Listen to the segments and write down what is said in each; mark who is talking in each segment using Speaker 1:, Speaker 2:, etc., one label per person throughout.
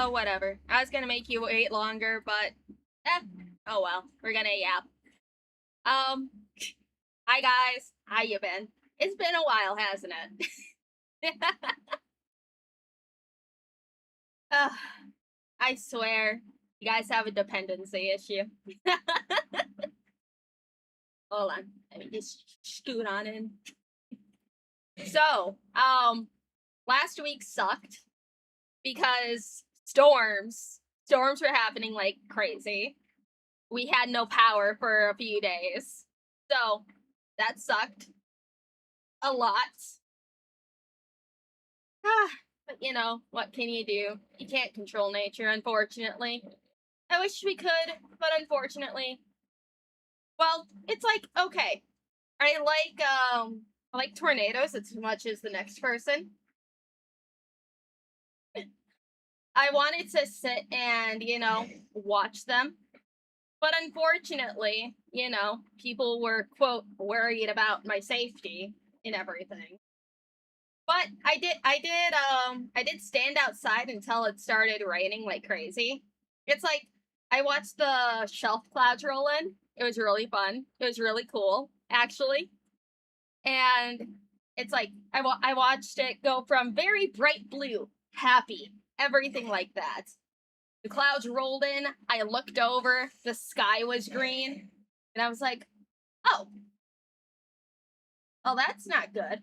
Speaker 1: So, whatever. I was gonna make you wait longer, but, oh well. We're gonna yap. Hi guys. How you been? It's been a while, hasn't it? I swear, you guys have a dependency issue. Hold on. Let me just scoot on in. So, last week sucked because storms were happening like crazy. We had no power for a few days. So, that sucked a lot. But you know, what can you do? You can't control nature, unfortunately. I wish we could, but unfortunately, well, it's like, okay, I like tornadoes as much as the next person. I wanted to sit and, watch them. But unfortunately, people were, quote, worried about my safety and everything. But I did stand outside until it started raining like crazy. It's like, I watched the shelf clouds roll in. It was really fun. It was really cool, actually. And it's like, I watched it go from very bright blue, happy, everything like that. The clouds rolled in, I looked over, the sky was green, and I was like, oh, that's not good.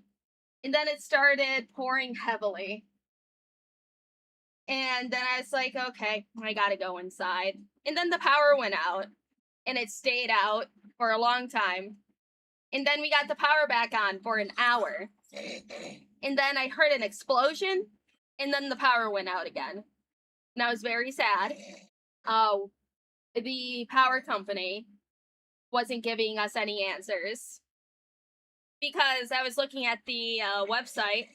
Speaker 1: And then it started pouring heavily. And then I was like, okay, I gotta go inside. And then the power went out, and it stayed out for a long time. And then we got the power back on for an hour. And then I heard an explosion, and then the power went out again. And I was very sad. The power company wasn't giving us any answers. Because I was looking at the website,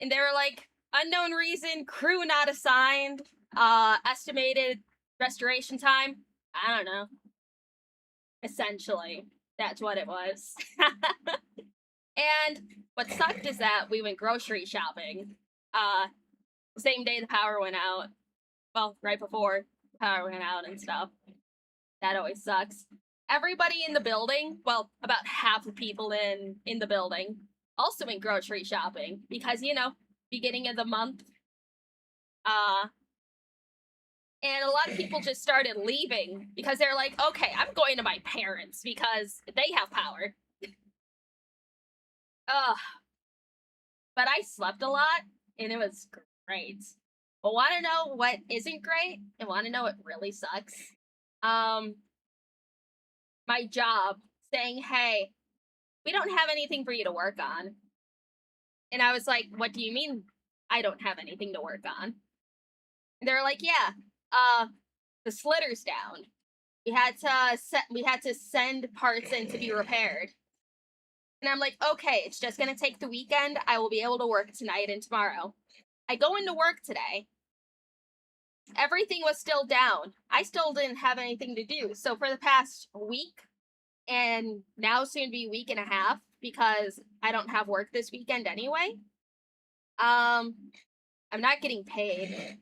Speaker 1: and they were like, unknown reason, crew not assigned, estimated restoration time. I don't know. Essentially, that's what it was. And what sucked is that we went grocery shopping. The same day the power went out. Well, right before the power went out and stuff. That always sucks. Everybody in the building, well, about half the people in the building, also went grocery shopping because, beginning of the month. And a lot of people just started leaving because they're like, okay, I'm going to my parents because they have power. But I slept a lot and it was great. But want to know what isn't great and want to know what really sucks? My job saying, hey, we don't have anything for you to work on. And I was like, what do you mean I don't have anything to work on? And they're like, yeah, the slitter's down. We had to send parts in to be repaired. And I'm like, okay, it's just gonna take the weekend. I will be able to work tonight and tomorrow. I go into work today. Everything was still down. I still didn't have anything to do. So for the past week, and now soon be week and a half, because I don't have work this weekend anyway, I'm not getting paid.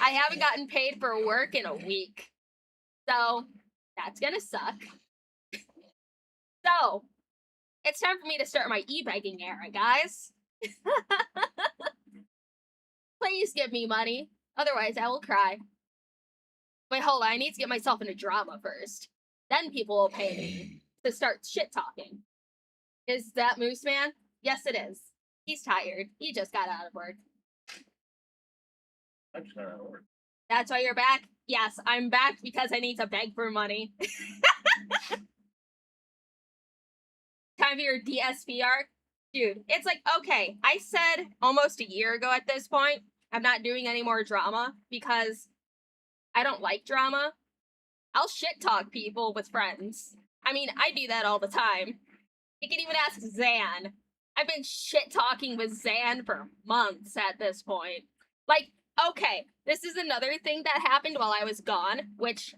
Speaker 1: I haven't gotten paid for work in a week. So that's gonna suck. So it's time for me to start my e-begging era, guys. Please give me money. Otherwise, I will cry. Wait, hold on. I need to get myself into drama first. Then people will pay me to start shit talking. Is that Moose Man? Yes, it is. He's tired. He just got out of work.
Speaker 2: I'm just not out of work.
Speaker 1: That's why you're back? Yes, I'm back because I need to beg for money. Time for your DSP arc? Dude, it's like, okay, I said almost a year ago at this point, I'm not doing any more drama because I don't like drama. I'll shit talk people with friends. I mean, I do that all the time. You can even ask Zan. I've been shit talking with Zan for months at this point. Like, okay, this is another thing that happened while I was gone, which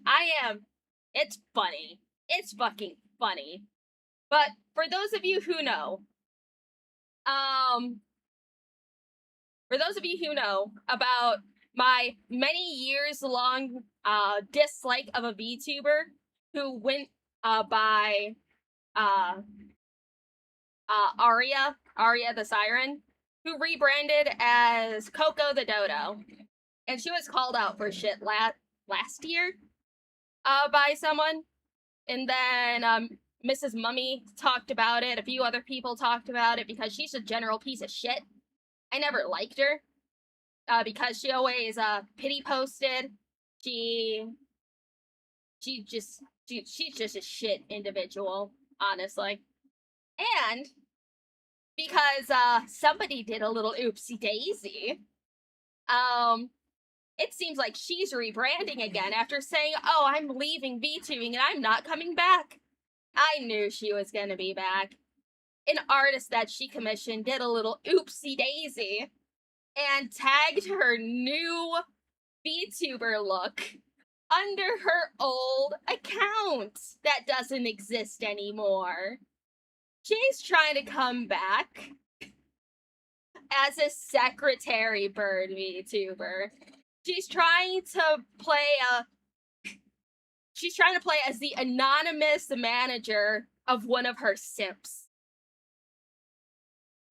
Speaker 1: it's funny. It's fucking funny. But for those of you who know, for those of you who know about my many years long dislike of a VTuber who went by Arya the Siren, who rebranded as Coco the Dodo. And she was called out for shit last year by someone. And then Mrs. Mummy talked about it. A few other people talked about it because she's a general piece of shit. I never liked her because she always pity posted. She's just a shit individual, honestly. And because somebody did a little oopsie daisy, it seems like she's rebranding again after saying, "Oh, I'm leaving VTubing and I'm not coming back." I knew she was gonna be back. An artist that she commissioned did a little oopsie daisy and tagged her new VTuber look under her old account that doesn't exist anymore. She's trying to come back as a secretary bird VTuber. She's trying to play as the anonymous manager of one of her simps.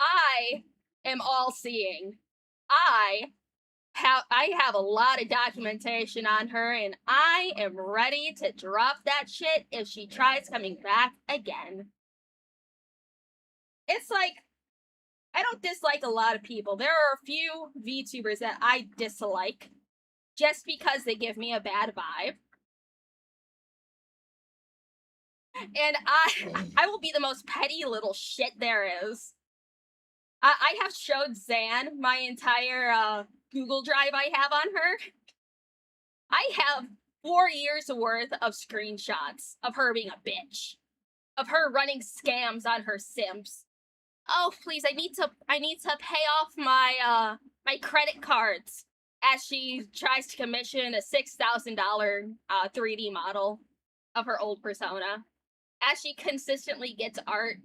Speaker 1: I am all seeing. I have a lot of documentation on her, and I am ready to drop that shit if she tries coming back again. It's like, I don't dislike a lot of people. There are a few VTubers that I dislike just because they give me a bad vibe. And I will be the most petty little shit there is. I have showed Zan my entire Google Drive I have on her. I have 4 years worth of screenshots of her being a bitch, of her running scams on her simps. Oh please, I need to pay off my my credit cards as she tries to commission a $6,000 3D model of her old persona. As she consistently gets art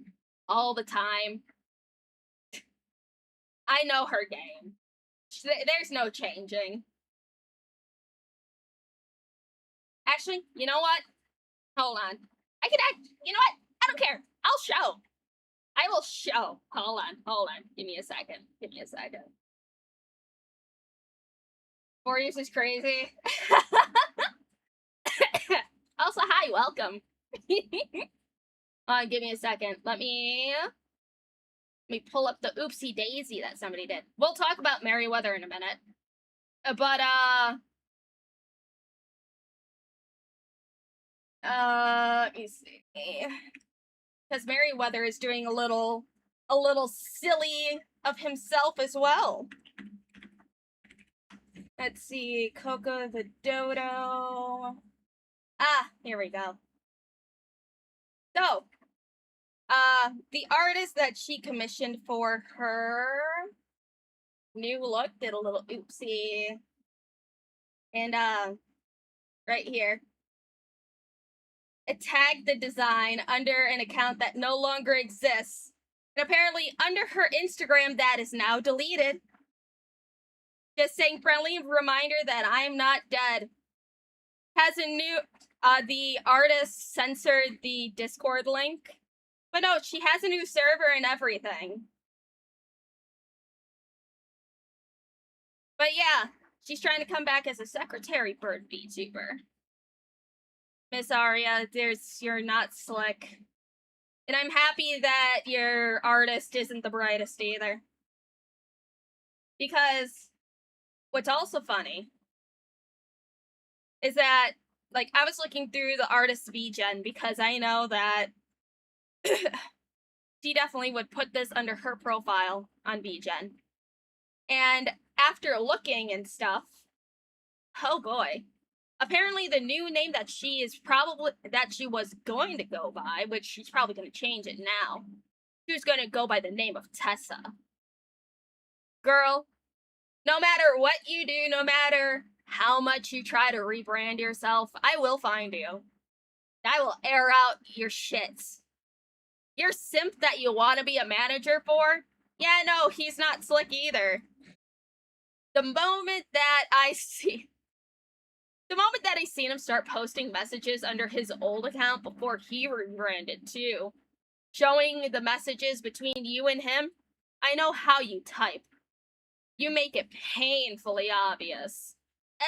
Speaker 1: all the time. I know her game. There's no changing. Actually, you know what? Hold on. You know what? I don't care. I'll show. I will show. Hold on. Give me a second. 4 years is crazy. Also, hi, welcome. Give me a second. Let me pull up the oopsie daisy that somebody did. We'll talk about Merryweather in a minute. But let me see. Because Merryweather is doing a little silly of himself as well. Let's see, Coco the Dodo. Ah, here we go. So, the artist that she commissioned for her new look did a little oopsie. And, right here. It tagged the design under an account that no longer exists. And apparently, under her Instagram, that is now deleted. Just saying, friendly reminder that I am not dead. Has a new, the artist censored the Discord link. But no, she has a new server and everything. But yeah, she's trying to come back as a secretary bird VTuber. Miss Arya, you're not slick. And I'm happy that your artist isn't the brightest either. Because what's also funny is that, like, I was looking through the artist's VGen because I know that she definitely would put this under her profile on VGen. And after looking and stuff, oh boy. Apparently the new name that she was going to go by, which she's probably going to change it now, she was going to go by the name of Tessa. Girl, no matter what you do, no matter how much you try to rebrand yourself, I will find you. I will air out your shits. Your simp that you want to be a manager for? Yeah, no, he's not slick either. The moment that I seen him start posting messages under his old account before he rebranded too, showing the messages between you and him, I know how you type. You make it painfully obvious.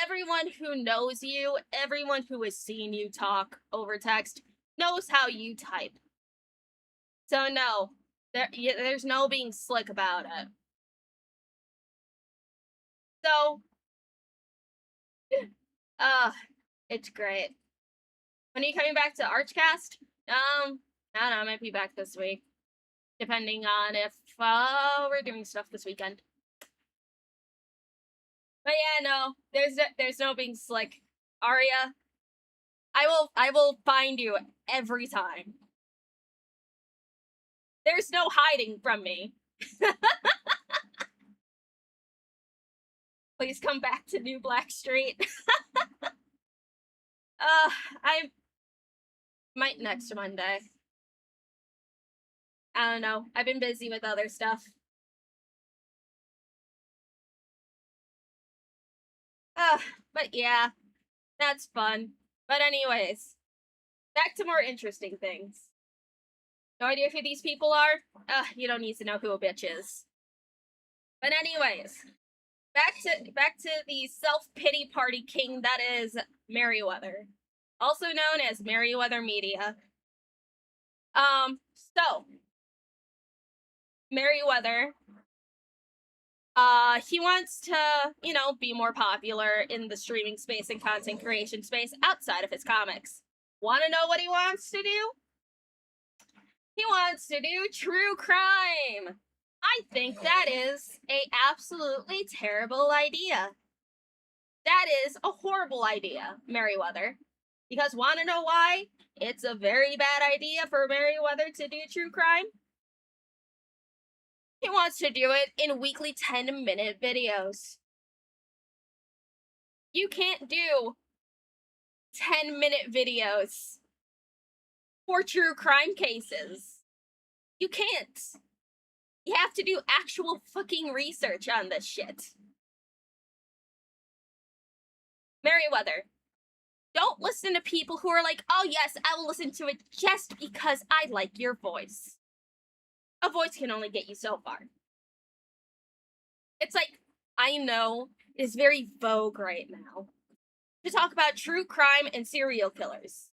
Speaker 1: Everyone who knows you, everyone who has seen you talk over text, knows how you type. So no, there's no being slick about it. So, it's great. When are you coming back to Archcast? I don't know, I might be back this week. Depending on if we're doing stuff this weekend. But yeah, no, there's no being slick. Arya, I will find you every time. There's no hiding from me. Please come back to New Black Street. I might next Monday. I don't know. I've been busy with other stuff. But yeah, that's fun. But anyways, back to more interesting things. No idea who these people are? You don't need to know who a bitch is. But anyways, back to the self-pity party king that is Merryweather, also known as Merryweather Media. So Merryweather, he wants to, be more popular in the streaming space and content creation space outside of his comics. Want to know what he wants to do? He wants to do true crime. I think that is a absolutely terrible idea. That is a horrible idea, Merryweather. Because want to know why? It's a very bad idea for Merryweather to do true crime. He wants to do it in weekly 10-minute videos. You can't do 10-minute videos for true crime cases. You can't. You have to do actual fucking research on this shit. Merryweather, don't listen to people who are like, oh yes, I will listen to it just because I like your voice. A voice can only get you so far. It's like, I know it's very vogue right now to talk about true crime and serial killers.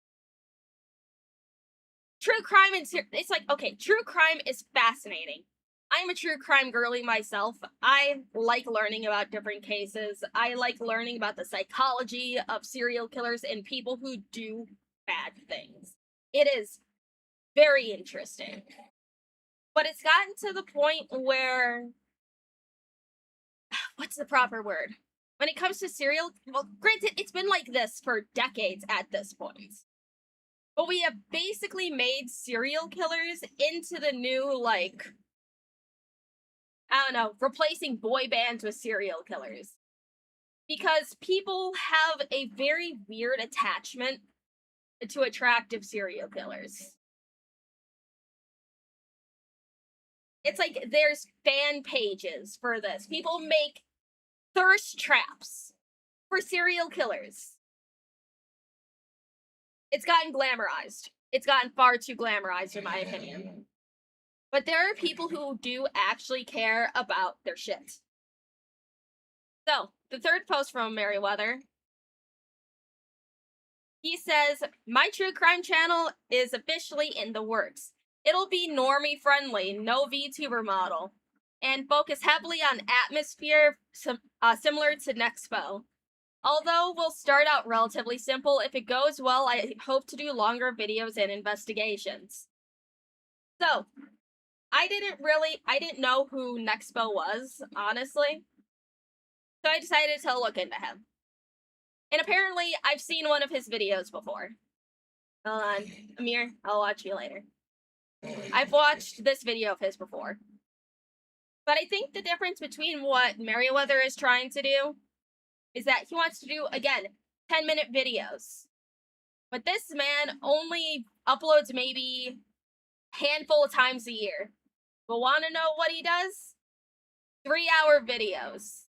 Speaker 1: True crime and it's like, okay, true crime is fascinating. I'm a true crime girly myself. I like learning about different cases. I like learning about the psychology of serial killers and people who do bad things. It is very interesting. But it's gotten to the point where, what's the proper word? When it comes to well, granted, it's been like this for decades at this point. But we have basically made serial killers into the new, like, I don't know, replacing boy bands with serial killers. Because people have a very weird attachment to attractive serial killers. It's like there's fan pages for this. People make thirst traps for serial killers. It's gotten glamorized. It's gotten far too glamorized, in my opinion. But there are people who do actually care about their shit. So, the third post from Merryweather, he says, my true crime channel is officially in the works. It'll be normie friendly, no VTuber model, and focus heavily on atmosphere similar to Nexpo. Although we'll start out relatively simple, if it goes well, I hope to do longer videos and investigations. So, I didn't know who Nexpo was, honestly. So I decided to look into him. And apparently, I've seen one of his videos before. Hold on. Amir, I'll watch you later. I've watched this video of his before. But I think the difference between what Merryweather is trying to do is that he wants to do, again, 10-minute videos. But this man only uploads maybe a handful of times a year. But want to know what he does? 3-hour videos.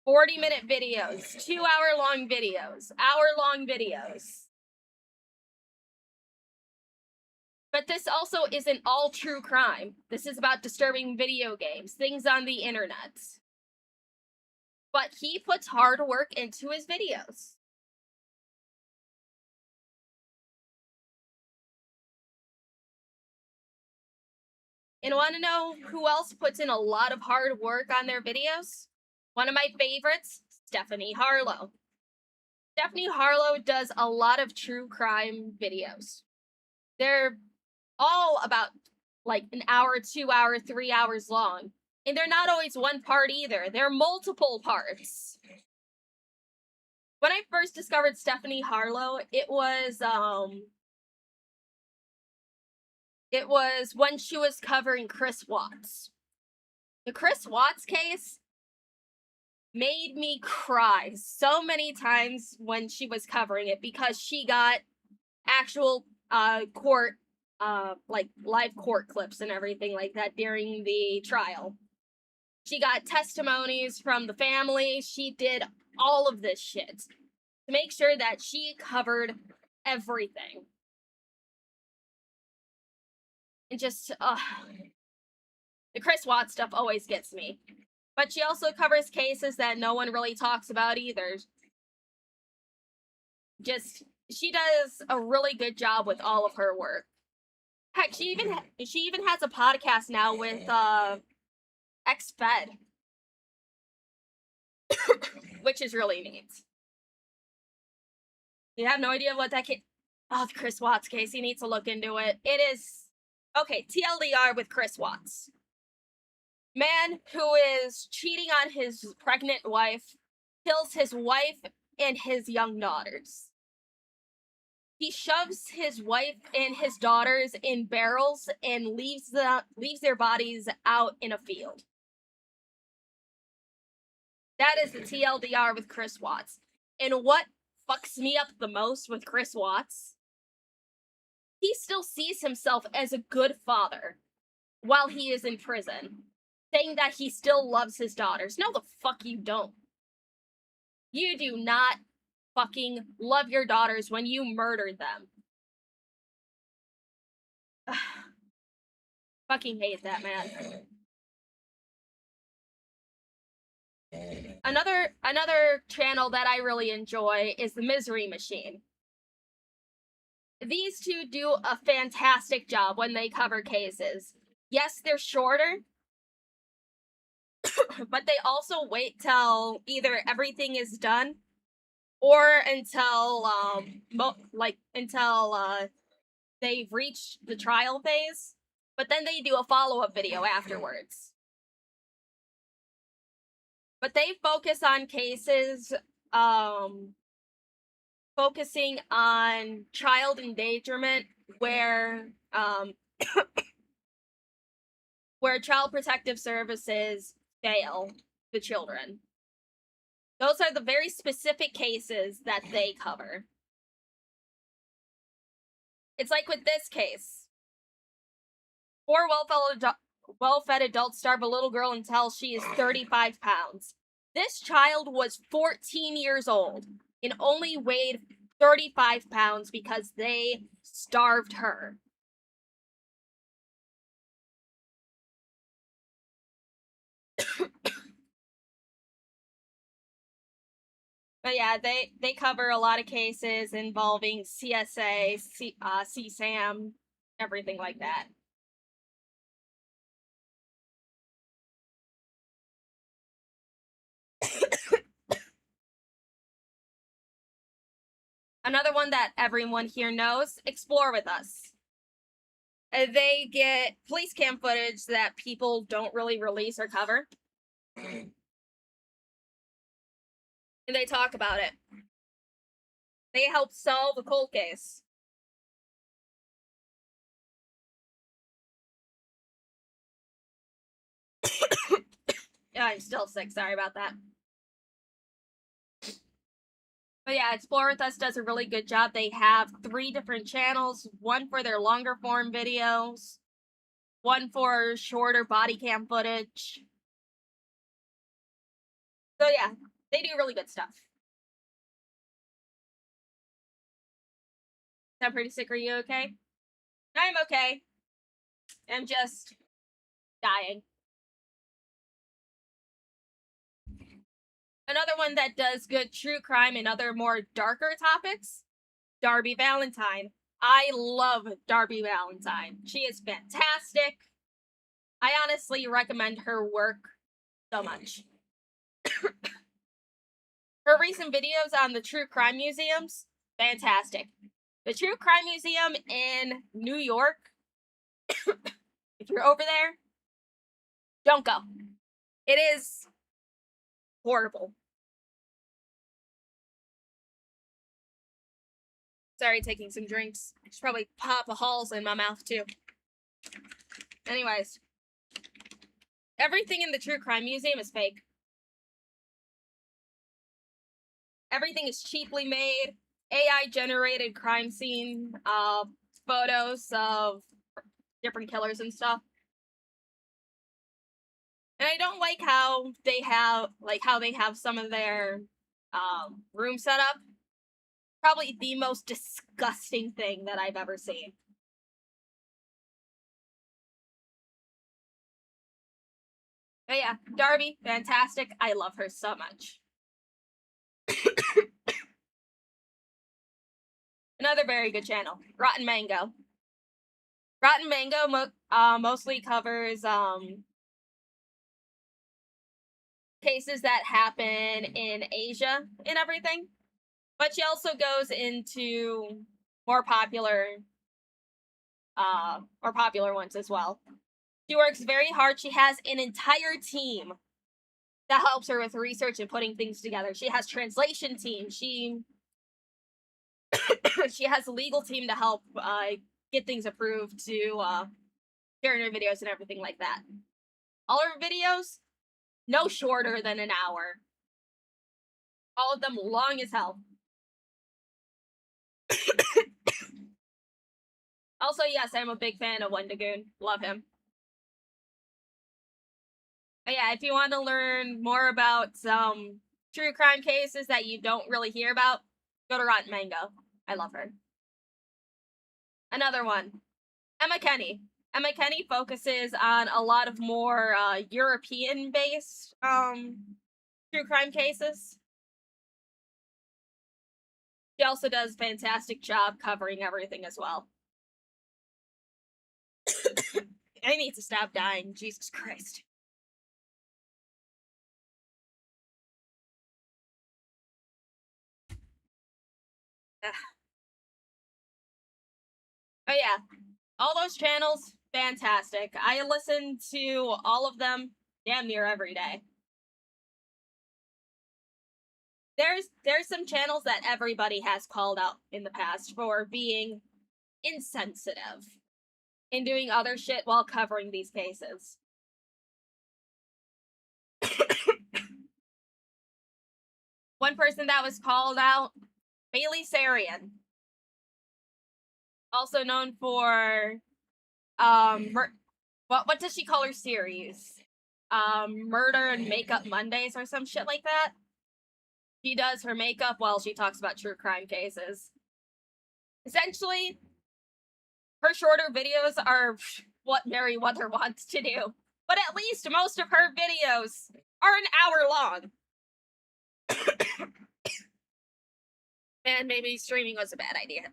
Speaker 1: 40-minute videos, 2-hour-long videos, hour-long videos. But this also isn't all true crime. This is about disturbing video games, things on the internet. But he puts hard work into his videos. And want to know who else puts in a lot of hard work on their videos? One of my favorites, Stephanie Harlow. Stephanie Harlow does a lot of true crime videos. They're all about like an hour, 2 hour, 3 hours long. And they're not always one part either. They're multiple parts. When I first discovered Stephanie Harlow, it was when she was covering Chris Watts. The Chris Watts case made me cry so many times when she was covering it because she got actual court like live court clips and everything like that during the trial. She got testimonies from the family. She did all of this shit to make sure that she covered everything. And just the Chris Watts stuff always gets me. But she also covers cases that no one really talks about either. She does a really good job with all of her work. Heck, she even has a podcast now with ex-Fed, which is really neat. You have no idea what that case... Oh, the Chris Watts case. You need to look into it. It is... Okay, TLDR with Chris Watts. Man who is cheating on his pregnant wife, kills his wife and his young daughters. He shoves his wife and his daughters in barrels and leaves their bodies out in a field. That is the TLDR with Chris Watts. And what fucks me up the most with Chris Watts? He still sees himself as a good father while he is in prison, saying that he still loves his daughters. No, the fuck you don't. You do not fucking love your daughters when you murdered them. Fucking hate that man. Another channel that I really enjoy is the Misery Machine. These two do a fantastic job when they cover cases. Yes, they're shorter, but they also wait till either everything is done or until they've reached the trial phase, but then they do a follow-up video afterwards. But they focus on cases focusing on child endangerment where where child protective services fail the children. Those are the very specific cases that they cover. It's like with this case. 4 well-fed adults starve a little girl until she is 35 pounds. This child was 14 years old and only weighed 35 pounds because they starved her. But yeah, they cover a lot of cases involving CSA, CSAM, everything like that. Another one that everyone here knows, Explore With Us. They get police cam footage that people don't really release or cover. And they talk about it. They help solve a cold case. Yeah, I'm still sick, sorry about that. But yeah, Explore With Us does a really good job. They have 3 different channels, one for their longer form videos, one for shorter body cam footage. So yeah, They do really good stuff. I'm pretty sick. Are you okay? I'm okay. I'm just dying. Another one that does good true crime and other more darker topics, Darby Valentine. I love Darby Valentine. She is fantastic. I honestly recommend her work so much. Her recent videos on the true crime museums, fantastic. The True Crime Museum in New York, if you're over there, don't go. It is horrible. Sorry, taking some drinks. I should probably pop a Halls in my mouth too. Anyways, everything in the True Crime Museum is fake. Everything is cheaply made, AI generated crime scene photos of different killers and stuff. And I don't like how they have some of their room set up. Probably the most disgusting thing that I've ever seen. But yeah, Darby, fantastic. I love her so much. Another very good channel, Rotten Mango. Rotten Mango mostly covers cases that happen in Asia and everything. But she also goes into more popular ones as well. She works very hard. She has an entire team that helps her with research and putting things together. She has translation team. She has a legal team to help get things approved to share in her videos and everything like that. All her videos, no shorter than an hour. All of them long as hell. Also, yes, I'm a big fan of Wendigoon. Love him. But yeah, if you want to learn more about some true crime cases that you don't really hear about, go to Rotten Mango. I love her. Another one, Emma Kenny. Emma Kenny focuses on a lot of more European-based true crime cases. She also does a fantastic job covering everything as well. I need to stop dying. Jesus Christ. Ugh. Oh yeah, all those channels, fantastic. I listen to all of them damn near every day. There's some channels that everybody has called out in the past for being insensitive and doing other shit while covering these cases. One person that was called out, Bailey Sarian, also known for what does she call her series? Murder and Makeup Mondays or some shit like that. She does her makeup while she talks about true crime cases. Essentially, her shorter videos are what Meriwether wants to do. But at least most of her videos are an hour long. And maybe streaming was a bad idea.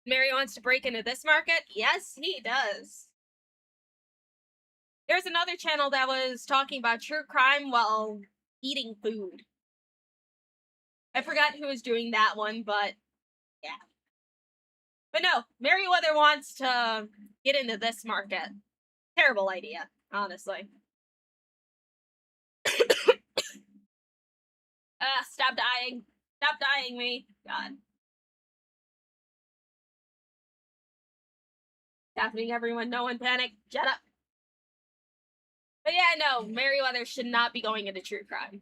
Speaker 1: Mary wants to break into this market? Yes, he does. There's another channel that was talking about true crime while eating food. I forgot who was doing that one, but yeah. But no, Meriwether wants to get into this market. Terrible idea, honestly. Stop dying. Stop dying me. God. Happening, everyone. No one panic. Shut up. But yeah, no, Meriwether should not be going into true crime.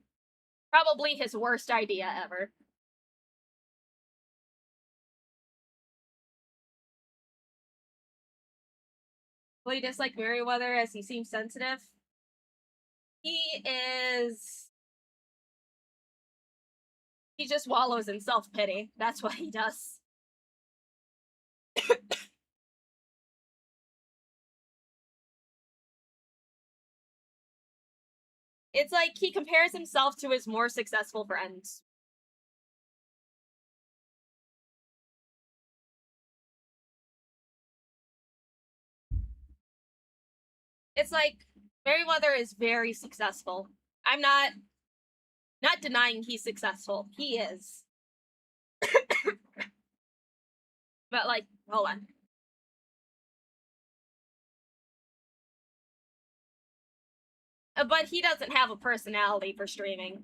Speaker 1: Probably his worst idea ever. Will you dislike Merryweather as he seems sensitive? He is... He just wallows in self-pity. That's what he does. It's like he compares himself to his more successful friends. It's like Merryweather is very successful. I'm not denying he's successful. He is. But like, hold on. But he doesn't have a personality for streaming.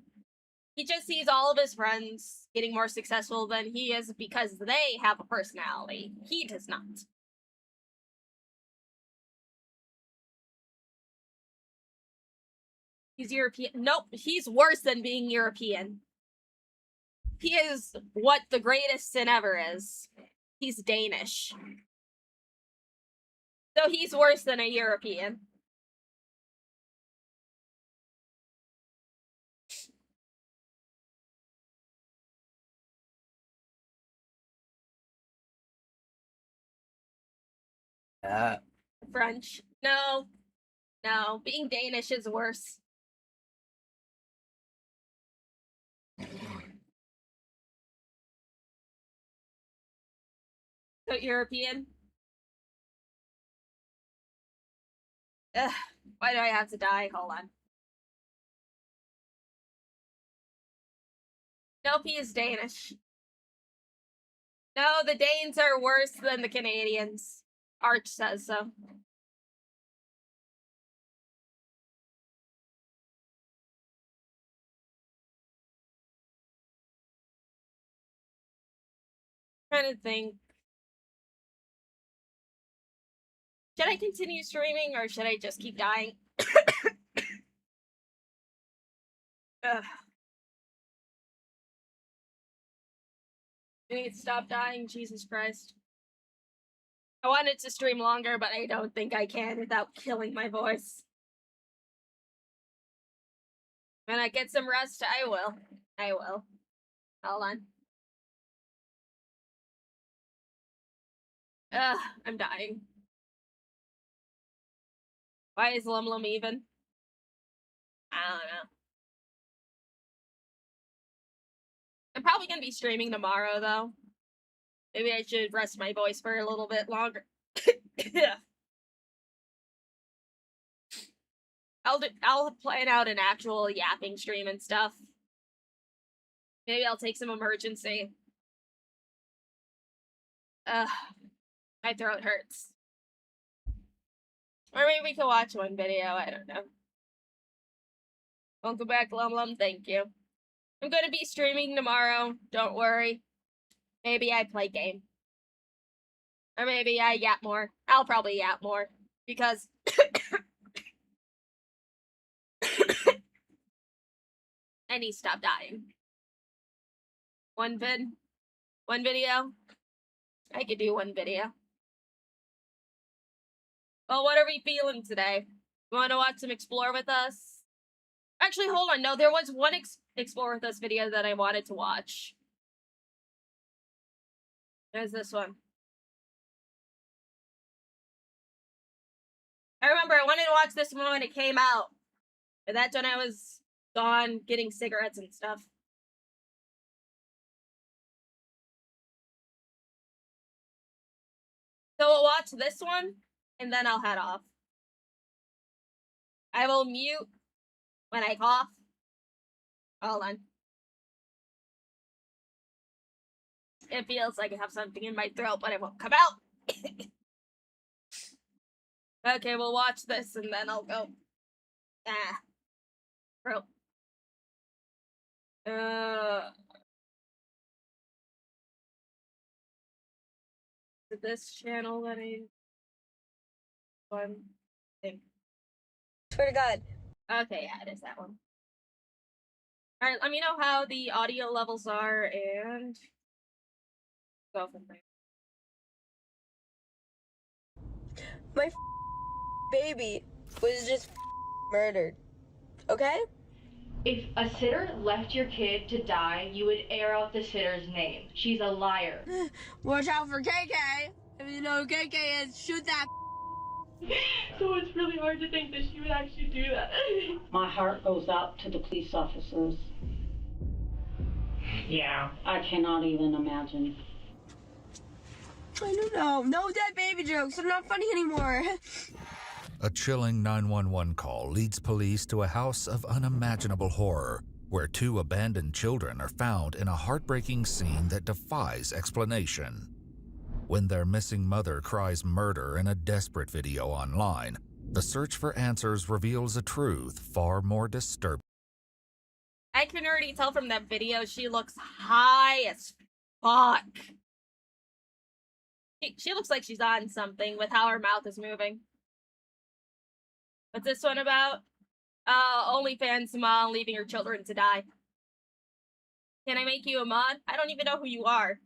Speaker 1: He just sees all of his friends getting more successful than he is because they have a personality. He does not. He's European. Nope, he's worse than being European. He is what the greatest sin ever is. He's Danish. So he's worse than a European. French. No. No. Being Danish is worse. So European? Ugh. Why do I have to die? Hold on. Nope, he is Danish. No, the Danes are worse than the Canadians. Arch says so. Trying to think. Should I continue streaming or should I just keep dying? Ugh. I need to stop dying, Jesus Christ. I wanted to stream longer, but I don't think I can without killing my voice. When I get some rest, I will. I will. Hold on. Ugh, I'm dying. Why is LumLum even? I don't know. I'm probably gonna be streaming tomorrow, though. Maybe I should rest my voice for a little bit longer. I'll plan out an actual yapping stream and stuff. Maybe I'll take some emergency. Ugh, my throat hurts. Or maybe we can watch one video, I don't know. Welcome back, LumLum, thank you. I'm gonna be streaming tomorrow, don't worry. Maybe I play game. Or maybe I yap more. I'll probably yap more. Because... I need to stop dying. One video? I could do one video. Well, what are we feeling today? You want to watch some Explore With Us? Actually, hold on. No, there was one Explore With Us video that I wanted to watch. There's this one. I remember I wanted to watch this one when it came out. But that's when I was gone getting cigarettes and stuff. So we'll watch this one, and then I'll head off. I will mute when I cough. Hold on. It feels like I have something in my throat, but it won't come out. Okay, we'll watch this, and then I'll go. Ah. Bro. This channel that one thing.
Speaker 2: Swear to God.
Speaker 1: Okay, yeah, it is that one. Alright, let me know how the audio levels are and go from there.
Speaker 2: My baby was just murdered. Okay?
Speaker 3: If a sitter left your kid to die, you would air out the sitter's name. She's a liar.
Speaker 2: Watch out for KK. If you know who KK is, shoot that.
Speaker 3: So it's really hard to think that she would actually do that.
Speaker 4: My heart goes out to the police officers. Yeah, I cannot even imagine.
Speaker 2: I don't know. No dead baby jokes. They're not funny anymore.
Speaker 5: A chilling 911 call leads police to a house of unimaginable horror, where two abandoned children are found in a heartbreaking scene that defies explanation. When their missing mother cries murder in a desperate video online, the search for answers reveals a truth far more disturbing.
Speaker 1: I can already tell from that video she looks high as fuck. She looks like she's on something with how her mouth is moving. What's this one about? OnlyFans mom leaving her children to die. Can I make you a mod? I don't even know who you are.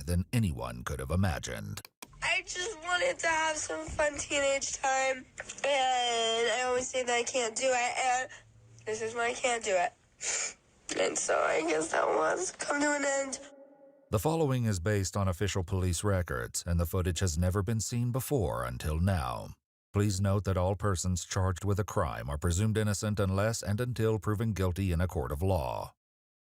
Speaker 5: Than anyone could have imagined.
Speaker 2: I just wanted to have some fun teenage time. And I always say that I can't do it. And this is when I can't do it. And so I guess that was come to an end.
Speaker 5: The following is based on official police records, and the footage has never been seen before until now. Please note that all persons charged with a crime are presumed innocent unless and until proven guilty in a court of law.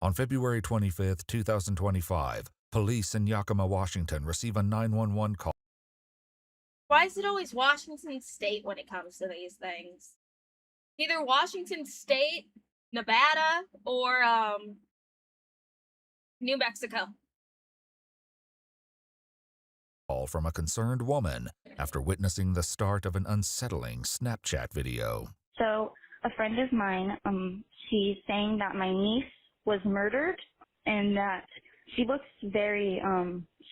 Speaker 5: On February 25, 2025, police in Yakima, Washington receive a 911 call.
Speaker 1: Why is it always Washington State when it comes to these things? Either Washington State, Nevada, or New Mexico.
Speaker 5: From a concerned woman after witnessing the start of an unsettling Snapchat video.
Speaker 6: So a friend of mine, she's saying that my niece was murdered and that she looks very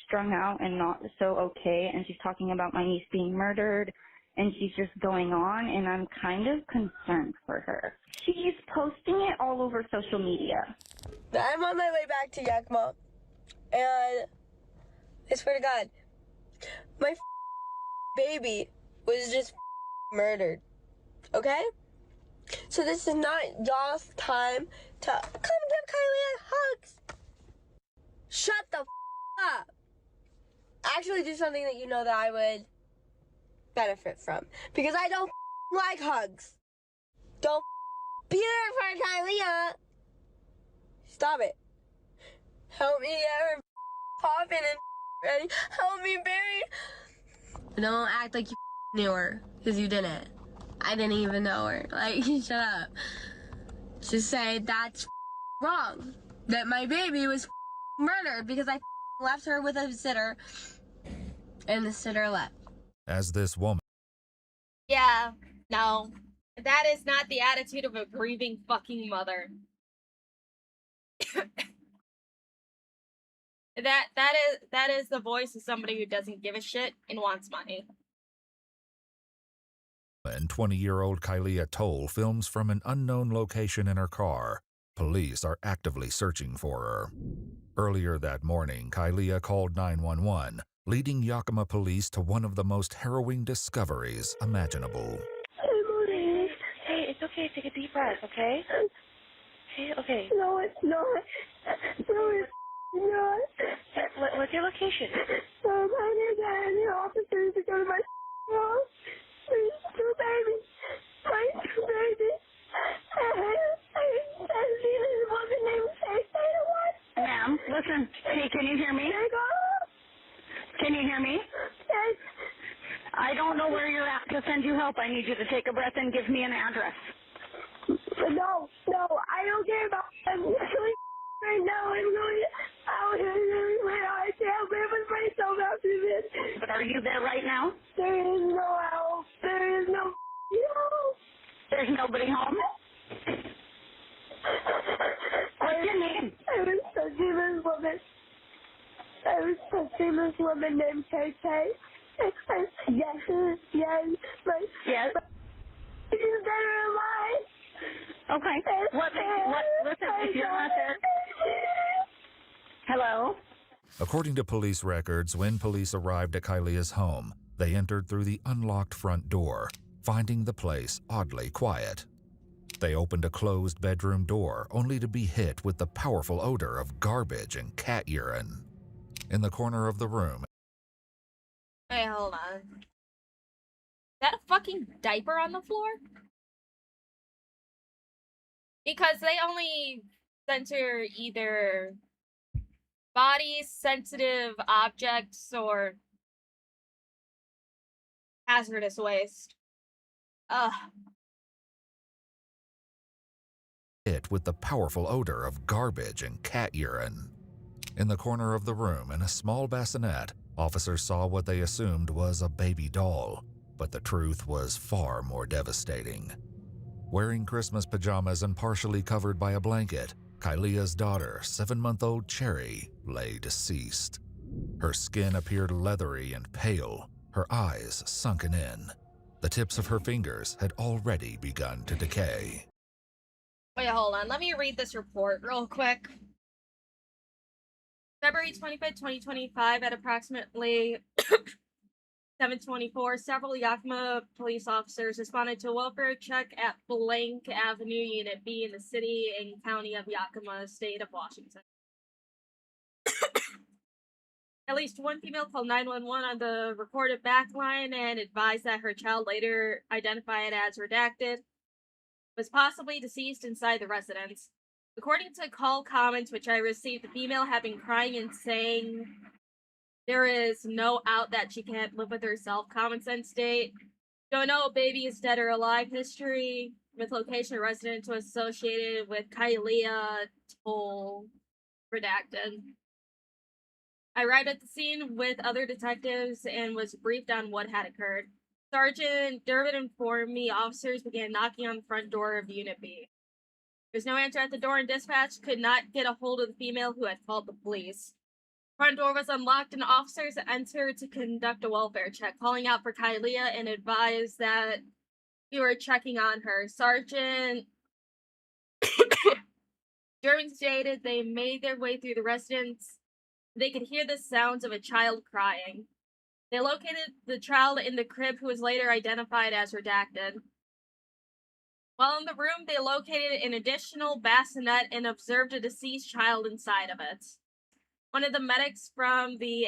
Speaker 6: strung out and not so okay, and she's talking about my niece being murdered, and she's just going on, and I'm kind of concerned for her. She's posting it all over social media.
Speaker 2: I'm on my way back to Yakima, and I swear to God, my baby was just murdered. Okay? So this is not y'all's time to come give Kylie hugs. Shut the up. Actually do something that you know that I would benefit from. Because I don't like hugs. Don't be there for Kylie. Stop it. Help me get her popping and ready. Help me bury. Don't act like you knew her, because you didn't. I didn't even know her. Like, shut up. Just say that's wrong. That my baby was murdered because I left her with a sitter, and the sitter left.
Speaker 5: As this woman.
Speaker 1: Yeah, no. That is not the attitude of a grieving fucking mother. That is the voice of somebody who doesn't give a shit and wants money.
Speaker 5: And 20-year-old Kylie Toll films from an unknown location in her car. Police are actively searching for her. Earlier that morning, Kylie called 911, leading Yakima police to one of the most harrowing discoveries imaginable.
Speaker 6: Hey, it's okay. Take a deep breath, okay? Okay.
Speaker 2: No, it's not. No, it's not.
Speaker 6: What's your location?
Speaker 2: I need to have the officers to go to my house. There's two babies. My two babies. I see this woman named Say what?
Speaker 6: Ma'am, listen. Hey, can you hear me? Can you hear me?
Speaker 2: Yes.
Speaker 6: I don't know where you're at to send you help. I need you to take a breath and give me an address.
Speaker 2: No, I don't care about them. Right now, I'm going out I can't live with myself after this.
Speaker 6: But are you there right now?
Speaker 2: There is no help. There is no help.
Speaker 6: There's nobody home? What's your name?
Speaker 2: I was touching this woman named KK. Yes.
Speaker 6: Yes.
Speaker 2: She's better alive.
Speaker 6: Okay. Listen, if you're not there. Hello?
Speaker 5: According to police records, when police arrived at Kylie's home, They entered through the unlocked front door, finding the place oddly quiet. They opened a closed bedroom door only to be hit with the powerful odor of garbage and cat urine. In the corner of the room,
Speaker 1: Wait, hold on. Is that a fucking diaper on the floor? Because they only censor either body-sensitive objects or hazardous waste. Ugh.
Speaker 5: hit with the powerful odor of garbage and cat urine. In the corner of the room, in a small bassinet, officers saw what they assumed was a baby doll, but the truth was far more devastating. Wearing Christmas pajamas and partially covered by a blanket, Kylia's daughter, 7-month-old Cherry, lay deceased. Her skin appeared leathery and pale, her eyes sunken in. The tips of her fingers had already begun to decay.
Speaker 1: Wait, hold on. Let me read this report real quick. February 25th, 2025, at approximately 7:24, several Yakima police officers responded to a welfare check at Blank Avenue, Unit B, in the city and county of Yakima, state of Washington. At least one female called 911 on the recorded backline and advised that her child, later identified as redacted, was possibly deceased inside the residence. According to call comments which I received, the female had been crying and saying there is no out that she can't live with herself. Common sense state. Don't know if baby is dead or alive. History with location residence was associated with Kylia Toll, redacted. I arrived at the scene with other detectives and was briefed on what had occurred. Sergeant Durbin informed me officers began knocking on the front door of Unit B. There's no answer at the door, and dispatch could not get a hold of the female who had called the police. Front door was unlocked, and officers entered to conduct a welfare check, calling out for Kylia and advised that we were checking on her. Sergeant Durbin stated they made their way through the residence. They could hear the sounds of a child crying. They located the child in the crib, who was later identified as redacted. While in the room, they located an additional bassinet and observed a deceased child inside of it. One of the medics from the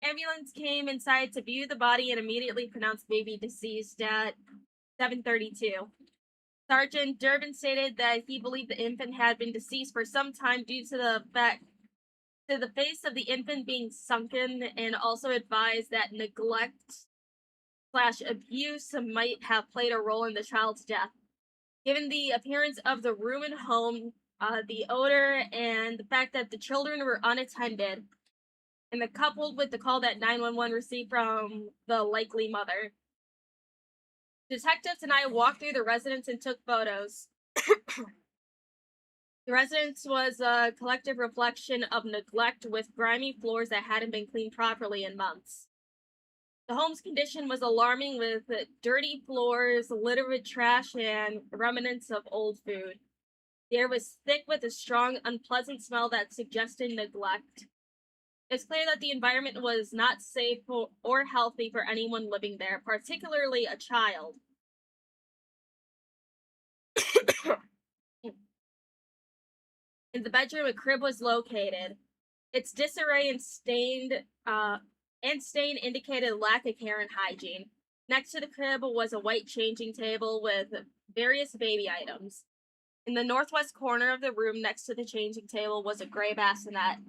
Speaker 1: ambulance came inside to view the body and immediately pronounced baby deceased at 7:32. Sergeant Durbin stated that he believed the infant had been deceased for some time due to the face of the infant being sunken, and also advised that neglect/abuse might have played a role in the child's death. Given the appearance of the room and home, the odor, and the fact that the children were unattended, and coupled with the call that 911 received from the likely mother, detectives and I walked through the residence and took photos. The residence was a collective reflection of neglect, with grimy floors that hadn't been cleaned properly in months. The home's condition was alarming, with dirty floors littered with trash and remnants of old food. The air was thick with a strong, unpleasant smell that suggested neglect. It's clear that the environment was not safe or healthy for anyone living there, particularly a child. In the bedroom, a crib was located. Its disarray and stain indicated lack of care and hygiene. Next to the crib was a white changing table with various baby items. In the northwest corner of the room, next to the changing table, was a gray bassinet.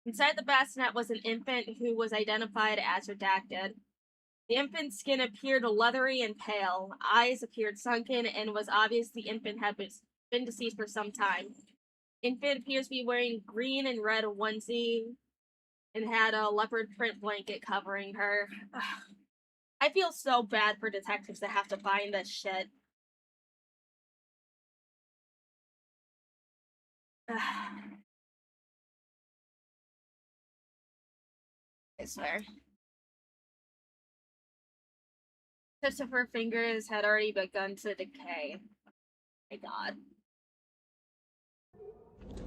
Speaker 1: Inside the bassinet was an infant who was identified as redacted. The infant's skin appeared leathery and pale. Eyes appeared sunken, and was obvious the infant had been deceased for some time. Infant appears to be wearing green and red onesie and had a leopard print blanket covering her. I feel so bad for detectives that have to find this shit. I swear. Tips of her fingers had already begun to decay. My god.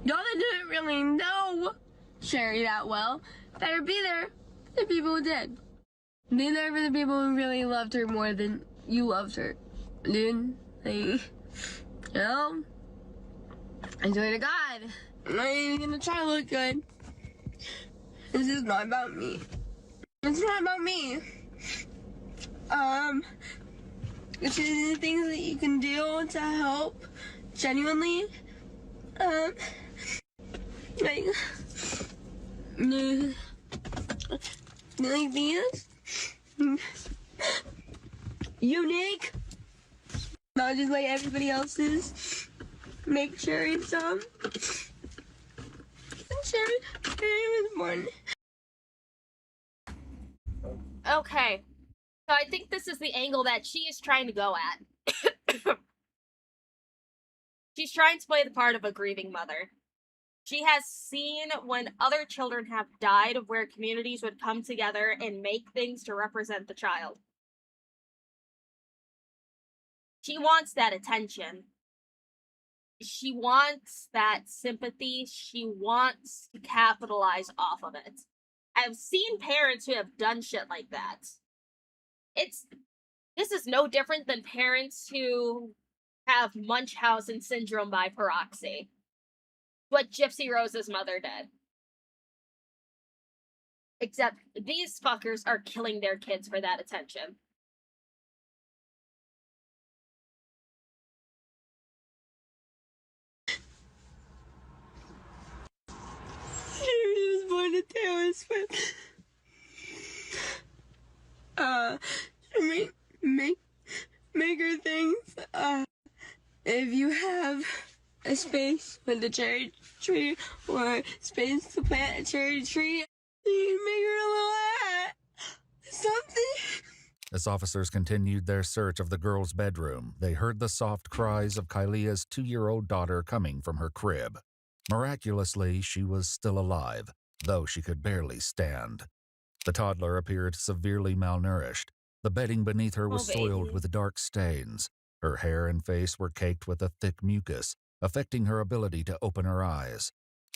Speaker 2: Y'all that didn't really know Sherry that well better be there. The people did. Being there for the people who really loved her more than you loved her. Dude, like, you know? I swear to God, I'm not even gonna try to look good. This is not about me. It's not about me. Which is the things that you can do to help genuinely. Like, like these. Unique. Not just like everybody else's. Make sure it's, and sure it was born.
Speaker 1: Okay. So I think this is the angle that she is trying to go at. She's trying to play the part of a grieving mother. She has seen when other children have died where communities would come together and make things to represent the child. She wants that attention. She wants that sympathy. She wants to capitalize off of it. I've seen parents who have done shit like that. This is no different than parents who have Munchausen syndrome by proxy. What Gypsy Rose's mother did. Except these fuckers are killing their kids for that attention.
Speaker 2: She was born to Taylor Swift. Make her things. If you have a space with a cherry tree or space to plant a cherry tree, you can make her a little hat. Something.
Speaker 5: As officers continued their search of the girl's bedroom, they heard the soft cries of Kylia's 2-year-old daughter coming from her crib. Miraculously, she was still alive, though she could barely stand. The toddler appeared severely malnourished. The bedding beneath her was soiled with dark stains. Her hair and face were caked with a thick mucus, affecting her ability to open her eyes.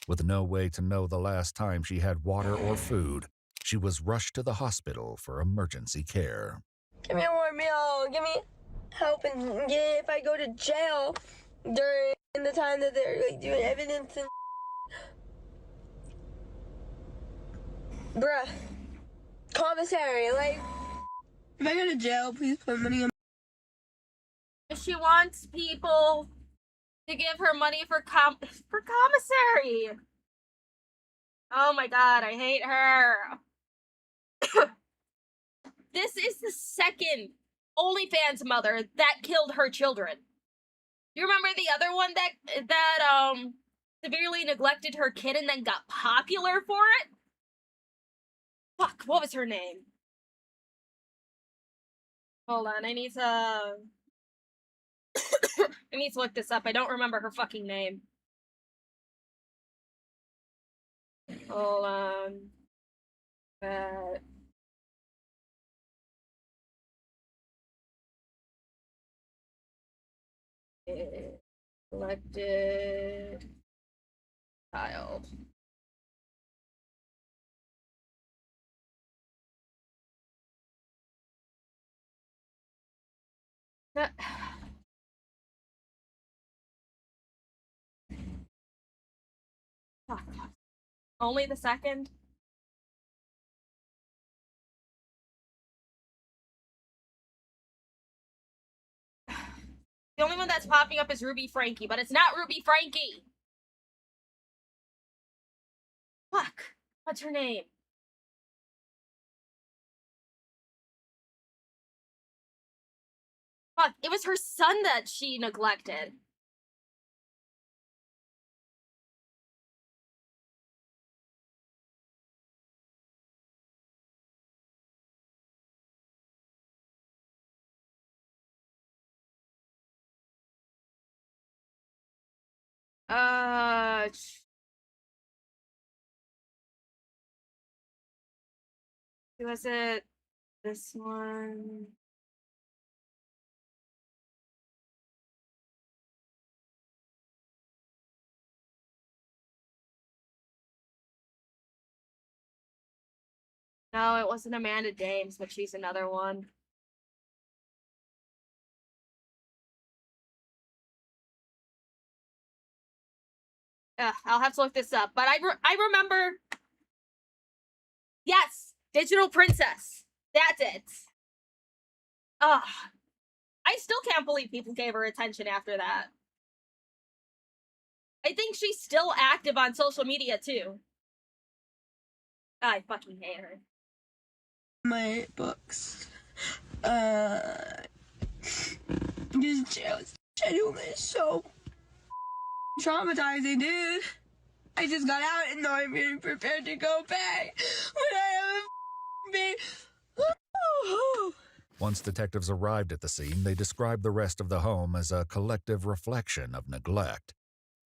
Speaker 5: With no way to know the last time she had water or food, she was rushed to the hospital for emergency care.
Speaker 2: Give me a warm meal. Give me help and if I go to jail during the time that they're like doing evidence and bruh. Commissary, like if I go to jail, please put money on.
Speaker 1: She wants people to give her money for commissary. Oh my god, I hate her. This is the second OnlyFans mother that killed her children. You remember the other one that severely neglected her kid and then got popular for it? Fuck, what was her name? Hold on, I need to I need to look this up. I don't remember her fucking name. Hold on. Selected child. Fuck. Only the second? The only one that's popping up is Ruby Frankie, but it's not Ruby Frankie! Fuck. What's her name? Fuck, it was her son that she neglected. Uh... Was it this one? No, it wasn't Amanda Dames, but she's another one. I'll have to look this up, but I remember. Yes, Digital Princess. That's it. Ugh. I still can't believe people gave her attention after that. I think she's still active on social media too. I fucking hate her.
Speaker 2: My books. This jail is genuinely so traumatizing, dude. I just got out and now I'm really prepared to go back. When I have a baby.
Speaker 5: Once detectives arrived at the scene, they described the rest of the home as a collective reflection of neglect.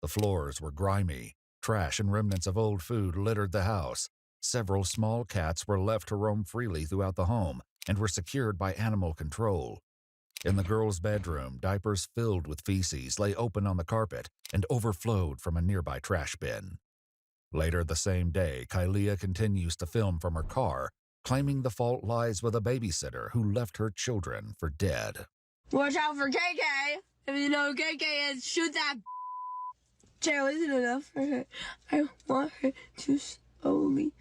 Speaker 5: The floors were grimy. Trash and remnants of old food littered the house. Several small cats were left to roam freely throughout the home and were secured by animal control. In the girl's bedroom, diapers filled with feces lay open on the carpet and overflowed from a nearby trash bin. Later the same day, Kylia continues to film from her car, claiming the fault lies with a babysitter who left her children for dead.
Speaker 2: Watch out for KK. If you know who KK is, shoot that. Jail isn't enough for her. I want her to slowly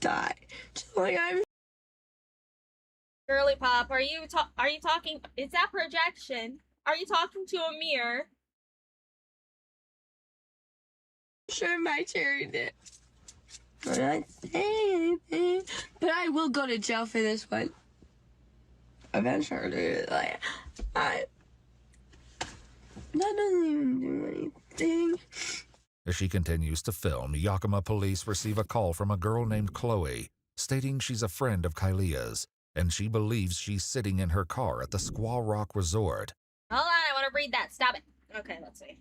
Speaker 2: die. Just like I'm.
Speaker 1: Girly Pop, are you talking? Is that projection? Are you talking to a mirror?
Speaker 2: Sure, my cherry did. I'm not saying anything, but I will go to jail for this one. Eventually, like, that doesn't even do anything.
Speaker 5: As she continues to film, Yakima police receive a call from a girl named Chloe, stating she's a friend of Kylia's, and she believes she's sitting in her car at the Squaw Rock Resort.
Speaker 1: Hold on, I want to read that. Stop it. Okay, let's see.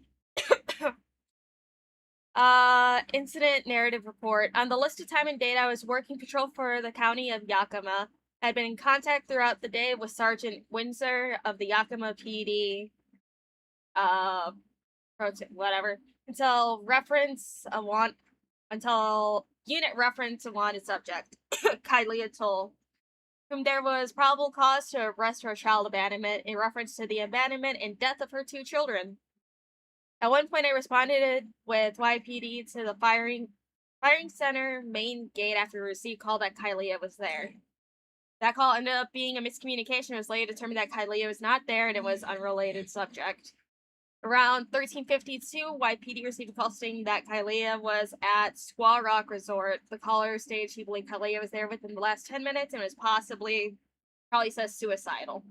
Speaker 1: Incident narrative report. On the listed time and date, I was working patrol for the county of Yakima. I had been in contact throughout the day with Sergeant Windsor of the Yakima PD. Whatever. Until unit reference a wanted subject, Kylia Toll, whom there was probable cause to arrest for child abandonment in reference to the abandonment and death of her 2 children. At one point, I responded with YPD to the firing center main gate after we received call that Kylia was there. That call ended up being a miscommunication. It was later determined that Kylia was not there and it was unrelated subject. Around 1352, YPD received a call stating that Kylia was at Squaw Rock Resort. The caller stated he believed Kylia was there within the last 10 minutes and was probably says suicidal.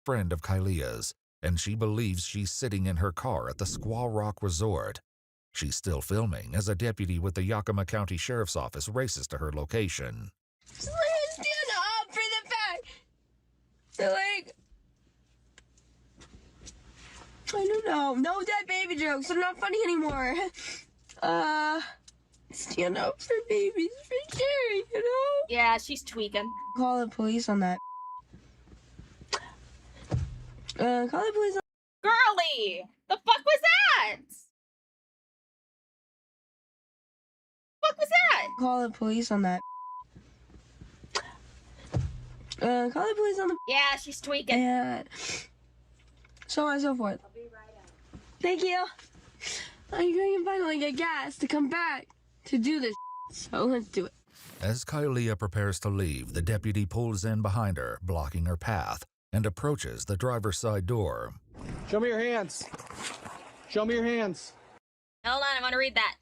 Speaker 5: Friend of Kylia's, and she believes she's sitting in her car at the Squaw Rock Resort. She's still filming as a deputy with the Yakima County Sheriff's Office races to her location.
Speaker 2: Stand up for the fact. So, like, I don't know. No dead baby jokes. They're not funny anymore. Stand up for babies for Jerry, you know?
Speaker 1: Yeah, she's tweaking.
Speaker 2: Call the police on that. Call the police on.
Speaker 1: Girly! The fuck was that? What was that?
Speaker 2: Call the police on that. Call the police on the.
Speaker 1: Yeah, she's tweaking.
Speaker 2: And so on and so forth.
Speaker 7: I'll be right out.
Speaker 2: Thank you. I'm going to finally get gas to come back to do this. So let's do it.
Speaker 5: As Kylia prepares to leave, the deputy pulls in behind her, blocking her path, and approaches the driver's side door.
Speaker 8: Show me your hands. Show me your hands.
Speaker 1: Hold on, I want to read that.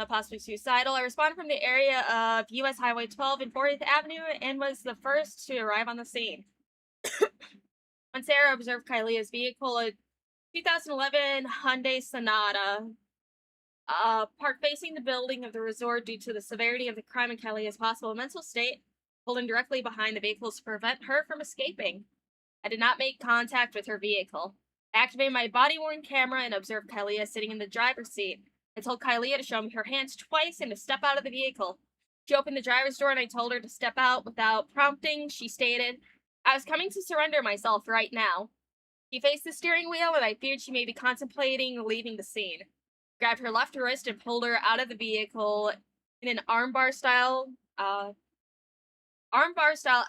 Speaker 1: Possibly suicidal. I responded from the area of U.S. Highway 12 and 40th Avenue and was the first to arrive on the scene. When Sarah observed Kylia's vehicle, a 2011 Hyundai Sonata, parked facing the building of the resort due to the severity of the crime and Kylia's possible mental state, pulled in directly behind the vehicle to prevent her from escaping. I did not make contact with her vehicle. I activated my body-worn camera and observed Kylia sitting in the driver's seat. I told Kylia to show me her hands twice and to step out of the vehicle. She opened the driver's door and I told her to step out without prompting. She stated, "I was coming to surrender myself right now." She faced the steering wheel and I feared she may be contemplating leaving the scene. Grabbed her left wrist and pulled her out of the vehicle in an armbar style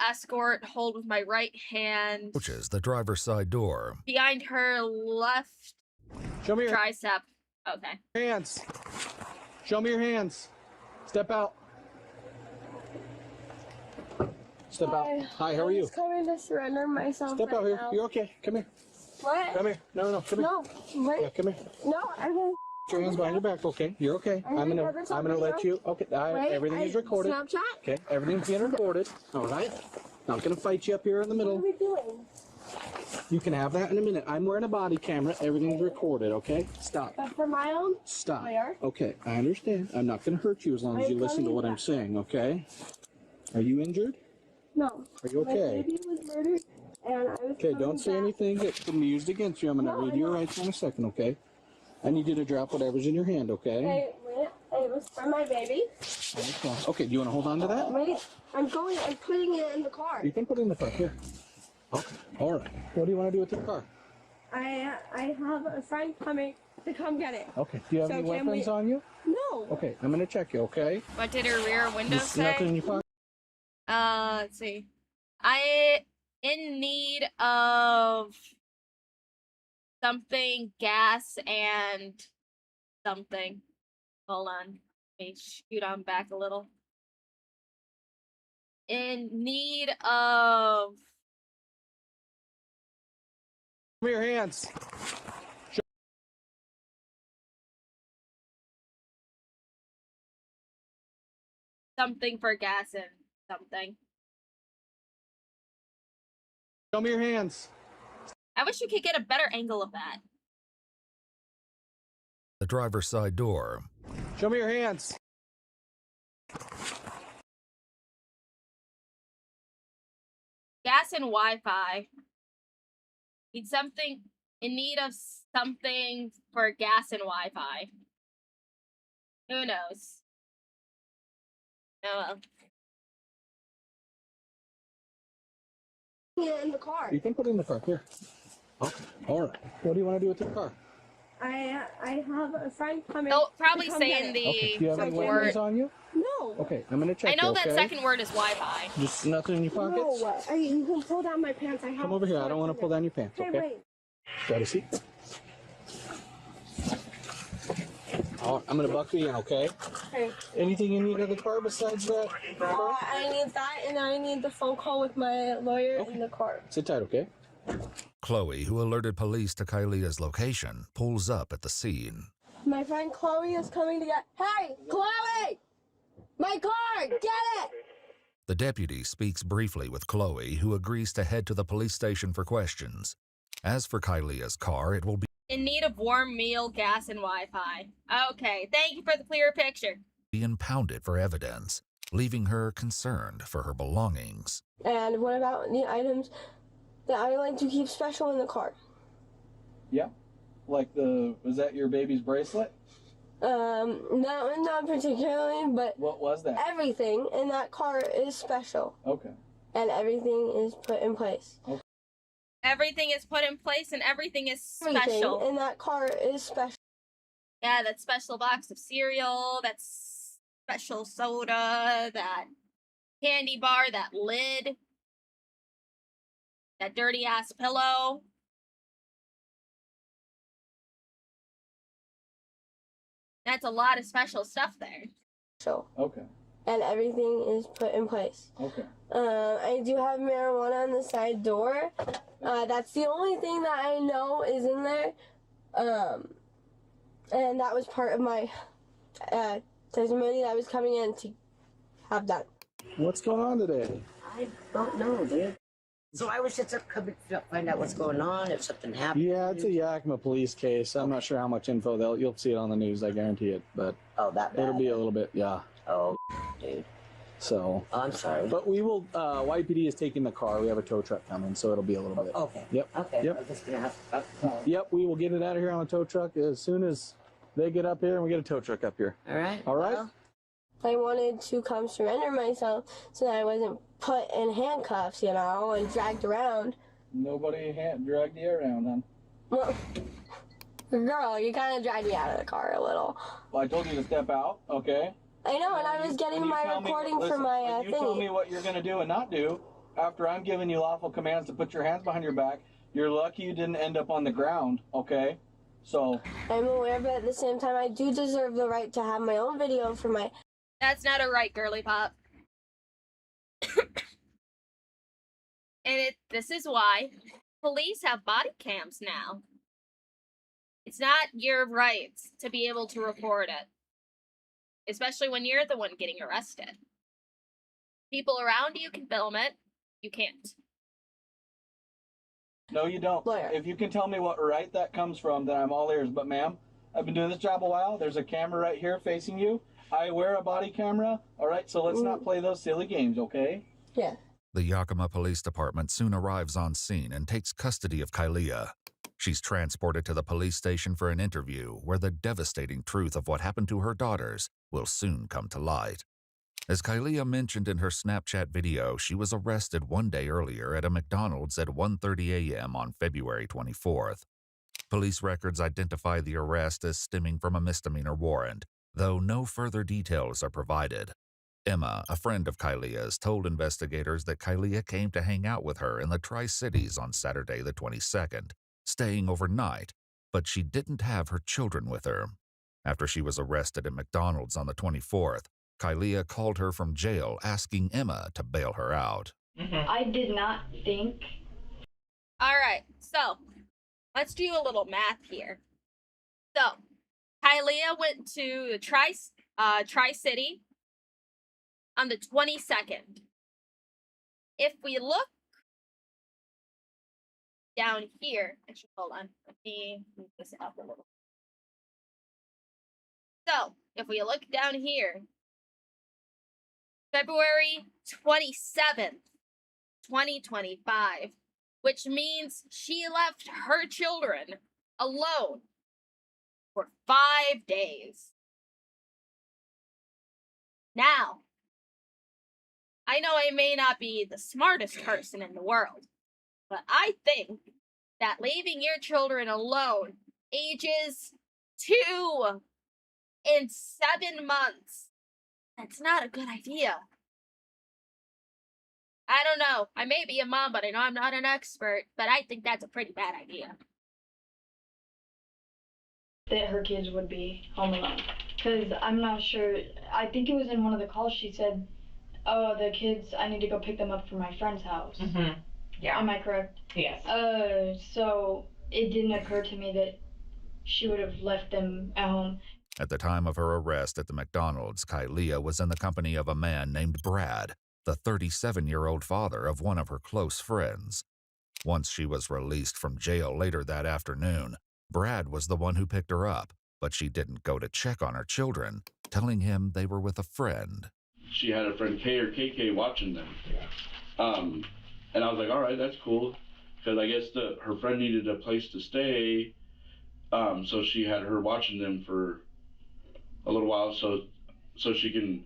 Speaker 1: escort hold with my right hand.
Speaker 5: Approaches the driver's side door.
Speaker 1: Behind her left
Speaker 8: Show me your
Speaker 1: tricep. Okay.
Speaker 8: hands. Show me your hands. Step out. Step out. Hi, how are you?
Speaker 2: I'm just coming to surrender myself.
Speaker 8: Step out here. You're okay. Come here.
Speaker 2: What?
Speaker 8: Come here. No, come here.
Speaker 2: No. What?
Speaker 8: Yeah, come here.
Speaker 2: No, I'm gonna.
Speaker 8: Put your hands behind your back. Okay, you're okay. I'm gonna let you. Okay, everything is recorded.
Speaker 2: Snapchat?
Speaker 8: Okay, everything's being recorded. All right. Not gonna fight you up here in the middle.
Speaker 2: What are we doing?
Speaker 8: You can have that in a minute. I'm wearing a body camera. Everything's recorded. Okay. Stop.
Speaker 2: But for my own.
Speaker 8: Stop.
Speaker 2: Where?
Speaker 8: Okay, I understand. I'm not gonna hurt you as long as you listen to what I'm saying. Okay. Are you injured?
Speaker 2: No.
Speaker 8: Are you okay?
Speaker 2: My baby was murdered, and I was.
Speaker 8: Okay, don't say anything that can be used against you. I'm gonna read your rights in a second. Okay. I need you to drop whatever's in your hand. Okay.
Speaker 2: Hey, wait. It was for my baby.
Speaker 8: Okay. Do you want to hold on to that?
Speaker 2: Wait. I'm putting it in the car.
Speaker 8: You can put it in the car. Here. Okay. All right. What do you want to do with your car?
Speaker 2: I have a friend coming to come get it.
Speaker 8: Okay. Do you have any weapons on you?
Speaker 2: No.
Speaker 8: Okay. I'm gonna check you. Okay.
Speaker 1: What did her rear window
Speaker 8: There's nothing in
Speaker 1: say?
Speaker 8: your pocket.
Speaker 1: Let's see. I in need of something, gas and something. Hold on. Let me scoot on back a little. In need of
Speaker 8: Show me your hands.
Speaker 1: something for gas and something.
Speaker 8: Show me your hands.
Speaker 1: I wish you could get a better angle of that.
Speaker 5: The driver's side door.
Speaker 8: Show me your hands.
Speaker 1: Gas and Wi-Fi. Need something in need of something for gas and Wi-Fi. Who knows? Oh well.
Speaker 2: Yeah, in the car.
Speaker 8: You can put it in the car. Here. Okay. All right. What do you want to do with your car?
Speaker 2: I have a friend coming.
Speaker 1: They'll probably
Speaker 2: to come
Speaker 1: say
Speaker 2: get
Speaker 1: in
Speaker 2: it.
Speaker 1: the
Speaker 8: Okay. Do you have any
Speaker 1: second
Speaker 8: weapons
Speaker 1: word.
Speaker 8: on you?
Speaker 2: No.
Speaker 8: Okay. I'm gonna check
Speaker 1: I know
Speaker 8: you.
Speaker 1: that
Speaker 8: Okay.
Speaker 1: second word is Wi-Fi.
Speaker 8: Just nothing in your pockets.
Speaker 2: No. You can pull down my pants. I have.
Speaker 8: Come over here. I don't want to pull down your pants.
Speaker 2: Hey,
Speaker 8: Okay.
Speaker 2: wait.
Speaker 8: Grab a seat. All right, I'm gonna buckle you in, okay?
Speaker 2: Okay.
Speaker 8: Anything you need in the car besides that?
Speaker 2: I need that, and I need the phone call with my lawyer in the car.
Speaker 8: Sit tight, okay?
Speaker 5: Chloe, who alerted police to Kylia's location, pulls up at the scene.
Speaker 2: My friend Chloe is coming to get. Hey, Chloe! My car! Get it!
Speaker 5: The deputy speaks briefly with Chloe, who agrees to head to the police station for questions. As for Kylia's car, it will be
Speaker 1: In need of warm meal, gas, and Wi-Fi. Okay, thank you for the clearer picture.
Speaker 5: impounded for evidence, leaving her concerned for her belongings.
Speaker 2: And what about the items that I like to keep special in the car?
Speaker 8: Yeah. Like was that your baby's bracelet?
Speaker 2: No, not particularly, but
Speaker 8: What was that?
Speaker 2: everything in that car is special,
Speaker 8: Okay.
Speaker 2: and everything is put in place.
Speaker 1: Everything is put in place and everything is
Speaker 2: Everything
Speaker 1: special.
Speaker 2: in that car is special.
Speaker 1: Yeah, that special box of cereal, that special soda, that candy bar, that lid, that dirty ass pillow. That's a lot of special stuff there.
Speaker 8: Okay.
Speaker 2: And everything is put in place.
Speaker 8: Okay.
Speaker 2: I do have marijuana on the side door. That's the only thing that I know is in there. And that was part of my testimony that I was coming in to have done.
Speaker 8: What's going on today?
Speaker 7: I don't know, dude. So I was just coming to find out what's going on, if something happened.
Speaker 8: Yeah, it's a Yakima police case. I'm not sure how much info you'll see it on the news, I guarantee it. But
Speaker 7: Oh, that bad.
Speaker 8: it'll be a little bit, yeah.
Speaker 7: Oh, dude.
Speaker 8: So.
Speaker 7: Oh, I'm sorry.
Speaker 8: But we will, YPD is taking the car. We have a tow truck coming, so it'll be a little bit.
Speaker 7: Okay.
Speaker 8: Yep.
Speaker 7: Okay.
Speaker 8: Yep.
Speaker 7: I'm just gonna have
Speaker 8: Yep, we will get it out of here on a tow truck as soon as they get up here and we get a tow truck up here.
Speaker 7: All right.
Speaker 8: All right?
Speaker 7: Well,
Speaker 2: I wanted to come surrender myself so that I wasn't put in handcuffs, and dragged around.
Speaker 8: Nobody dragged you around, huh?
Speaker 2: Well, girl, you kind of dragged me out of the car a little.
Speaker 8: Well, I told you to step out, okay?
Speaker 2: I know, and I was getting my recording for my
Speaker 8: when you tell me
Speaker 2: thingy.
Speaker 8: what you're going to do and not do, after I'm giving you lawful commands to put your hands behind your back, you're lucky you didn't end up on the ground, okay? So...
Speaker 2: I'm aware, but at the same time, I do deserve the right to have my own video for my...
Speaker 1: That's not a right, girly pop. And this is why police have body cams now. It's not your right to be able to report it. Especially when you're the one getting arrested. People around you can film it. You can't.
Speaker 8: No, you don't.
Speaker 2: Lawyer.
Speaker 8: If you can tell me what right that comes from, then I'm all ears. But ma'am, I've been doing this job a while. There's a camera right here facing you. I wear a body camera. All right, so let's not play those silly games, okay?
Speaker 2: Yeah.
Speaker 5: The Yakima Police Department soon arrives on scene and takes custody of Kailea. She's transported to the police station for an interview where the devastating truth of what happened to her daughters will soon come to light. As Kailea mentioned in her Snapchat video, she was arrested one day earlier at a McDonald's at 1:30 a.m. on February 24th. Police records identify the arrest as stemming from a misdemeanor warrant, though no further details are provided. Emma, a friend of Kailea's, told investigators that Kailea came to hang out with her in the Tri-Cities on Saturday the 22nd, staying overnight, but she didn't have her children with her. After she was arrested at McDonald's on the 24th, Kailea called her from jail asking Emma to bail her out.
Speaker 3: I did not think.
Speaker 1: Alright, so let's do a little math here. So, Kailea went to the Tri-City on the 22nd. If we look down here, actually, hold on, let me move this up a little. So, if we look down here, February 27th, 2025, which means she left her children alone for 5 days. Now, I know I may not be the smartest person in the world, but I think that leaving your children alone ages 2 and 7 months, that's not a good idea. I don't know. I may be a mom, but I know I'm not an expert, but I think that's a pretty bad idea.
Speaker 3: That her kids would be home alone. Because I'm not sure. I think it was in one of the calls she said, oh, the kids, I need to go pick them up from my friend's house.
Speaker 9: Mm-hmm. Yeah.
Speaker 3: Am I correct?
Speaker 9: Yes.
Speaker 3: So it didn't occur to me that she would have left them at home.
Speaker 5: At the time of her arrest at the McDonald's, Kailea was in the company of a man named Brad, the 37-year-old father of one of her close friends. Once she was released from jail later that afternoon, Brad was the one who picked her up, but she didn't go to check on her children, telling him they were with a friend.
Speaker 10: She had a friend K or KK watching them. And I was like, all right, that's cool. Because I guess her friend needed a place to stay. So she had her watching them for a little while so she can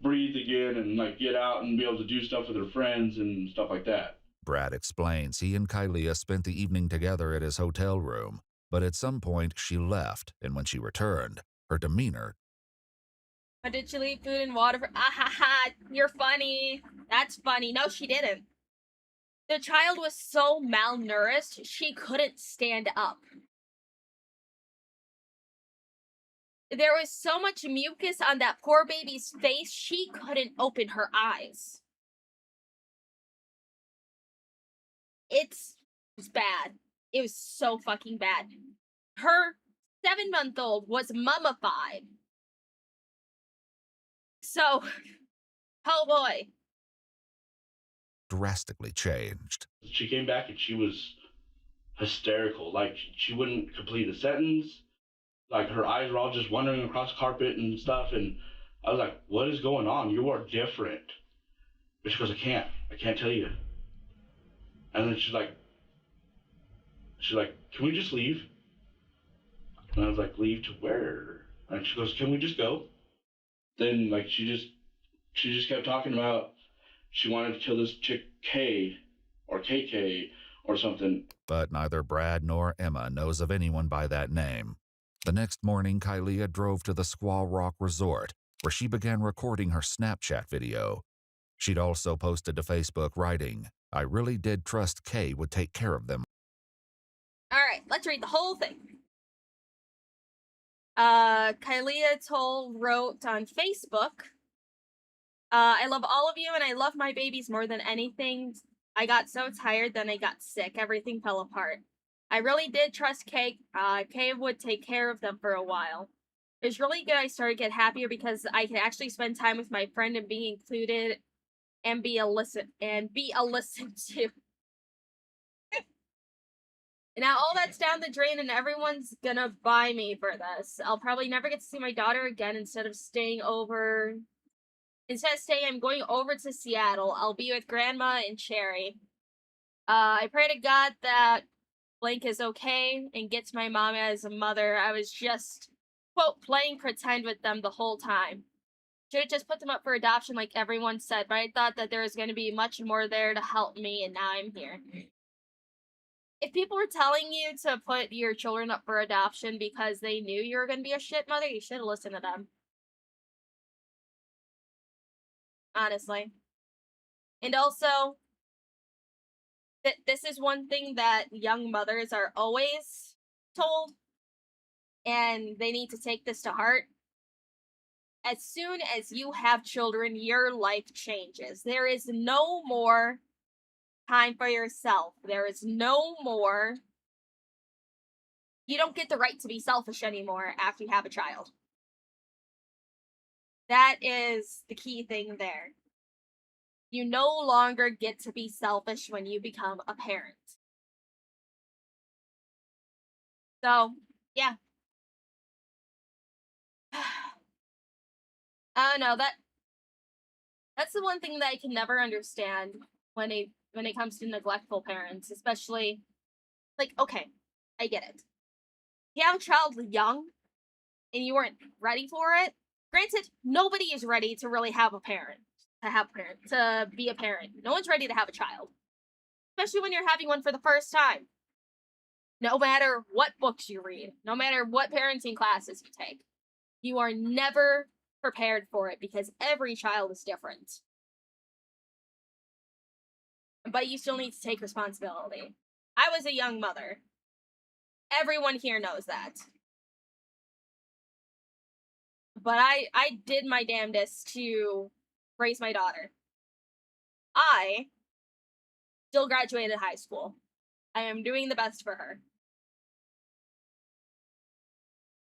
Speaker 10: breathe again and like get out and be able to do stuff with her friends and stuff like that.
Speaker 5: Brad explains he and Kailea spent the evening together at his hotel room, but at some point she left, and when she returned, her demeanor...
Speaker 1: But did she leave food and water for... Ah ha ha, you're funny. That's funny. No, she didn't. The child was so malnourished, she couldn't stand up. There was so much mucus on that poor baby's face, she couldn't open her eyes. It was bad. It was so fucking bad. Her 7-month-old was mummified. So, oh boy.
Speaker 5: drastically changed.
Speaker 10: She came back and she was hysterical. Like, she wouldn't complete a sentence. Like, her eyes were all just wandering across the carpet and stuff. And I was like, what is going on? You are different. And she goes, I can't tell you. And then she's like, can we just leave? And I was like, leave to where? And she goes, can we just go? Then, like, she just kept talking about she wanted to kill this chick K or KK or something.
Speaker 5: But neither Brad nor Emma knows of anyone by that name. The next morning, Kailea drove to the Squaw Rock Resort, where she began recording her Snapchat video. She'd also posted to Facebook writing, "I really did trust Kay would take care of them."
Speaker 1: Alright, let's read the whole thing. Kylia Toll wrote on Facebook, I love all of you and I love my babies more than anything. I got so tired, then I got sick. Everything fell apart. I really did trust Kay. Kay would take care of them for a while. It was really good. I started to get happier because I could actually spend time with my friend and be included and be a listen to. Now all that's down the drain and everyone's gonna buy me for this. I'll probably never get to see my daughter again. Instead of staying, I'm going over to Seattle. I'll be with Grandma and Cherry. I pray to God that Blank is okay and gets my mom as a mother. I was just, quote, playing pretend with them the whole time. Should have just put them up for adoption like everyone said, but I thought that there was going to be much more there to help me, and now I'm here. If people were telling you to put your children up for adoption because they knew you were going to be a shit mother, you should have listened to them. Honestly. And also, this is one thing that young mothers are always told, and they need to take this to heart. As soon as you have children, your life changes. There is no more time for yourself. There is no more. You don't get the right to be selfish anymore after you have a child. That is the key thing there. You no longer get to be selfish when you become a parent. So, yeah. I don't know, that's the one thing that I can never understand when it comes to neglectful parents, especially, like, okay, I get it. You have a child young and you weren't ready for it. Granted, nobody is ready to really have a parent, to be a parent. No one's ready to have a child, especially when you're having one for the first time. No matter what books you read, no matter what parenting classes you take, you are never prepared for it because every child is different. But you still need to take responsibility. I was a young mother. Everyone here knows that. But I did my damnedest to raise my daughter. I still graduated high school. I am doing the best for her.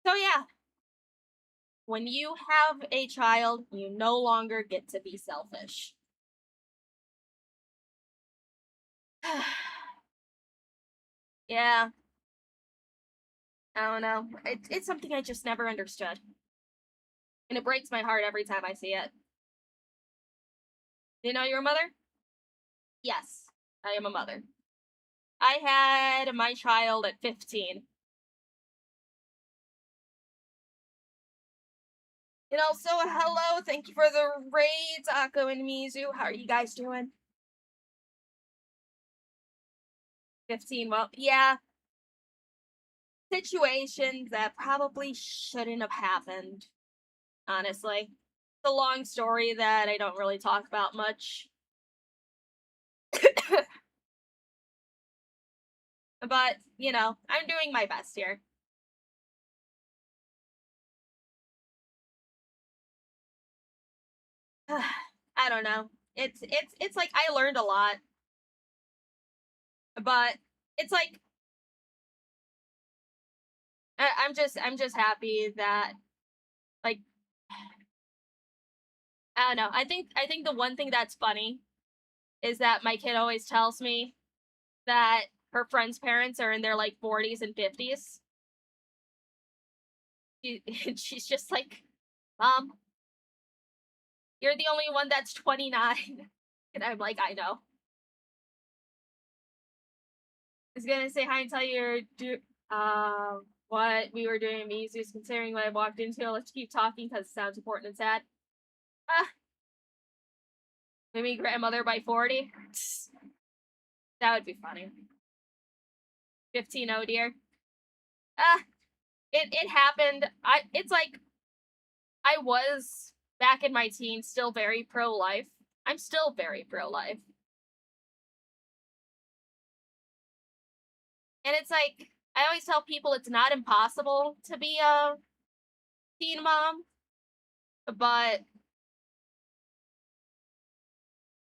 Speaker 1: So yeah. When you have a child, you no longer get to be selfish. Yeah. I don't know. It's something I just never understood. And it breaks my heart every time I see it. Do you know you're a mother? Yes, I am a mother. I had my child at 15. And also, hello, thank you for the raids, Akko and Mizu. How are you guys doing? 15, well, yeah. Situations that probably shouldn't have happened, honestly. It's a long story that I don't really talk about much. But, you know, I'm doing my best here. I don't know. It's like I learned a lot. But it's like I'm just happy that, like, I don't know. I think the one thing that's funny is that my kid always tells me that her friends' parents are in their like 40s and 50s. She's just like, Mom, you're the only one that's 29. And I'm like, I know. I was gonna say hi and tell you what we were doing in Mizu's, considering what I walked into. Let's keep talking because it sounds important and sad. Maybe grandmother by 40. That would be funny. 15, oh dear. It happened. It's like I was back in my teens, still very pro-life. I'm still very pro-life. And it's like, I always tell people it's not impossible to be a teen mom, but,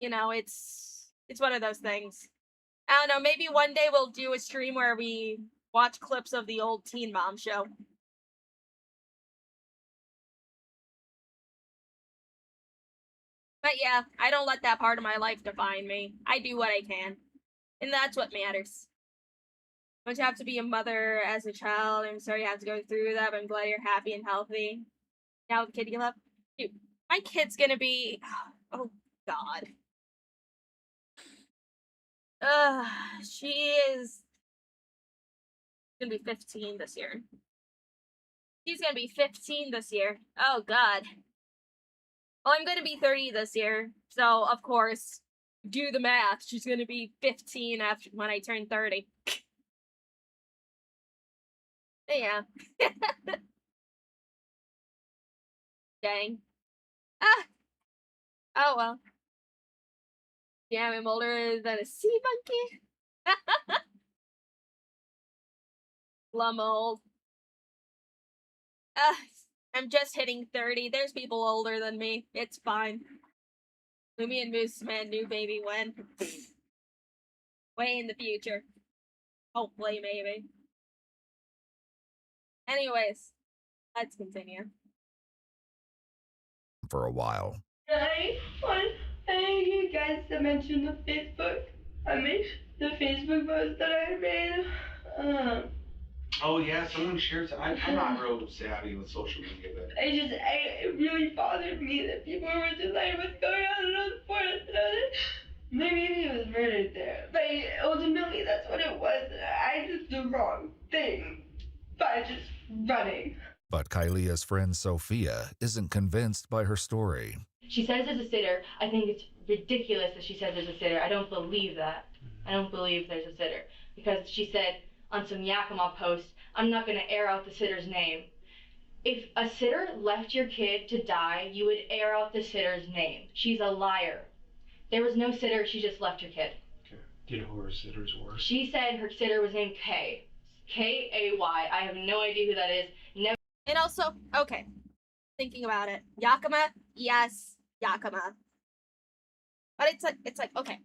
Speaker 1: you know, it's one of those things. I don't know, maybe one day we'll do a stream where we watch clips of the old Teen Mom show. But yeah, I don't let that part of my life define me. I do what I can. And that's what matters. Once you have to be a mother as a child, I'm sorry you have to go through that, but I'm glad you're happy and healthy. Now the kid you love. Dude, my kid's gonna be... Oh, God. She is gonna be 15 this year. She's gonna be 15 this year. Oh, God. Well, I'm gonna be 30 this year, so, of course, do the math. She's gonna be 15 after when I turn 30. But yeah. Dang. Ah! Oh, well. Yeah, I'm older than a sea monkey. Lum old. I'm just hitting 30. There's people older than me. It's fine. Lumi and Moose Man, new baby when? Way in the future. Hopefully, maybe. Anyways, let's continue.
Speaker 5: For a while.
Speaker 2: I need you guys to mention the Facebook. I made the Facebook post that I made.
Speaker 9: Oh yeah, someone shares. I'm not real savvy with social media, but
Speaker 2: It really bothered me that people were just like, what's going on in the forest? Maybe he was murdered there. But ultimately, that's what it was. I did the wrong thing by just running.
Speaker 5: But Kylia's friend Sophia isn't convinced by her story.
Speaker 11: She says there's a sitter. I think it's ridiculous that she says there's a sitter. I don't believe that. I don't believe there's a sitter. Because she said on some Yakima post, I'm not going to air out the sitter's name. If a sitter left your kid to die, you would air out the sitter's name. She's a liar. There was no sitter. She just left her kid.
Speaker 9: okay. Do you know who her sitters were?
Speaker 11: She said her sitter was named Kay. K-A-Y. I have no idea who that is. Never.
Speaker 1: And also, okay, thinking about it, Yakima, yes, Yakima. But it's like, okay.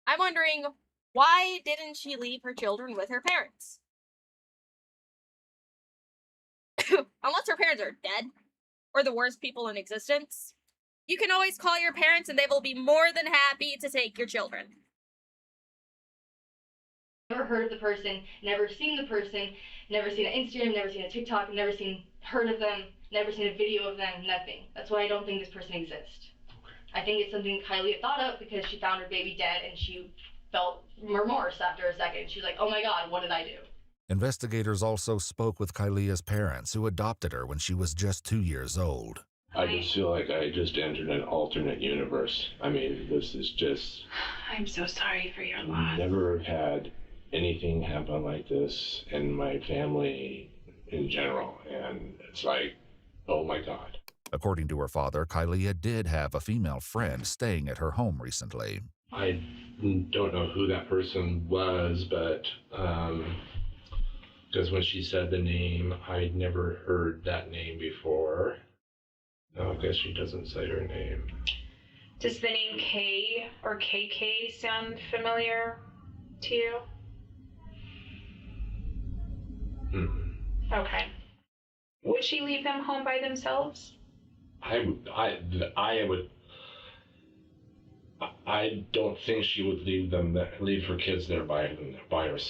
Speaker 1: I'm wondering, why didn't she leave her children with her parents? Unless her parents are dead, or the worst people in existence. You can always call your parents and they will be more than happy to take your children.
Speaker 11: Never heard of the person, never seen the person, never seen an Instagram, never seen a TikTok, never heard of them, never seen a video of them, nothing. That's why I don't think this person exists. Okay. I think it's something Kylie thought of because she found her baby dead and she felt remorse after a second. She was like, oh my God, what did I do?
Speaker 5: Investigators also spoke with Kylia's parents, who adopted her when she was just 2 years old.
Speaker 12: I just feel like I just entered an alternate universe. I mean, this is just...
Speaker 13: I'm so sorry for your loss.
Speaker 12: Never had anything happen like this in my family in general, and it's like, oh my God.
Speaker 5: According to her father, Kylia did have a female friend staying at her home recently.
Speaker 12: I don't know who that person was, but because when she said the name, I'd never heard that name before. No, I guess she doesn't say her name.
Speaker 13: Does the name K or KK sound familiar to you? Okay. Would she leave them home by themselves?
Speaker 12: I don't think she would leave her kids there by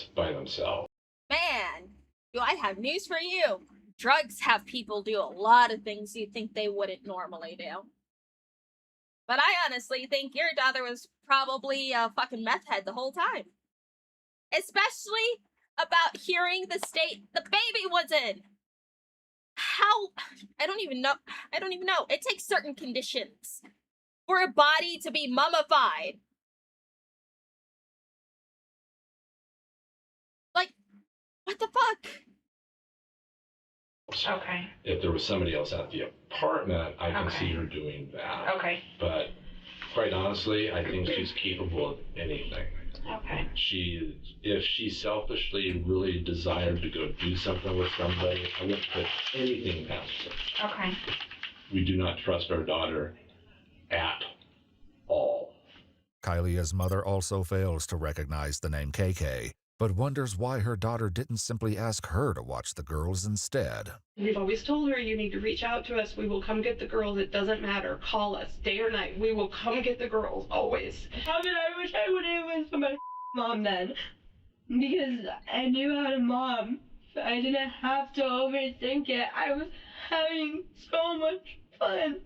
Speaker 12: themselves.
Speaker 1: Man, do I have news for you. Drugs have people do a lot of things you think they wouldn't normally do. But I honestly think your daughter was probably a fucking meth head the whole time. Especially about hearing the state the baby was in. How? I don't even know. It takes certain conditions for a body to be mummified. Like, what the fuck?
Speaker 13: Okay.
Speaker 12: If there was somebody else at the apartment, I can
Speaker 13: Okay.
Speaker 12: see her doing that.
Speaker 13: Okay.
Speaker 12: But quite honestly, I think she's capable of anything.
Speaker 13: Okay.
Speaker 12: If she selfishly really desired to go do something with somebody, I wouldn't put anything past her.
Speaker 13: Okay.
Speaker 12: We do not trust our daughter at all.
Speaker 5: Kylia's mother also fails to recognize the name KK, but wonders why her daughter didn't simply ask her to watch the girls instead.
Speaker 14: We've always told her, you need to reach out to us. We will come get the girls. It doesn't matter. Call us day or night. We will come get the girls, always.
Speaker 2: How did I wish I would have been with my mom then? Because I knew how to mom. I didn't have to overthink it. I was having so much fun.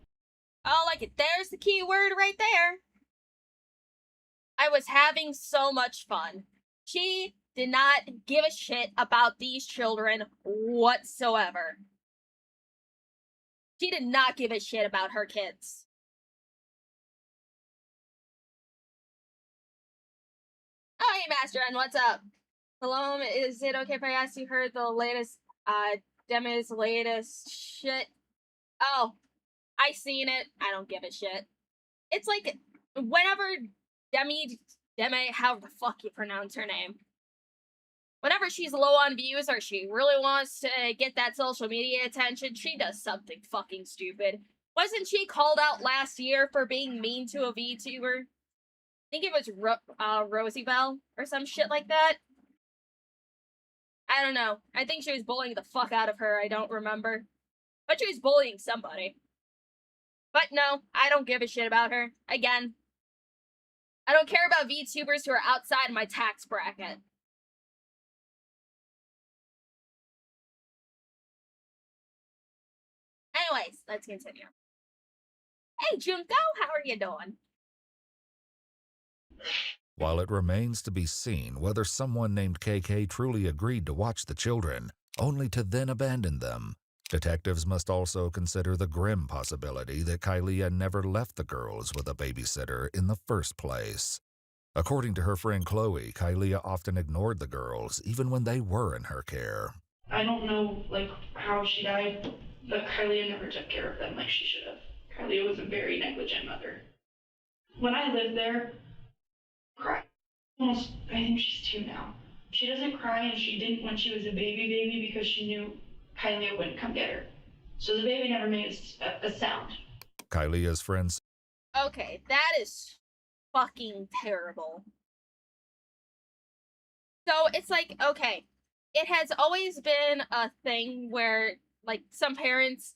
Speaker 1: Oh, like it. There's the key word right there. I was having so much fun. She did not give a shit about these children whatsoever. She did not give a shit about her kids. Oh, hey, Master, and what's up? Hello, is it okay if I ask you heard the latest, Demi's latest shit? Oh, I seen it. I don't give a shit. It's like, whenever Demi, however the fuck you pronounce her name. Whenever she's low on views or she really wants to get that social media attention, she does something fucking stupid. Wasn't she called out last year for being mean to a VTuber? I think it was Rosie Bell or some shit like that. I don't know. I think she was bullying the fuck out of her. I don't remember. But she was bullying somebody. But no, I don't give a shit about her. Again, I don't care about VTubers who are outside my tax bracket. Anyways, let's continue. Hey, Junko, how are you doing?
Speaker 5: While it remains to be seen whether someone named KK truly agreed to watch the children, only to then abandon them, detectives must also consider the grim possibility that Kylia never left the girls with a babysitter in the first place. According to her friend Chloe, Kylia often ignored the girls even when they were in her care.
Speaker 14: I don't know, how she died, but Kylia never took care of them like she should have. Kylia was a very negligent mother. When I lived there, cry. I think she's 2 now. She doesn't cry, and she didn't when she was a baby because she knew Kylia wouldn't come get her. So the baby never made a sound.
Speaker 5: Kylia's friends.
Speaker 1: Okay, that is fucking terrible. So it's like, okay, it has always been a thing where, some parents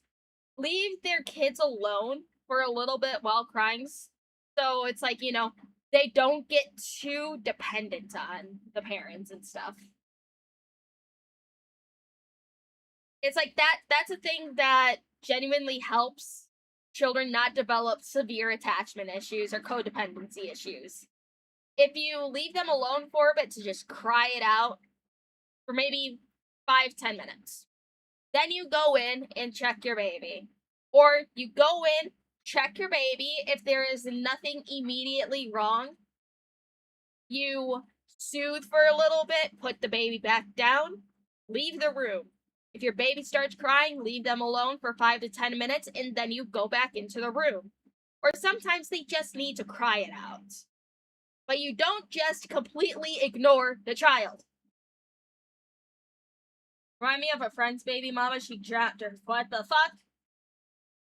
Speaker 1: leave their kids alone for a little bit while crying. So it's like, they don't get too dependent on the parents and stuff. It's like that's a thing that genuinely helps children not develop severe attachment issues or codependency issues. If you leave them alone for a bit to just cry it out for maybe 5-10 minutes, then you go in and check your baby. Or you go in, check your baby. If there is nothing immediately wrong, you soothe for a little bit, put the baby back down, leave the room. If your baby starts crying, leave them alone for 5 to 10 minutes, and then you go back into the room. Or sometimes they just need to cry it out. But you don't just completely ignore the child. Remind me of a friend's baby mama. She drowned her. What the fuck?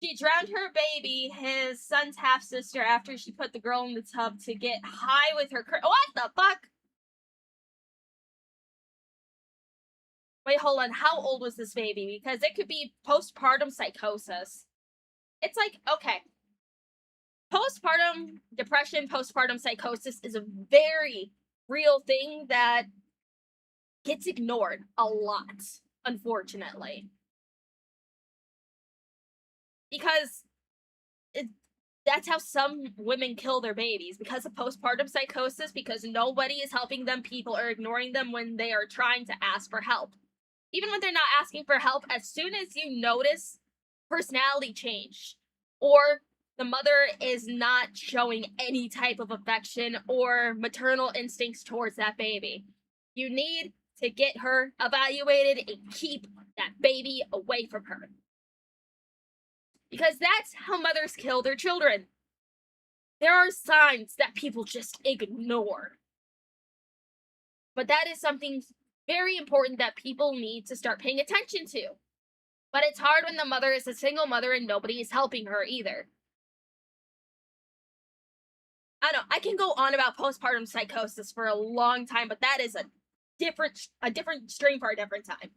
Speaker 1: She drowned her baby, his son's half-sister, after she put the girl in the tub to get high with her what the fuck? Wait, hold on. How old was this baby? Because it could be postpartum psychosis. It's like, okay. Postpartum depression, postpartum psychosis is a very real thing that gets ignored a lot, unfortunately. Because that's how some women kill their babies, because of postpartum psychosis, because nobody is helping them, people are ignoring them when they are trying to ask for help. Even when they're not asking for help, as soon as you notice personality change, or the mother is not showing any type of affection or maternal instincts towards that baby, you need to get her evaluated and keep that baby away from her. Because that's how mothers kill their children. There are signs that people just ignore. But that is something very important that people need to start paying attention to. But it's hard when the mother is a single mother and nobody is helping her either. I don't know, I can go on about postpartum psychosis for a long time, but that is a different stream for a different time.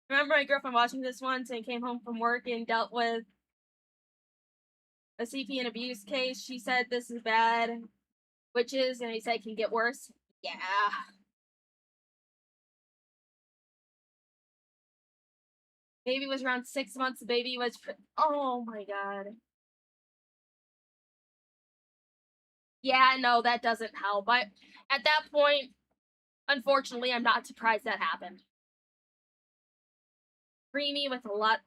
Speaker 1: Remember my girlfriend watching this once and came home from work and dealt with a CP and abuse case. She said this is bad. Witches, and he said it can get worse. Yeah. Baby was around 6 months. The baby was... Oh my god. Yeah, no, that doesn't help. But at that point, unfortunately, I'm not surprised that happened. Creamy with a lot...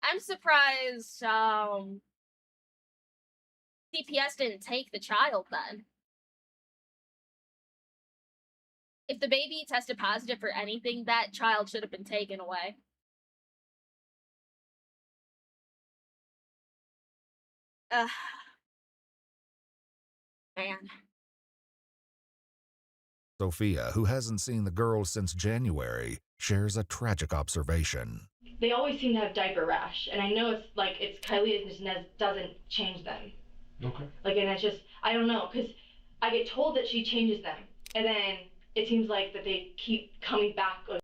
Speaker 1: I'm surprised, CPS didn't take the child then. If the baby tested positive for anything, that child should have been taken away. Man.
Speaker 5: Sophia, who hasn't seen the girls since January, shares a tragic observation.
Speaker 11: They always seem to have diaper rash, and I know it's Kylie just doesn't change them.
Speaker 12: Okay.
Speaker 11: And it's just, I don't know, because I get told that she changes them, and then it seems like that they keep coming back.
Speaker 1: So,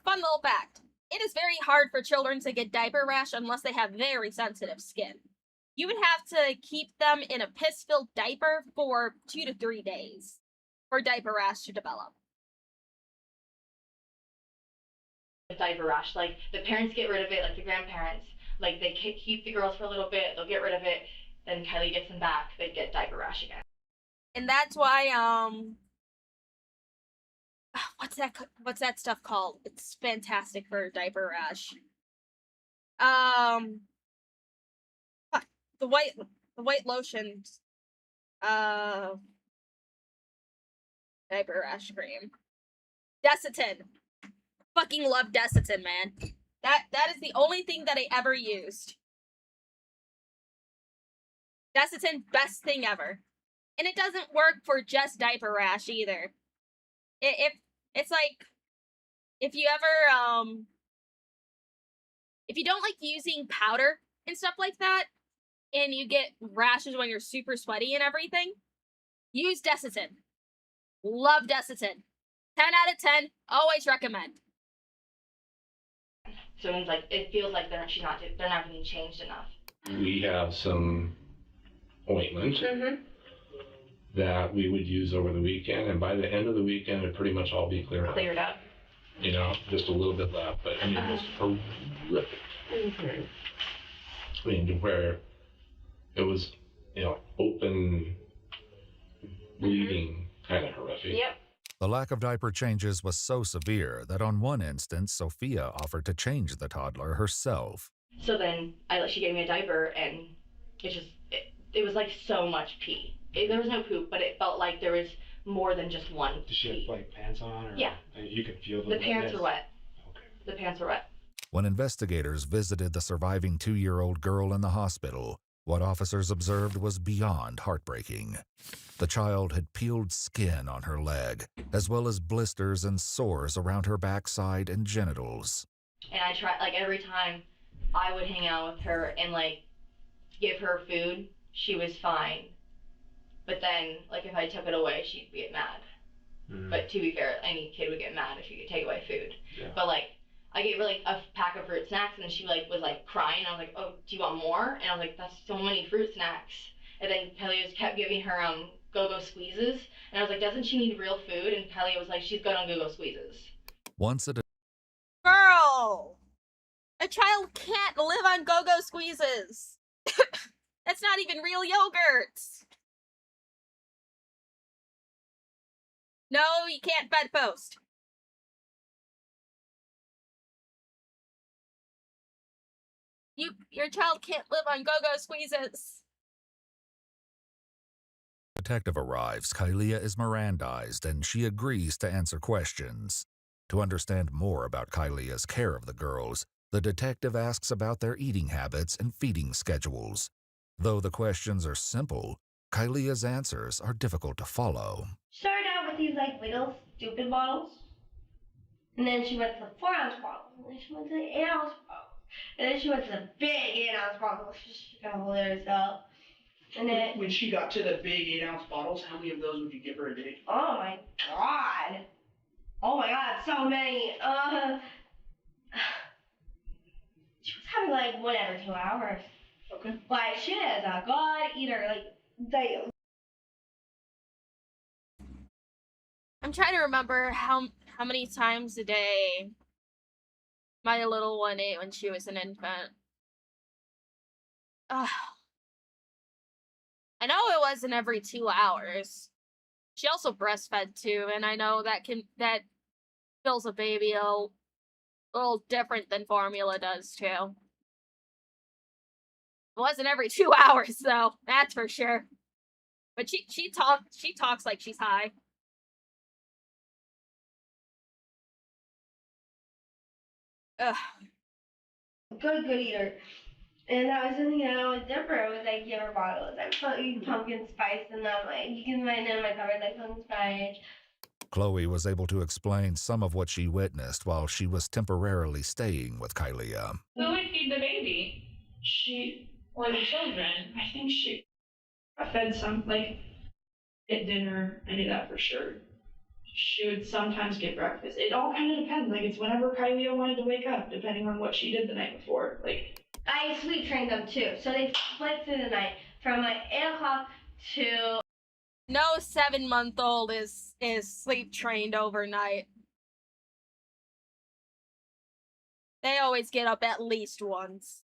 Speaker 1: fun little fact. It is very hard for children to get diaper rash unless they have very sensitive skin. You would have to keep them in a piss-filled diaper for 2 to 3 days for diaper rash to develop.
Speaker 11: Diaper rash, the parents get rid of it, the grandparents, they keep the girls for a little bit, they'll get rid of it, then Kylie gets them back, they get diaper rash again.
Speaker 1: And that's why, what's that stuff called? It's fantastic for diaper rash. The white lotion, diaper rash cream. Desitin. Fucking love Desitin, man. That is the only thing that I ever used. Desitin, best thing ever. And it doesn't work for just diaper rash either. It's like, if you ever, if you don't like using powder and stuff like that, and you get rashes when you're super sweaty and everything, use Desitin. Love Desitin. 10 out of 10, always recommend.
Speaker 11: So it feels like they're not being changed enough.
Speaker 12: We have some ointment that we would use over the weekend, and by the end of the weekend, it'd pretty much all be cleared up. You know, just a little bit left, but I mean, it was horrific. I mean, to where it was, open bleeding, kind of horrific.
Speaker 11: Yep.
Speaker 5: The lack of diaper changes was so severe that on one instance, Sophia offered to change the toddler herself.
Speaker 11: So then she gave me a diaper, and it was so much pee. There was no poop, but it felt like there was more than just one
Speaker 15: pee. Did she have pants on? Or
Speaker 11: yeah.
Speaker 15: You could feel
Speaker 11: the pants were wet. Okay. The pants were wet.
Speaker 5: When investigators visited the surviving 2-year-old girl in the hospital, what officers observed was beyond heartbreaking. The child had peeled skin on her leg, as well as blisters and sores around her backside and genitals.
Speaker 11: And I tried, every time I would hang out with her and, give her food, she was fine. But then, if I took it away, she'd get mad. But to be fair, any kid would get mad if you could take away food. Yeah. But, I gave her, a pack of fruit snacks, and she, was, crying. I was like, oh, do you want more? And I was like, that's so many fruit snacks. And then Kelly just kept giving her, go-go squeezes. And I was like, doesn't she need real food? And Kelly was like, she's good on go-go squeezes.
Speaker 5: Once a
Speaker 1: Girl! A child can't live on go-go squeezes. That's not even real yogurt. No, you can't bedpost. Your child can't live on go-go squeezes.
Speaker 5: detective arrives, Kylia is Mirandized and she agrees to answer questions. To understand more about Kylia's care of the girls, the detective asks about their eating habits and feeding schedules. Though the questions are simple, Kylia's answers are difficult to follow.
Speaker 2: Started out with these like little stupid bottles, and then she went to the 4-ounce bottles, and then she went to the 8-ounce bottles, and then she went to the big 8-ounce bottles. She got hold of herself. And then
Speaker 16: when she got to the big 8-ounce bottles, how many of those would you give her a day?
Speaker 2: Oh my god! Oh my god, so many. She was having like 1 every 2 hours.
Speaker 16: Okay.
Speaker 2: Like she is a good eater. Like
Speaker 1: I'm trying to remember how many times a day my little one ate when she was an infant. Ugh. I know it wasn't every 2 hours. She also breastfed too, and I know that fills a baby a little different than formula does too. It wasn't every 2 hours though, that's for sure. But she talks like she's high. Ugh.
Speaker 2: good eater. And that was something that was different. Was like give her bottles. I put pumpkin spice in them. Like you can find it in my cupboard like pumpkin spice.
Speaker 5: Chloe was able to explain some of what she witnessed while she was temporarily staying with Kylia.
Speaker 14: Who would feed the baby?
Speaker 16: She
Speaker 14: or the children?
Speaker 16: I think she fed some like at dinner. I knew that for sure. She would sometimes get breakfast. It all kind of depends. Like it's whenever Kylia wanted to wake up, depending on what she did the night before. Like
Speaker 2: I sleep trained them too, so they slept through the night from like 8 o'clock to.
Speaker 1: No 7-month-old is sleep trained overnight. They always get up at least once.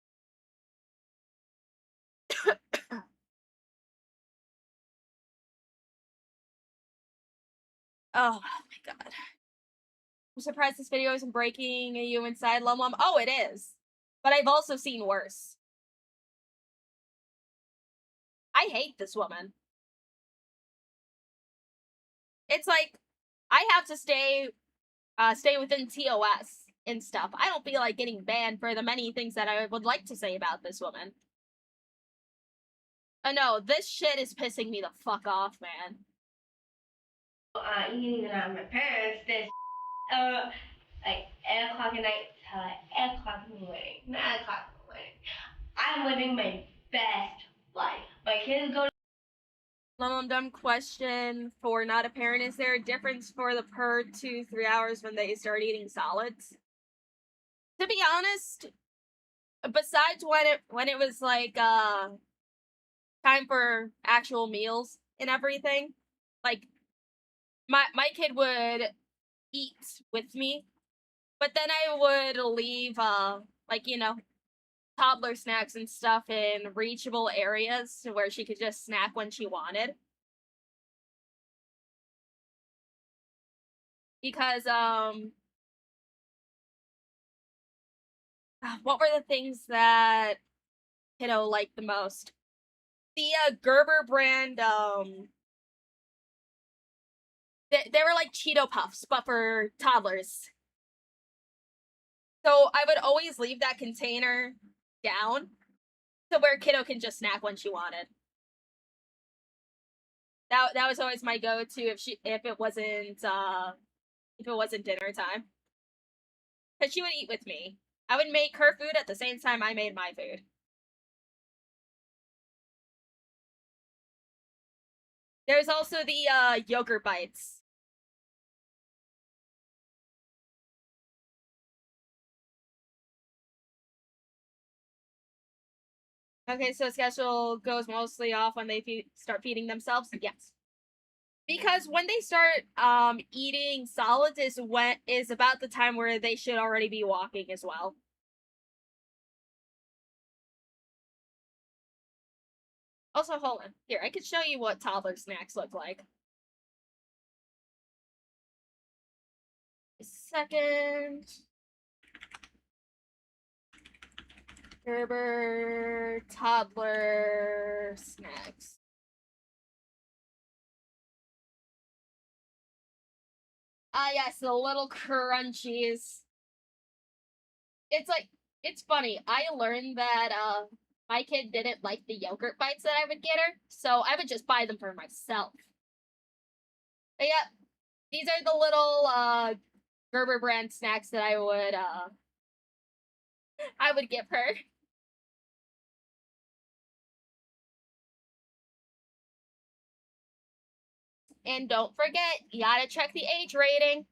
Speaker 1: Oh my god. I'm surprised this video isn't breaking you inside, LumLum. Oh, it is. But I've also seen worse. I hate this woman. It's like, I have to stay within TOS and stuff. I don't feel like getting banned for the many things that I would like to say about this woman. Oh no, this shit is pissing me the fuck off, man.
Speaker 2: Eating it out of my parents, this, like 8 o'clock at night till like 8 o'clock in the morning, 9 o'clock in the morning. I'm living my best life. My kids go to.
Speaker 1: Dumb question for not a parent. Is there a difference for the per 2-3 hours when they start eating solids? To be honest, besides when it was like time for actual meals and everything, like my kid would eat with me, but then I would leave like, you know, toddler snacks and stuff in reachable areas where she could just snack when she wanted. Because what were the things that kiddo liked the most? The Gerber brand they were like Cheeto Puffs, but for toddlers. So I would always leave that container down to where kiddo can just snack when she wanted. That was always my go-to if it wasn't dinner time. Cause she would eat with me. I would make her food at the same time I made my food. There's also the yogurt bites. Okay, so schedule goes mostly off when they start feeding themselves? Yes. Because when they start eating solids is about the time where they should already be walking as well. Also, hold on. Here, I can show you what toddler snacks look like. A second. Gerber toddler snacks. Ah, yes, the little crunchies. It's like, it's funny. I learned that, my kid didn't like the yogurt bites that I would get her, so I would just buy them for myself. But yeah, these are the little, Gerber brand snacks that I would give her. And don't forget, you gotta check the age rating.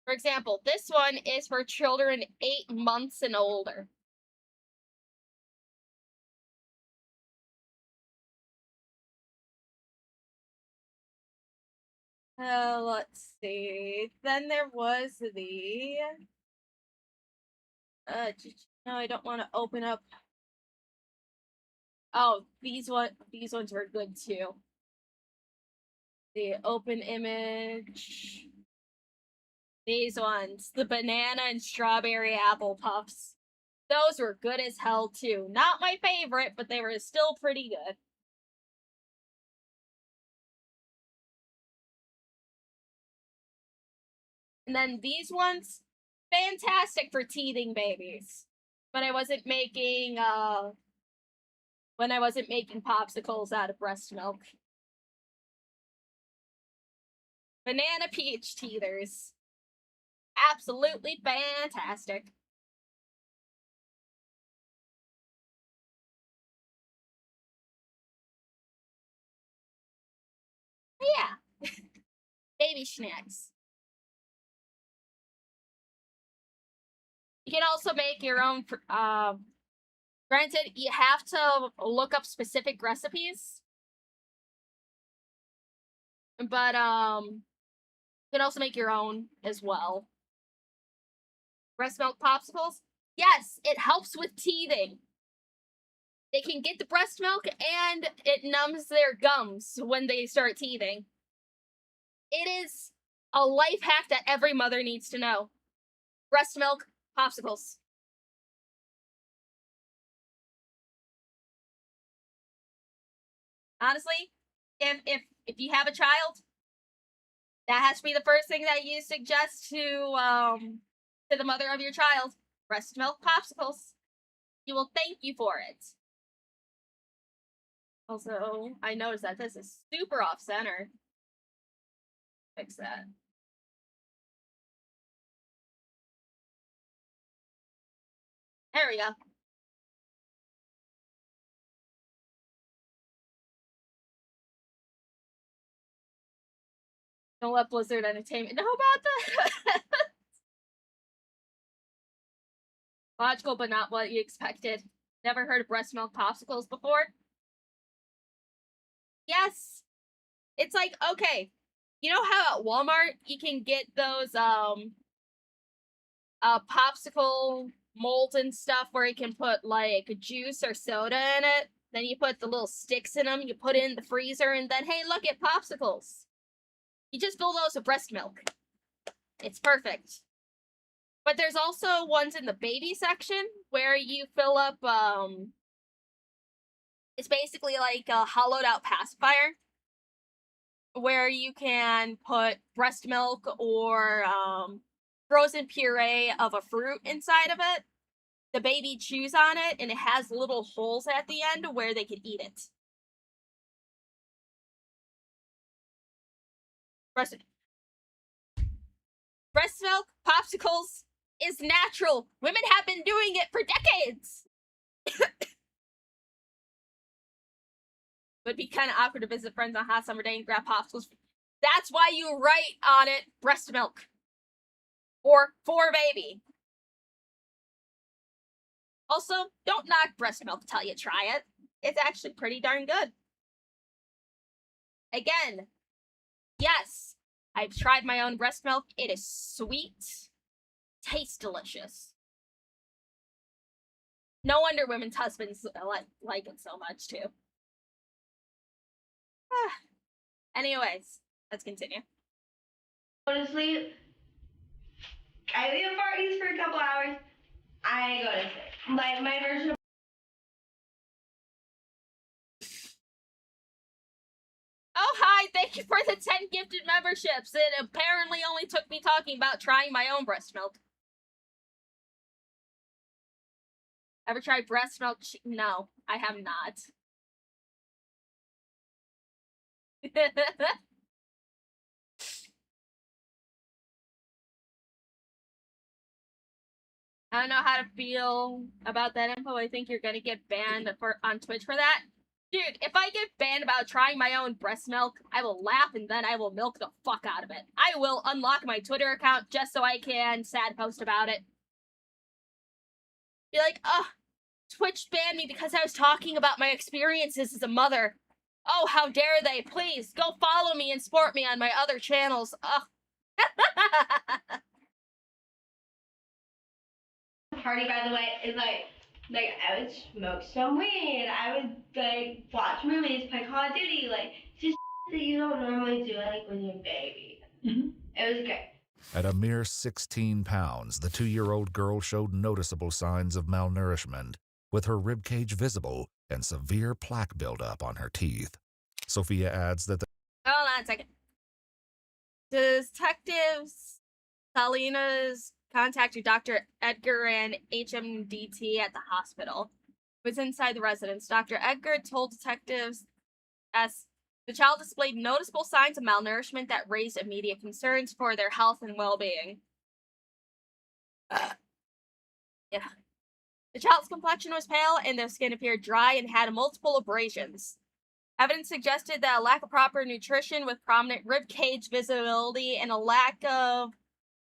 Speaker 1: For example, this one is for children 8 months and older. Let's see. Then there was the. No, I don't want to open up. Oh, these ones were good too. The open image. These ones, the banana and strawberry apple puffs. Those were good as hell too. Not my favorite, but they were still pretty good. And then these ones, fantastic for teething babies. When I wasn't making popsicles out of breast milk. Banana peach teethers. Absolutely fantastic. But yeah. Baby snacks. You can also make your own, granted, you have to look up specific recipes. But, you can also make your own as well. Breast milk popsicles? Yes, it helps with teething. They can get the breast milk and it numbs their gums when they start teething. It is a life hack that every mother needs to know. Breast milk popsicles. Honestly, if you have a child, that has to be the first thing that you suggest to the mother of your child. Breast milk popsicles. You will thank you for it. Also, I noticed that this is super off center. Fix that. There we go. Don't let Blizzard Entertainment know about that. Logical, but not what you expected. Never heard of breast milk popsicles before? Yes. It's like, okay, you know how at Walmart you can get those popsicle molds and stuff where you can put like juice or soda in it? Then you put the little sticks in them, you put it in the freezer, and then hey, look at popsicles. You just fill those with breast milk. It's perfect. But there's also ones in the baby section where you fill up, it's basically like a hollowed out pacifier where you can put breast milk or frozen puree of a fruit inside of it. The baby chews on it, and it has little holes at the end where they can eat it. Breast milk popsicles is natural. Women have been doing it for decades. Would be kind of awkward to visit friends on a hot summer day and grab popsicles. That's why you write on it breast milk. Or for baby. Also, don't knock breast milk till you try it. It's actually pretty darn good. Again, yes, I've tried my own breast milk. It is sweet. Tastes delicious. No wonder women's husbands like it so much, too. Anyways, let's continue.
Speaker 17: Go to sleep. I leave parties for a couple hours. I go to sleep. My version of
Speaker 1: oh, hi, thank you for the 10 gifted memberships. It apparently only took me talking about trying my own breast milk. Ever tried breast milk? No, I have not. I don't know how to feel about that info. I think you're gonna get banned on Twitch for that. Dude, if I get banned about trying my own breast milk, I will laugh and then I will milk the fuck out of it. I will unlock my Twitter account just so I can sad post about it. Be like, ugh, Twitch banned me because I was talking about my experiences as a mother. Oh, how dare they. Please, go follow me and support me on my other channels. Ugh.
Speaker 17: Party, by the way, is like I would smoke some weed. I would like watch movies, play Call of Duty, like just that you don't normally do like when you're a baby. It was great.
Speaker 5: At a mere 16 pounds, the 2-year-old girl showed noticeable signs of malnourishment, with her ribcage visible and severe plaque buildup on her teeth. Sophia adds that the
Speaker 1: Hold on a second. Detectives Salinas contacted Dr. Edgar and HMDT at the hospital. It was inside the residence. Dr. Edgar told detectives as the child displayed noticeable signs of malnourishment that raised immediate concerns for their health and well-being. Yeah. The child's complexion was pale and their skin appeared dry and had multiple abrasions. Evidence suggested that a lack of proper nutrition with prominent rib cage visibility and a lack of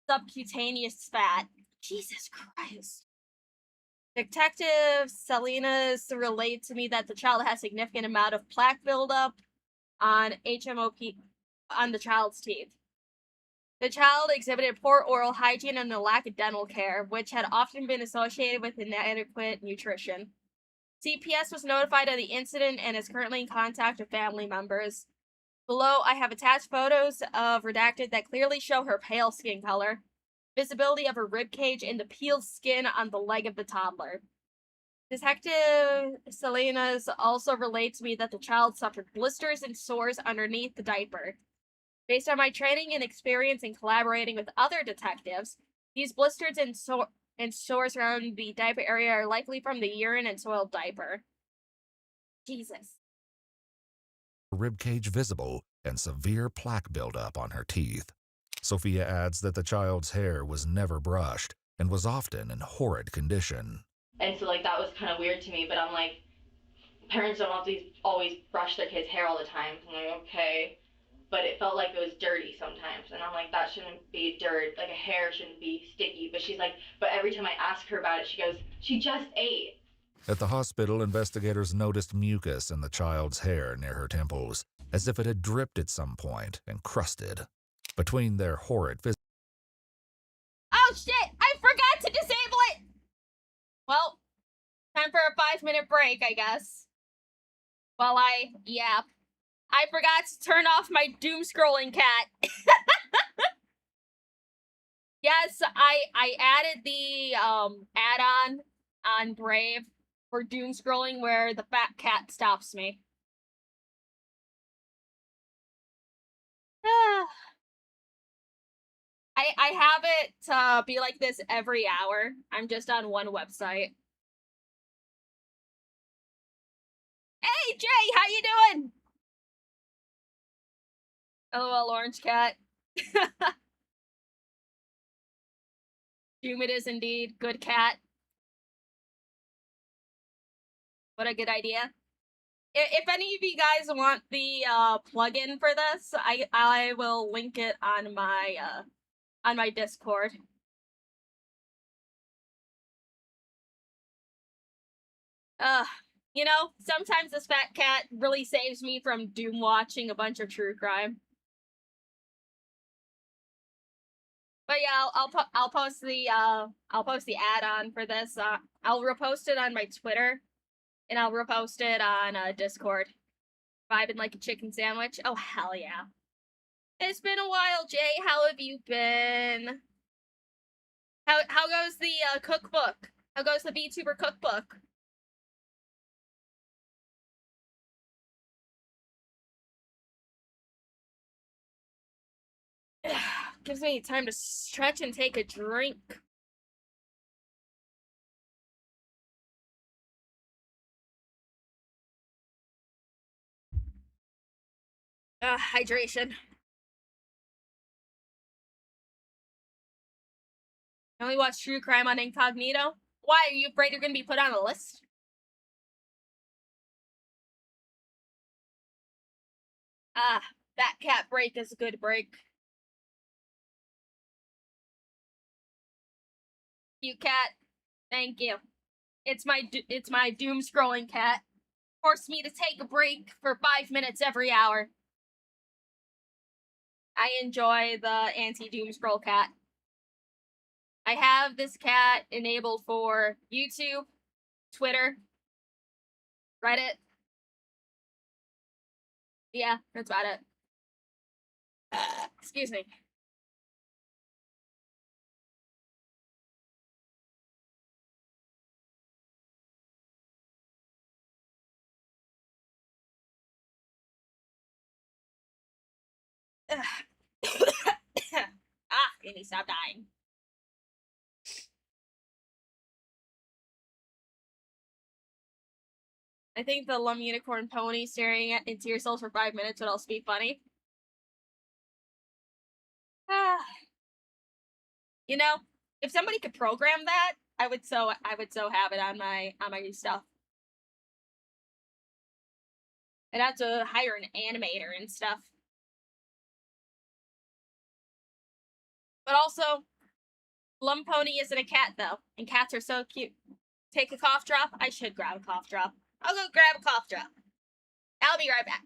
Speaker 1: subcutaneous fat. Jesus Christ. Detective Salinas relayed to me that the child has significant amount of plaque buildup on HMOP on the child's teeth. The child exhibited poor oral hygiene and a lack of dental care, which had often been associated with inadequate nutrition. CPS was notified of the incident and is currently in contact with family members. Below, I have attached photos of redacted that clearly show her pale skin color, visibility of her ribcage, and the peeled skin on the leg of the toddler. Detective Salinas also relayed to me that the child suffered blisters and sores underneath the diaper. Based on my training and experience in collaborating with other detectives, these blisters and sores around the diaper area are likely from the urine and soiled diaper. Jesus.
Speaker 5: ribcage visible and severe plaque buildup on her teeth. Sophia adds that the child's hair was never brushed and was often in horrid condition.
Speaker 11: And so, like, that was kind of weird to me, but I'm like, parents don't always brush their kids' hair all the time. I'm like, okay. But it felt like it was dirty sometimes. And I'm like, that shouldn't be dirt. Like, a hair shouldn't be sticky. But she's like, but every time I ask her about it, she goes, she just ate.
Speaker 5: At the hospital, investigators noticed mucus in the child's hair near her temples, as if it had dripped at some point and crusted. Between their horrid
Speaker 1: Oh shit! I forgot to disable it! Well, time for a 5-minute break, I guess. While I yap. I forgot to turn off my doom scrolling cat. Yes, I added the add-on on Brave for doom scrolling where the fat cat stops me. I have it be like this every hour. I'm just on one website. Hey Jay, how you doing? LOL, orange cat. Doom it is indeed. Good cat. What a good idea. If any of you guys want the plugin for this, I will link it on my Discord. You know, sometimes this fat cat really saves me from doom watching a bunch of true crime. But yeah, I'll post the add-on for this. I'll repost it on my Twitter, and I'll repost it on Discord. Vibing like a chicken sandwich. Oh hell yeah! It's been a while, Jay. How have you been? How goes the cookbook? How goes the VTuber cookbook? Gives me time to stretch and take a drink. Hydration. You only watch true crime on incognito? Why? Are you afraid you're gonna be put on a list? That cat break is a good break. You cat. Thank you. It's my doom scrolling cat. Forced me to take a break for 5 minutes every hour. I enjoy the anti-doom scroll cat. I have this cat enabled for YouTube, Twitter, Reddit. Yeah, that's about it. Excuse me. Amy, stop dying. I think the LumLum unicorn pony staring into yourself for 5 minutes would also be funny. You know, if somebody could program that, I would so have it on my new stuff. I'd have to hire an animator and stuff. But also, Lum Pony isn't a cat though, and cats are so cute. Take a cough drop? I should grab a cough drop. I'll go grab a cough drop. I'll be right back.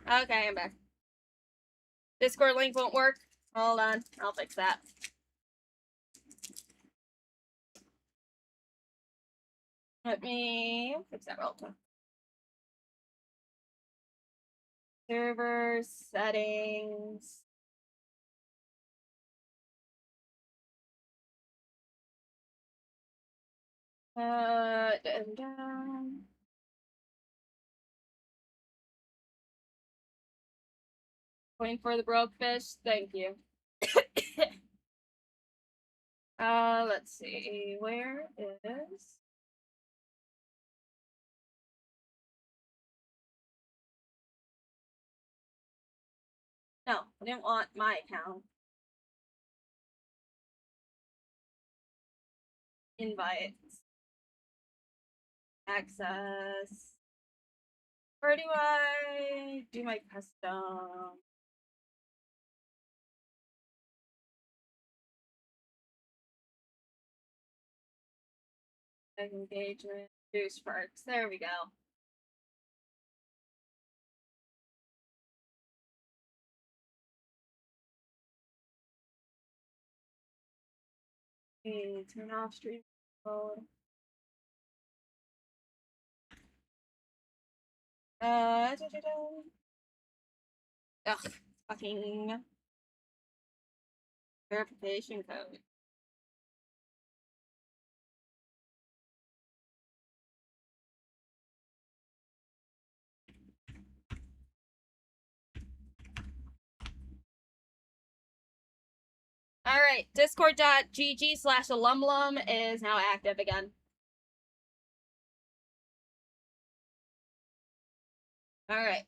Speaker 1: Okay, I'm back. Discord link won't work. Hold on, I'll fix that. Let me fix that real quick. Server settings. Waiting for the broke fish. Thank you. Let's see. Where is... No, I didn't want my account. Invites. Access. Where do I do my custom? Engagement. Do Sparks. There we go. Okay, turn off stream mode. Ugh, fucking verification code. Alright, discord.gg/LumLum is now active again. Alright,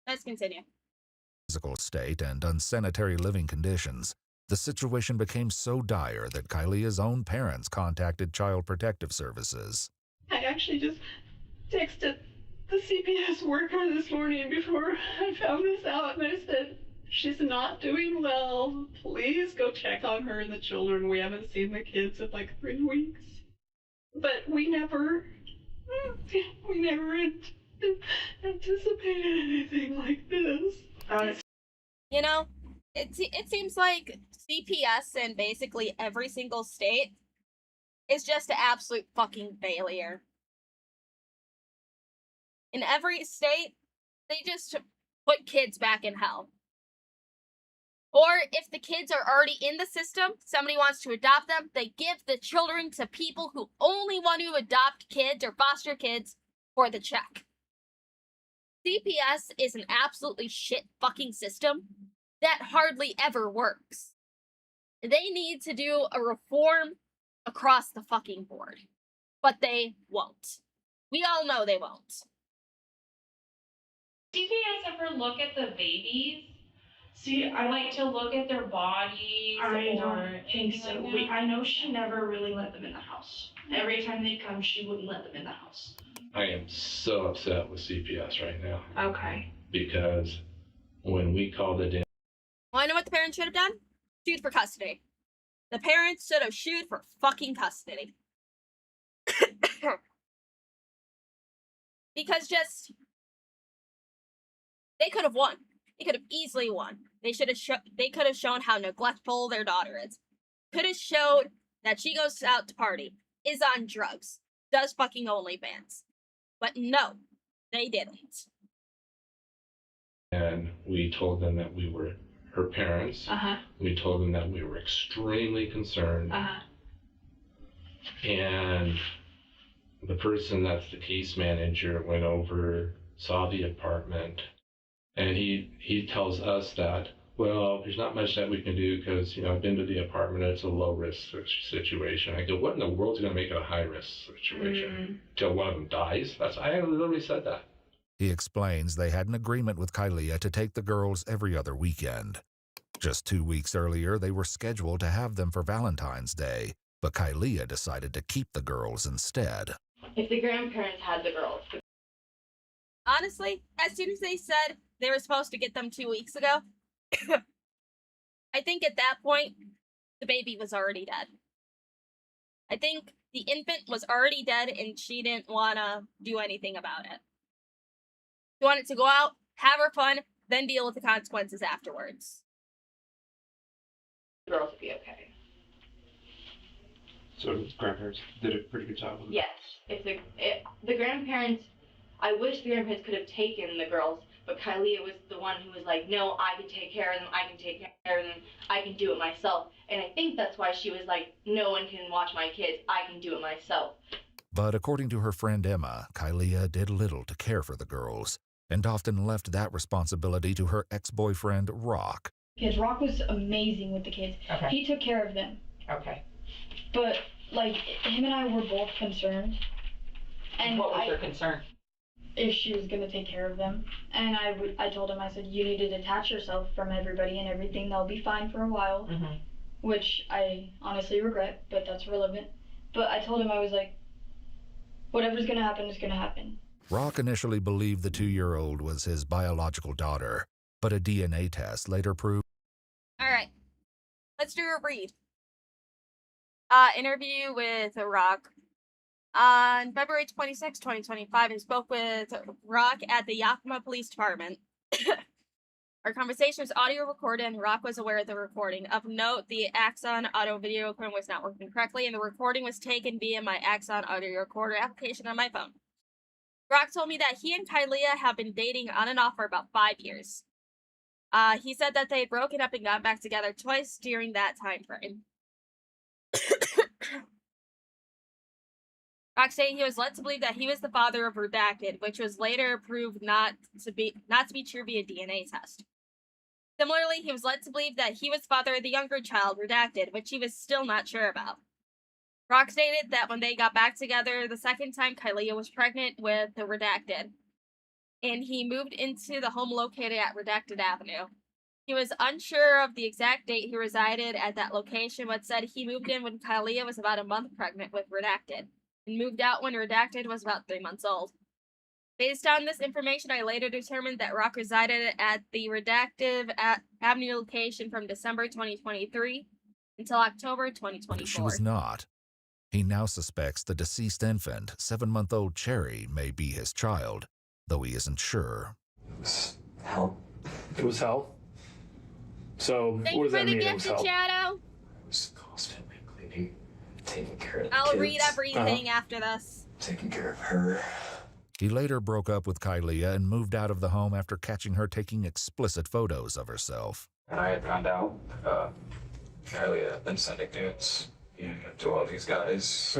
Speaker 1: let's continue.
Speaker 5: Physical state and unsanitary living conditions, the situation became so dire that Kylia's own parents contacted Child Protective Services.
Speaker 16: I actually just texted the CPS worker this morning before I found this out, and I said, she's not doing well. Please go check on her and the children. We haven't seen the kids in like 3 weeks. But we never anticipated anything like this.
Speaker 1: You know, it seems like CPS in basically every single state is just an absolute fucking failure. In every state, they just put kids back in hell. Or if the kids are already in the system, somebody wants to adopt them, they give the children to people who only want to adopt kids or foster kids for the check. CPS is an absolutely shit fucking system that hardly ever works. They need to do a reform across the fucking board. But they won't. We all know they won't.
Speaker 13: Do you guys ever look at the babies?
Speaker 16: See, I
Speaker 13: like to look at their bodies.
Speaker 16: I don't think so.
Speaker 13: Like
Speaker 16: I know she never really let them in the house. Every time they'd come, she wouldn't let them in the house.
Speaker 12: I am so upset with CPS right now.
Speaker 13: Okay.
Speaker 12: Because when we called it in.
Speaker 1: Well, I know what the parents should have done? Sued for custody. The parents should have sued for fucking custody. Because just... they could have won. They could have easily won. They could have shown how neglectful their daughter is. Could have showed that she goes out to party, is on drugs, does fucking OnlyFans. But no, they didn't.
Speaker 12: And we told them that we were her parents. We told them that we were extremely concerned. And the person that's the case manager went over, saw the apartment, and he tells us that, well, there's not much that we can do because, I've been to the apartment, it's a low-risk situation. I go, what in the world's going to make it a high-risk situation? Till one of them dies? I literally said that.
Speaker 5: He explains they had an agreement with Kylia to take the girls every other weekend. Just 2 weeks earlier, they were scheduled to have them for Valentine's Day, but Kylia decided to keep the girls instead.
Speaker 11: If the grandparents had the girls.
Speaker 1: Honestly, as soon as they said they were supposed to get them 2 weeks ago, I think at that point, the baby was already dead. I think the infant was already dead and she didn't want to do anything about it. She wanted to go out, have her fun, then deal with the consequences afterwards.
Speaker 11: The girls would be okay.
Speaker 15: So grandparents did a pretty good job with it?
Speaker 11: Yes. If the grandparents, I wish the grandparents could have taken the girls, but Kylia was the one who was like, no, I can take care of them, I can take care of them, I can do it myself. And I think that's why she was like, no one can watch my kids, I can do it myself.
Speaker 5: But according to her friend Emma, Kylia did little to care for the girls, and often left that responsibility to her ex-boyfriend, Rock.
Speaker 3: Because Rock was amazing with the kids.
Speaker 18: Okay.
Speaker 3: He took care of them.
Speaker 18: Okay.
Speaker 3: But, him and I were both concerned. And
Speaker 18: what was your concern?
Speaker 3: If she was going to take care of them. And I told him, I said, you need to detach yourself from everybody and everything. They'll be fine for a while. Which I honestly regret, but that's relevant. But I told him, I was like, whatever's going to happen is going to happen.
Speaker 5: Rock initially believed the 2-year-old was his biological daughter, but a DNA test later proved...
Speaker 1: Alright, let's do a read. Interview with Rock. On February 26, 2025, I spoke with Rock at the Yakima Police Department. Our conversation was audio recorded, and Rock was aware of the recording. Of note, the Axon audio video recording was not working correctly, and the recording was taken via my Axon audio recorder application on my phone. Rock told me that he and Kylia have been dating on and off for about 5 years. He said that they had broken up and got back together twice during that time frame. Rock stated he was led to believe that he was the father of Redacted, which was later proved not to be true via DNA test. Similarly, he was led to believe that he was father of the younger child, Redacted, which he was still not sure about. Rock stated that when they got back together the second time, Kylia was pregnant with the Redacted, and he moved into the home located at Redacted Avenue. He was unsure of the exact date he resided at that location, but said he moved in when Kylia was about a month pregnant with Redacted, and moved out when Redacted was about 3 months old. Based on this information, I later determined that Rock resided at the Redacted Avenue location from December 2023 until October 2024.
Speaker 5: But she was not. He now suspects the deceased infant, 7-month-old Cherry, may be his child, though he isn't sure.
Speaker 8: It was hell. It was hell.
Speaker 18: So
Speaker 1: Thanks
Speaker 18: what does
Speaker 1: for
Speaker 18: that
Speaker 1: the
Speaker 18: mean
Speaker 1: gift,
Speaker 18: himself?
Speaker 1: Shadow.
Speaker 18: Just constantly cleaning, taking care of the
Speaker 1: I'll
Speaker 18: kids.
Speaker 1: read everything after this.
Speaker 18: Taking care of her.
Speaker 5: He later broke up with Kylia and moved out of the home after catching her taking explicit photos of herself.
Speaker 18: And I had found out Kylie had been sending nudes to all these guys.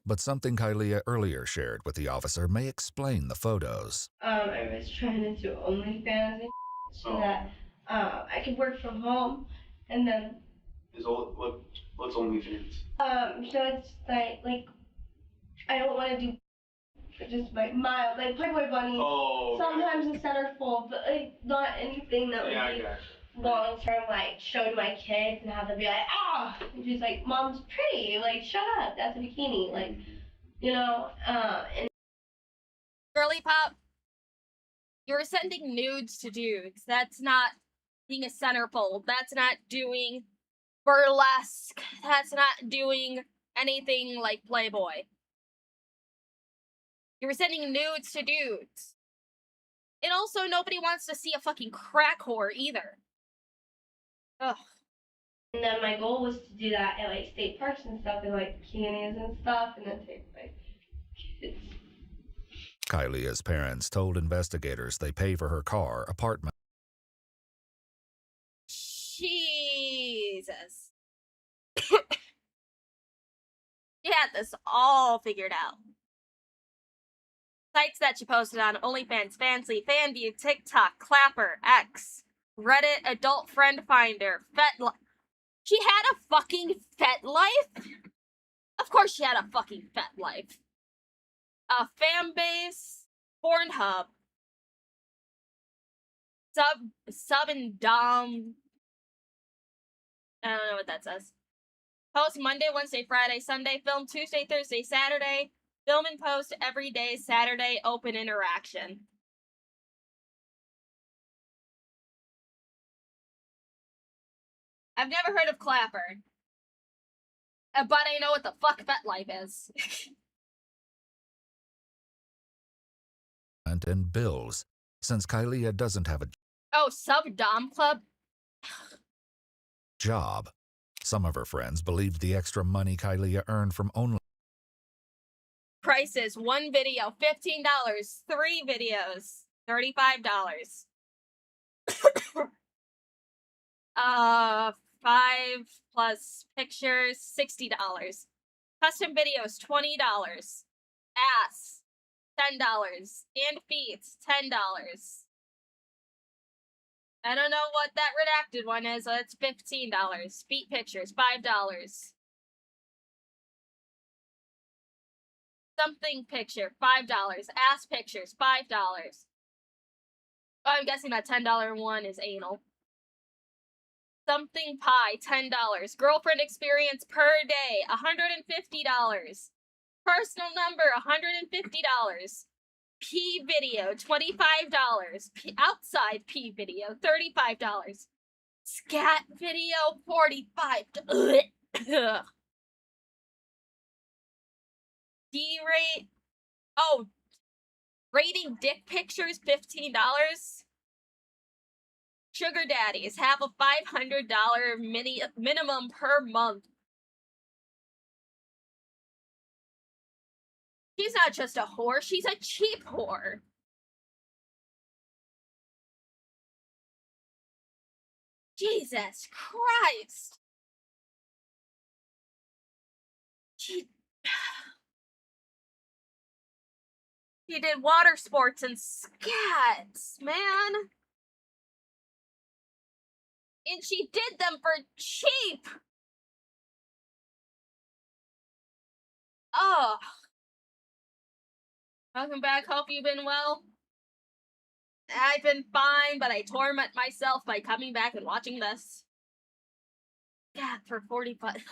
Speaker 5: But something Kylia earlier shared with the officer may explain the photos.
Speaker 17: I was trying to do OnlyFans and so that I could work from home, and then
Speaker 9: What's OnlyFans?
Speaker 17: so it's like I don't want to do just like mild, like Playboy Bunny.
Speaker 9: Oh. Okay.
Speaker 17: Sometimes a centerfold, but like not anything that would be long term, like show to my kids and have them be like, and she's like, Mom's pretty, like shut up, that's a bikini, like, you know, and
Speaker 1: Girly Pop, you're sending nudes to dudes. That's not being a centerfold. That's not doing burlesque. That's not doing anything like Playboy. You're sending nudes to dudes. And also, nobody wants to see a fucking crack whore either. Ugh.
Speaker 17: And then my goal was to do that at like state parks and stuff, and like bikinis and stuff, and then take like kids.
Speaker 5: Kylia's parents told investigators they pay for her car, apartment.
Speaker 1: Jesus. She had this all figured out. Sites that she posted on OnlyFans, Fansly, Fanview, TikTok, Clapper, X, Reddit, Adult Friend Finder, FetLife. She had a fucking FetLife? Of course she had a fucking FetLife. A Fanbase, Pornhub, Sub and Dom. I don't know what that says. Post Monday, Wednesday, Friday, Sunday. Film Tuesday, Thursday, Saturday. Film and post every day, Saturday, open interaction. I've never heard of Clapper. But I know what the fuck FetLife is.
Speaker 5: And bills, since Kylia doesn't have a
Speaker 1: Oh, Sub Dom Club?
Speaker 5: job. Some of her friends believed the extra money Kylia earned from only
Speaker 1: Prices, 1 video, $15. 3 videos, $35. 5 plus pictures, $60. Custom videos, $20. Ass, $10. And feet, $10. I don't know what that redacted one is, so it's $15. Feet pictures, $5. Something picture, $5. Ass pictures, $5. Oh, I'm guessing that $10 one is anal. Something pie, $10. Girlfriend experience per day, $150. Personal number, $150. P video, $25. Outside P video, $35. Scat video, $45. D-rate. Oh, rating dick pictures, $15. Sugar daddies have a $500 minimum per month. She's not just a whore, she's a cheap whore. Jesus Christ. She did water sports and scats, man. And she did them for cheap. Oh. Welcome back, hope you've been well. I've been fine, but I torment myself by coming back and watching this. God, for 45.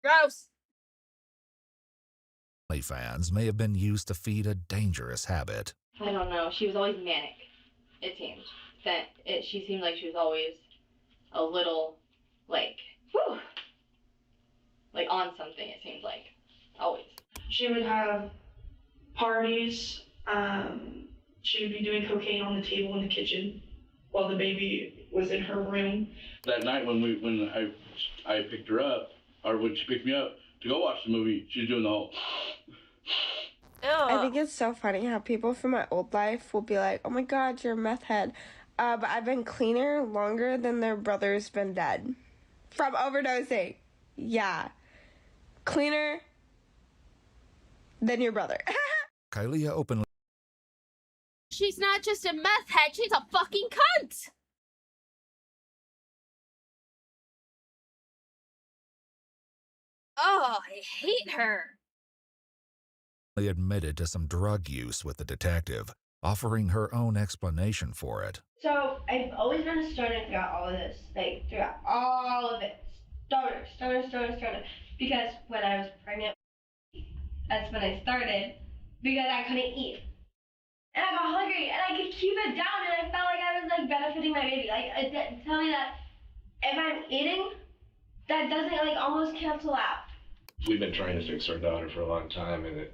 Speaker 1: Gross.
Speaker 5: fans may have been used to feed a dangerous habit.
Speaker 11: I don't know. She was always manic, it seemed. She seemed like she was always a little, like, whew, like on something, it seemed like. Always.
Speaker 16: She would have parties. She would be doing cocaine on the table in the kitchen. while the baby was in her room.
Speaker 10: That night when I picked her up, or when she picked me up to go watch the movie, she's doing the whole.
Speaker 2: I think it's so funny how people from my old life will be like, oh my god, you're a meth head. But I've been cleaner longer than their brother's been dead. From overdosing. Yeah. Cleaner than your brother.
Speaker 5: Kylie openly.
Speaker 1: She's not just a meth head, she's a fucking cunt! Oh, I hate her.
Speaker 5: Admitted to some drug use with the detective, offering her own explanation for it.
Speaker 17: So I've always been a stoner throughout all of this, like throughout all of it. Stoner. Because when I was pregnant, that's when I started, because I couldn't eat. And I got hungry, and I could keep it down, and I felt like I was like benefiting my baby. Like, tell me that if I'm eating, that doesn't like almost cancel out.
Speaker 12: We've been trying to fix our daughter for a long time, and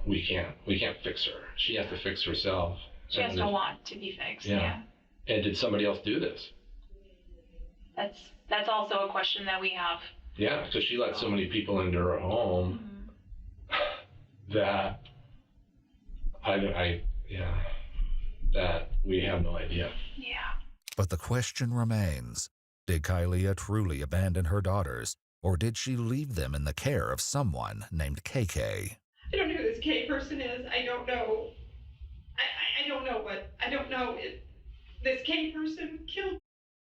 Speaker 12: we can't fix her. She has to fix herself.
Speaker 13: She has to want to be fixed.
Speaker 12: Yeah. And did somebody else do this?
Speaker 13: That's also a question that we have.
Speaker 12: Yeah, because she let so many people into her home that that we have no idea.
Speaker 13: Yeah.
Speaker 5: But the question remains, did Kylie truly abandon her daughters, or did she leave them in the care of someone named KK?
Speaker 14: I don't know who this K person is. I don't know. I don't know if this K person killed.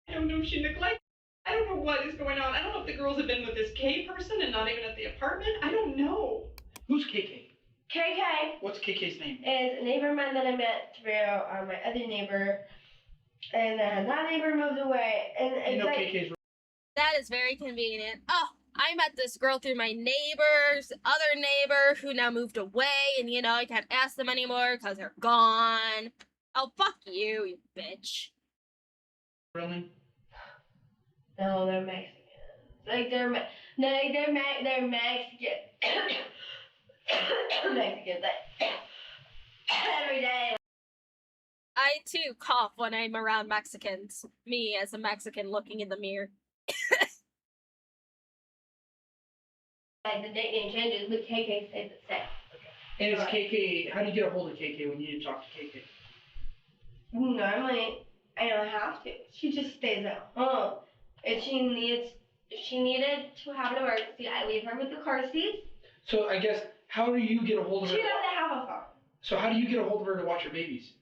Speaker 14: I don't know if she neglected. I don't know what is going on. I don't know if the girls have been with this K person and not even at the apartment. I don't know.
Speaker 8: Who's KK?
Speaker 17: KK.
Speaker 8: What's KK's name?
Speaker 17: Is a neighbor of mine that I met through my other neighbor, and then that neighbor moved away. And it's like,
Speaker 8: KK's.
Speaker 1: That is very convenient. Oh, I met this girl through my neighbor's other neighbor who now moved away, and I can't ask them anymore because they're gone. Oh, fuck you, you bitch.
Speaker 8: Really?
Speaker 17: No, they're Mexican. Like they're Mexican. Mexicans. Like, every day.
Speaker 1: I too cough when I'm around Mexicans. Me as a Mexican looking in the mirror.
Speaker 17: Like the nickname changes, but KK stays the same.
Speaker 8: And is KK, how do you get a hold of KK when you need to talk to KK?
Speaker 17: Normally, I don't have to. She just stays at home. If she needed to have an emergency, I leave her with the car seat.
Speaker 8: So I guess, how do you get a hold of her?
Speaker 17: She doesn't have a phone.
Speaker 8: So how do you get a hold of her to watch your babies?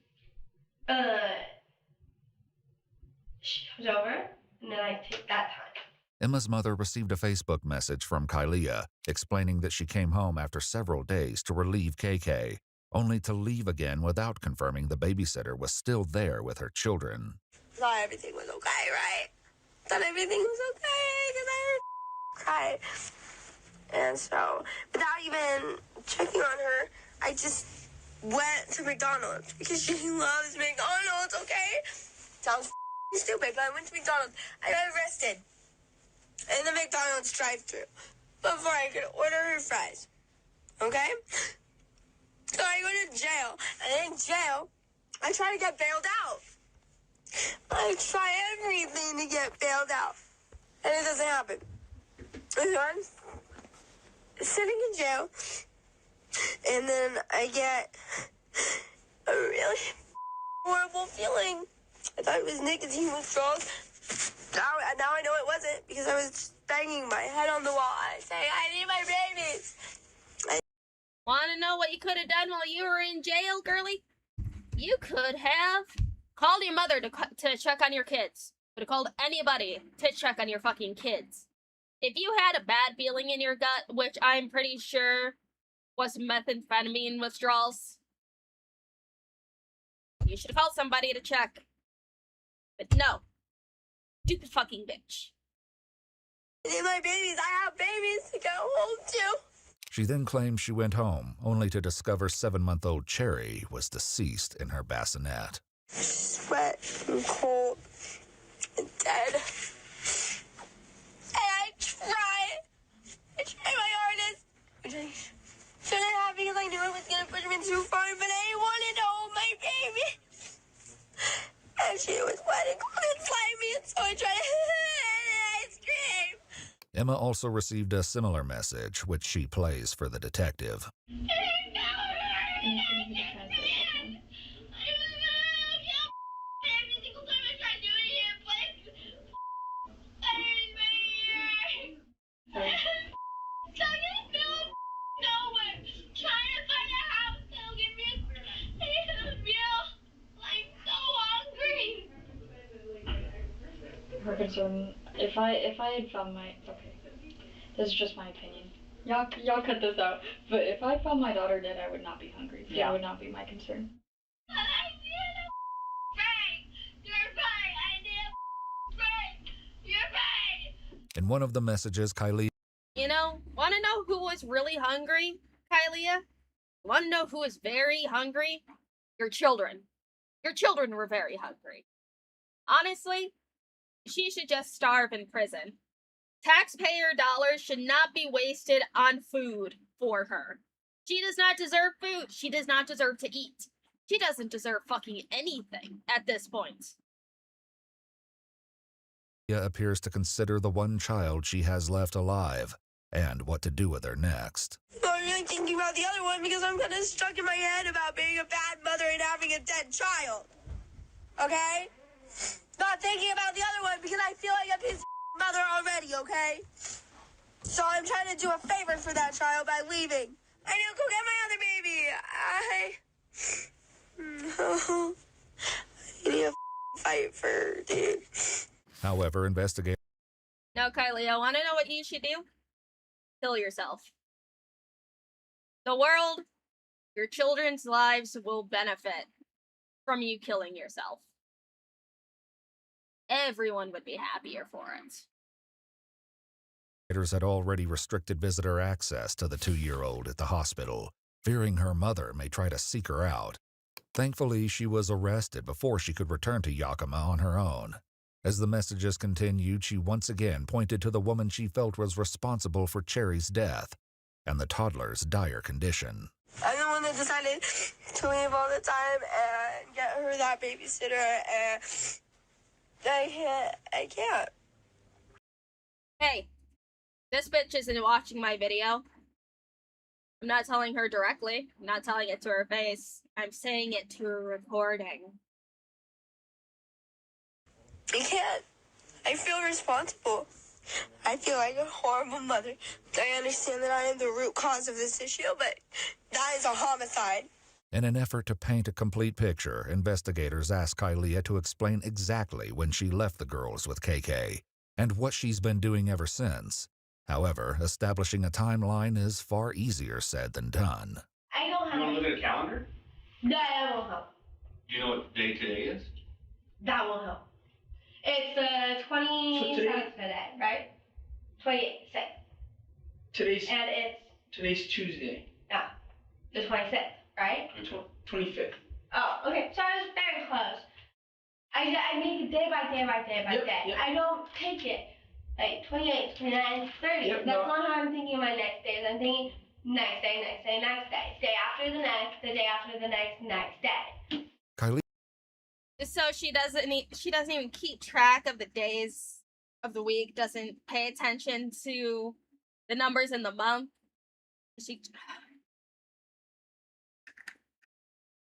Speaker 17: She comes over, and then I take that time.
Speaker 5: Emma's mother received a Facebook message from Kylie explaining that she came home after several days to relieve KK, only to leave again without confirming the babysitter was still there with her children.
Speaker 2: Thought everything was okay, right? Thought everything was okay because I heard cry. And so, without even checking on her, I just went to McDonald's because she loves McDonald's, okay? Sounds stupid, but I went to McDonald's. I got arrested in the McDonald's drive-thru before I could order her fries, okay? So I go to jail, and in jail, I try to get bailed out. I try everything to get bailed out, and it doesn't happen. So I'm sitting in jail, and then I get a really horrible feeling. I thought it was nicotine withdrawals. Now I know it wasn't, because I was banging my head on the wall. I say, I need my babies.
Speaker 1: Want to know what you could have done while you were in jail, girly? You could have called your mother to check on your kids. Could have called anybody to check on your fucking kids. If you had a bad feeling in your gut, which I'm pretty sure was methamphetamine withdrawals, you should have called somebody to check. But no. Stupid fucking bitch.
Speaker 2: I need my babies. I have babies to go home to.
Speaker 5: She then claimed she went home, only to discover 7-month-old Cherry was deceased in her bassinet.
Speaker 2: Sweat and cold and dead. And I tried my hardest. Which I shouldn't have, because I knew I was going to push me too far, but I wanted to hold my baby. And that shit was wet and cold and slimy, and so I tried to ice cream.
Speaker 5: Emma also received a similar message, which she plays for the detective.
Speaker 3: Her concern, if I had found my, okay, this is just my opinion. Y'all cut this out. But if I found my daughter dead, I would not be hungry. That would not be my concern.
Speaker 5: In one of the messages, Kylie
Speaker 1: You know, want to know who was really hungry, Kylie? Want to know who was very hungry? Your children. Your children were very hungry. Honestly, she should just starve in prison. Taxpayer dollars should not be wasted on food for her. She does not deserve food. She does not deserve to eat. She doesn't deserve fucking anything at this point.
Speaker 5: appears to consider the one child she has left alive and what to do with her next.
Speaker 2: I'm really thinking about the other one because I'm kind of stuck in my head about being a bad mother and having a dead child. Okay? Not thinking about the other one because I feel like a piece of mother already, okay? So I'm trying to do a favor for that child by leaving. I need to go get my other baby. I need to fight for her, dude.
Speaker 5: However, investigators
Speaker 1: Now, Kylie, I want to know what you should do. Kill yourself. The world, your children's lives will benefit from you killing yourself. Everyone would be happier for it.
Speaker 5: had already restricted visitor access to the 2-year-old at the hospital, fearing her mother may try to seek her out. Thankfully, she was arrested before she could return to Yakima on her own. As the messages continued, she once again pointed to the woman she felt was responsible for Cherry's death and the toddler's dire condition.
Speaker 2: I'm the one that decided to leave all the time and get her that babysitter, and I can't.
Speaker 1: Hey, this bitch isn't watching my video. I'm not telling her directly. I'm not telling it to her face. I'm saying it to a recording.
Speaker 2: I can't. I feel responsible. I feel like a horrible mother. I understand that I am the root cause of this issue, but that is a homicide.
Speaker 5: In an effort to paint a complete picture, investigators asked Kylie to explain exactly when she left the girls with KK and what she's been doing ever since. However, establishing a timeline is far easier said than done.
Speaker 17: I don't have.
Speaker 9: You want to look at a calendar?
Speaker 17: That won't help.
Speaker 9: Do you know what day today is?
Speaker 17: That won't help. It's the 27th today, right? 26th. And it's
Speaker 16: Today's Tuesday.
Speaker 17: the 26th, right?
Speaker 16: 25th.
Speaker 17: Oh, okay. So I was very close. I make it day by day by day by day.
Speaker 16: Yep.
Speaker 17: I don't take it like 28, 29, 30.
Speaker 16: Yep,
Speaker 17: That's not how I'm thinking of my next days. I'm thinking next day, next day, next day. Day after the next, the day after the next day.
Speaker 5: Kylie
Speaker 1: So she doesn't even keep track of the days of the week, doesn't pay attention to the numbers in the month. So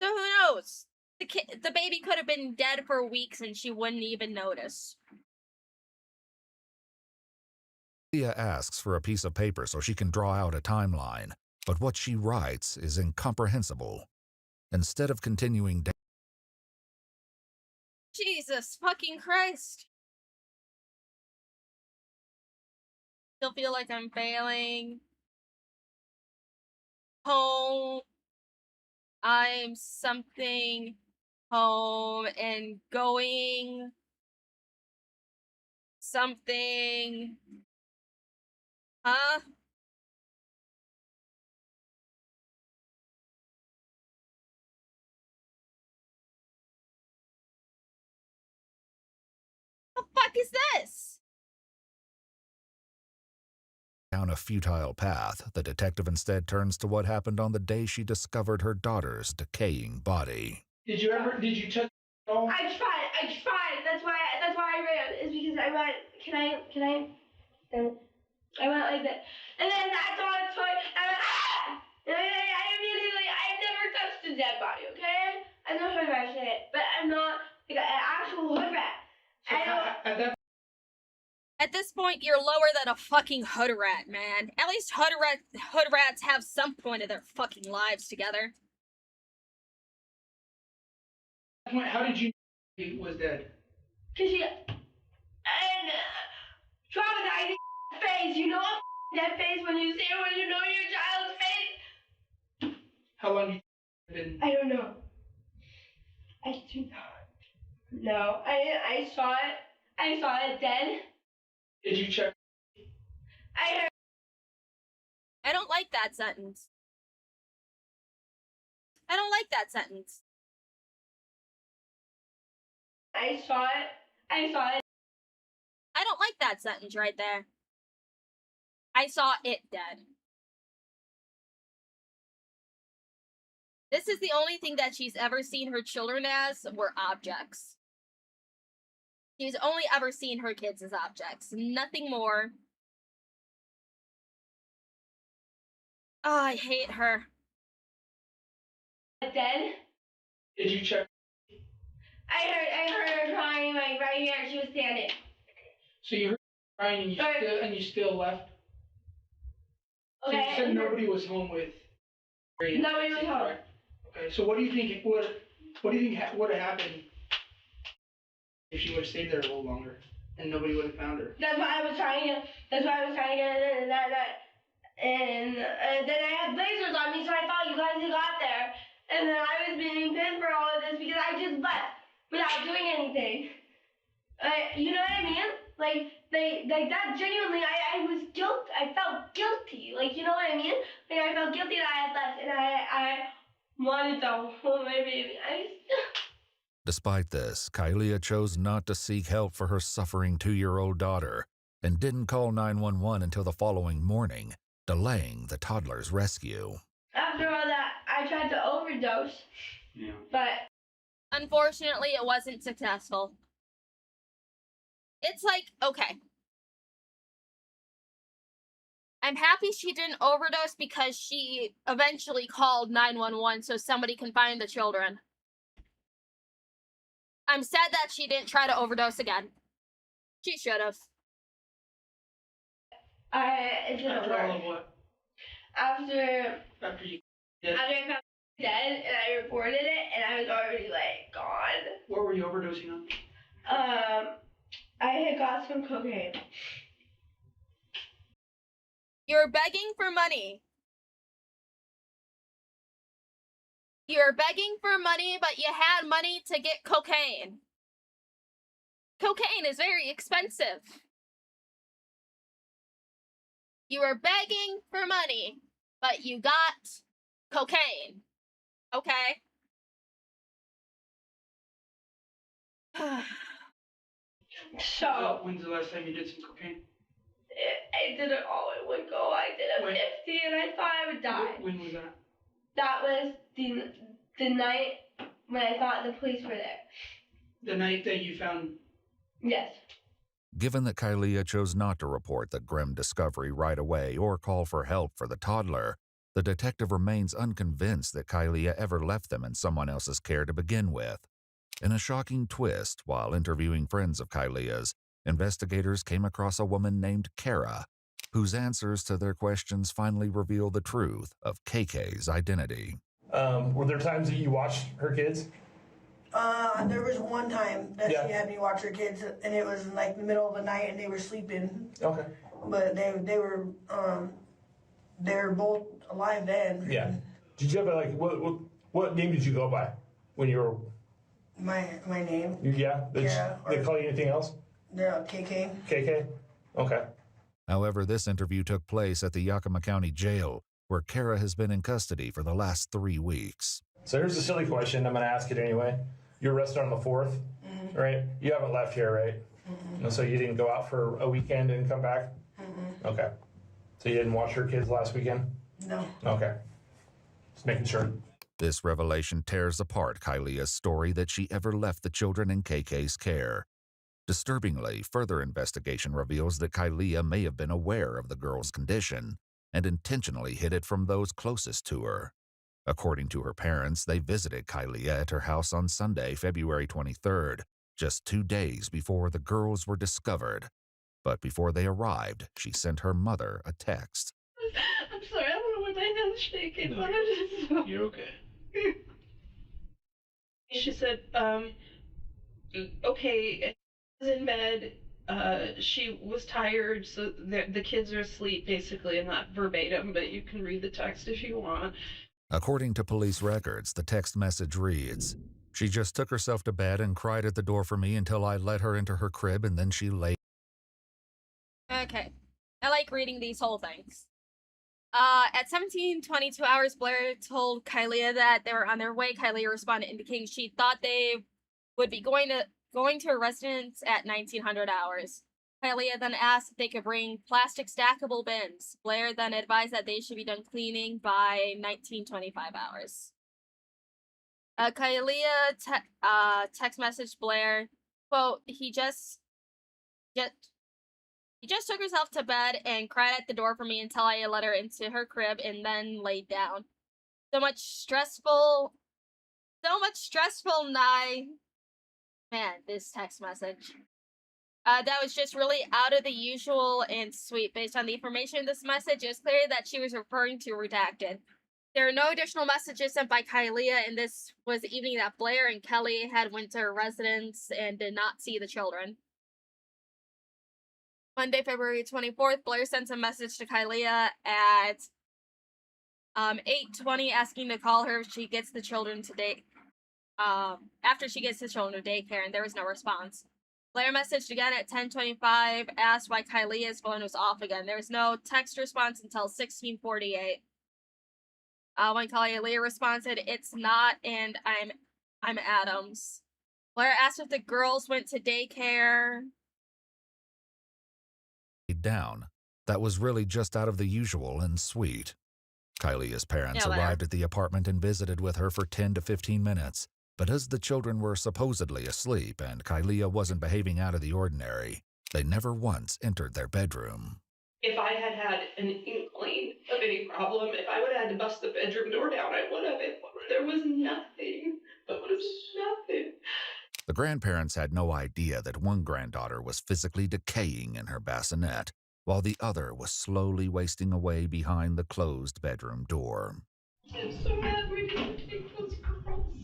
Speaker 1: who knows? The baby could have been dead for weeks and she wouldn't even notice.
Speaker 5: Leah asks for a piece of paper so she can draw out a timeline, but what she writes is incomprehensible. Instead of continuing down,
Speaker 1: Jesus fucking Christ. Still feel like I'm failing. Home. I'm something. Home and going. Something. Huh? The fuck is this?
Speaker 5: down a futile path, the detective instead turns to what happened on the day she discovered her daughter's decaying body.
Speaker 16: Did you touch
Speaker 17: I tried. That's why I ran. Is because I went. Can I? I went like that, and then I saw a toy. And I went, ah! And I immediately. I've never touched a dead body. Okay. I know hood rat shit, but I'm not like an actual hood rat.
Speaker 16: So at that.
Speaker 1: At this point, you're lower than a fucking hood rat, man. At least hood rats have some point of their fucking lives together.
Speaker 16: How did you know he was dead?
Speaker 17: Cause she traumatizing face. You know that face when you see it when you know your child's face.
Speaker 16: How long you been?
Speaker 17: I don't know. I do not. No, I saw it. I saw it dead.
Speaker 16: Did you check?
Speaker 17: I heard.
Speaker 1: I don't like that sentence. I don't like that sentence.
Speaker 17: I saw it. I saw it.
Speaker 1: I don't like that sentence right there. I saw it dead. This is the only thing that she's ever seen her children as were objects. She's only ever seen her kids as objects. Nothing more. Oh, I hate her.
Speaker 17: Dead?
Speaker 16: Did you check?
Speaker 17: I heard her crying like right here. She was standing.
Speaker 16: So you heard her crying and you still left?
Speaker 17: Okay.
Speaker 16: So you said nobody was home with Mary.
Speaker 17: Nobody was home.
Speaker 16: Okay. So what do you think would have happened if she would have stayed there a little longer and nobody would have found her?
Speaker 17: That's why I was trying to get it and then I had lasers on me, so I thought you guys had got there. And then I was being pinned for all of this because I just left without doing anything. You know what I mean? Like that genuinely, I was I felt guilty. Like, you know what I mean? Like, I felt guilty that I had left and I wanted to hold my baby.
Speaker 5: Despite this, Kylia chose not to seek help for her suffering 2-year-old daughter and didn't call 911 until the following morning, delaying the toddler's rescue.
Speaker 17: After all that, I tried to overdose.
Speaker 16: Yeah.
Speaker 17: But
Speaker 1: unfortunately, it wasn't successful. It's like, okay. I'm happy she didn't overdose because she eventually called 911 so somebody can find the children. I'm sad that she didn't try to overdose again. She should have.
Speaker 17: It didn't work.
Speaker 16: What?
Speaker 17: After
Speaker 16: you
Speaker 17: I found dead and I reported it and I was already like gone.
Speaker 16: What were you overdosing on?
Speaker 17: I had got some cocaine.
Speaker 1: You're begging for money. You're begging for money, but you had money to get cocaine. Cocaine is very expensive. You were begging for money, but you got cocaine. Okay?
Speaker 17: So,
Speaker 16: when's the last time you did some cocaine?
Speaker 17: I did it all in one go. I did a 50 and I thought I would die.
Speaker 16: When was that?
Speaker 17: That was the night when I thought the police were there.
Speaker 16: The night that you found...
Speaker 17: Yes.
Speaker 5: Given that Kylia chose not to report the grim discovery right away or call for help for the toddler, the detective remains unconvinced that Kylia ever left them in someone else's care to begin with. In a shocking twist, while interviewing friends of Kylia's, investigators came across a woman named Kara, whose answers to their questions finally reveal the truth of KK's identity.
Speaker 19: Were there times that you watched her kids?
Speaker 2: There was one time that she had me watch her kids, and it was in like the middle of the night, and they were sleeping.
Speaker 19: Okay.
Speaker 2: But they were both alive then.
Speaker 19: Yeah. Did you ever what name did you go by when you were?
Speaker 2: My name.
Speaker 19: Yeah. They call you anything else?
Speaker 2: Yeah, KK.
Speaker 19: KK. Okay.
Speaker 5: However, this interview took place at the Yakima County Jail, where Kara has been in custody for the last 3 weeks.
Speaker 19: So here's a silly question. I'm going to ask it anyway. You were arrested on the 4th, right? You haven't left here, right? And so you didn't go out for a weekend and come back? Okay. So you didn't watch her kids last weekend?
Speaker 2: No.
Speaker 19: Okay. Just making sure.
Speaker 5: This revelation tears apart Kylia's story that she ever left the children in KK's care. Disturbingly, further investigation reveals that Kylia may have been aware of the girl's condition and intentionally hid it from those closest to her. According to her parents, they visited Kylia at her house on Sunday, February 23rd, just 2 days before the girls were discovered. But before they arrived, she sent her mother a text.
Speaker 14: I'm sorry, I don't know why my hand's shaking.
Speaker 15: No, you're okay.
Speaker 14: She said, okay, I was in bed, she was tired, so the kids are asleep, basically, and not verbatim, but you can read the text if you want.
Speaker 5: According to police records, the text message reads, "She just took herself to bed and cried at the door for me until I let her into her crib, and then she lay."
Speaker 1: Okay. I like reading these whole things. At 17:22 hours, Blair told Kylia that they were on their way. Kylia responded indicating she thought they would be going to a residence at 1900 hours. Kylia then asked if they could bring plastic stackable bins. Blair then advised that they should be done cleaning by 1925 hours. Kylia text messaged Blair, quote, he just took herself to bed and cried at the door for me until I let her into her crib and then laid down. So much stressful night. Man, this text message. That was just really out of the usual and sweet. Based on the information in this message, it was clear that she was referring to redacted. There are no additional messages sent by Kylia, and this was the evening that Blair and Kelly had went to her residence and did not see the children. Monday, February 24th, Blair sent a message to Kylia at 8:20 asking to call her if she gets the children today. After she gets the children to daycare, and there was no response. Blair messaged again at 10:25, asked why Kylia's phone was off again. There was no text response until 16:48. When Kylia responded, "It's not, and I'm Adams." Blair asked if the girls went to daycare.
Speaker 5: Down. That was really just out of the usual and sweet. Kylia's parents arrived at the apartment and visited with her for 10 to 15 minutes. But as the children were supposedly asleep and Kylia wasn't behaving out of the ordinary, they never once entered their bedroom.
Speaker 16: If I had had an inkling of any problem, if I would have had to bust the bedroom door down, I would have. There was nothing. There was nothing.
Speaker 5: The grandparents had no idea that one granddaughter was physically decaying in her bassinet, while the other was slowly wasting away behind the closed bedroom door.
Speaker 16: I'm so mad we didn't take those girls.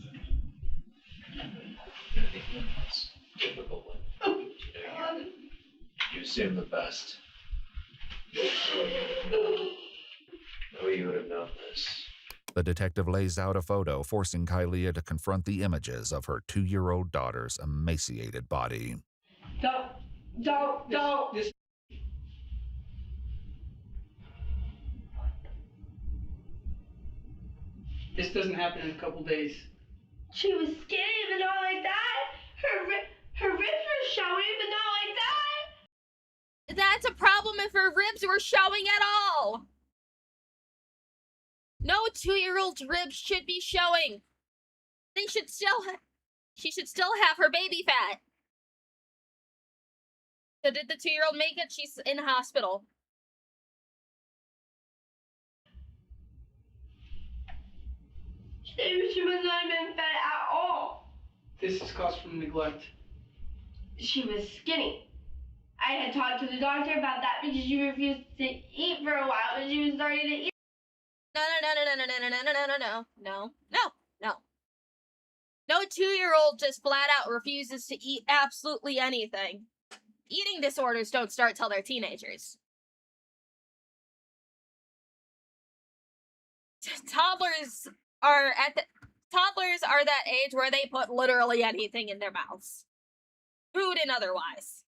Speaker 18: It's difficult.
Speaker 16: Oh, God.
Speaker 18: You assume the best. No, you would have known this.
Speaker 5: The detective lays out a photo, forcing Kylia to confront the images of her 2-year-old daughter's emaciated body.
Speaker 16: Don't.
Speaker 14: This doesn't happen in a couple days.
Speaker 17: She was skinny, but not like that. Her ribs were showing, but not like that.
Speaker 1: That's a problem if her ribs were showing at all. No 2-year-old's ribs should be showing. She should still have her baby fat. So did the 2-year-old make it? She's in hospital.
Speaker 17: She was not even fat at all.
Speaker 14: This is caused from neglect.
Speaker 17: She was skinny. I had talked to the doctor about that because she refused to eat for a while, but she was starting to eat.
Speaker 1: No 2-year-old just flat out refuses to eat absolutely anything. Eating disorders don't start till they're teenagers. Toddlers are that age where they put literally anything in their mouths. Food and otherwise.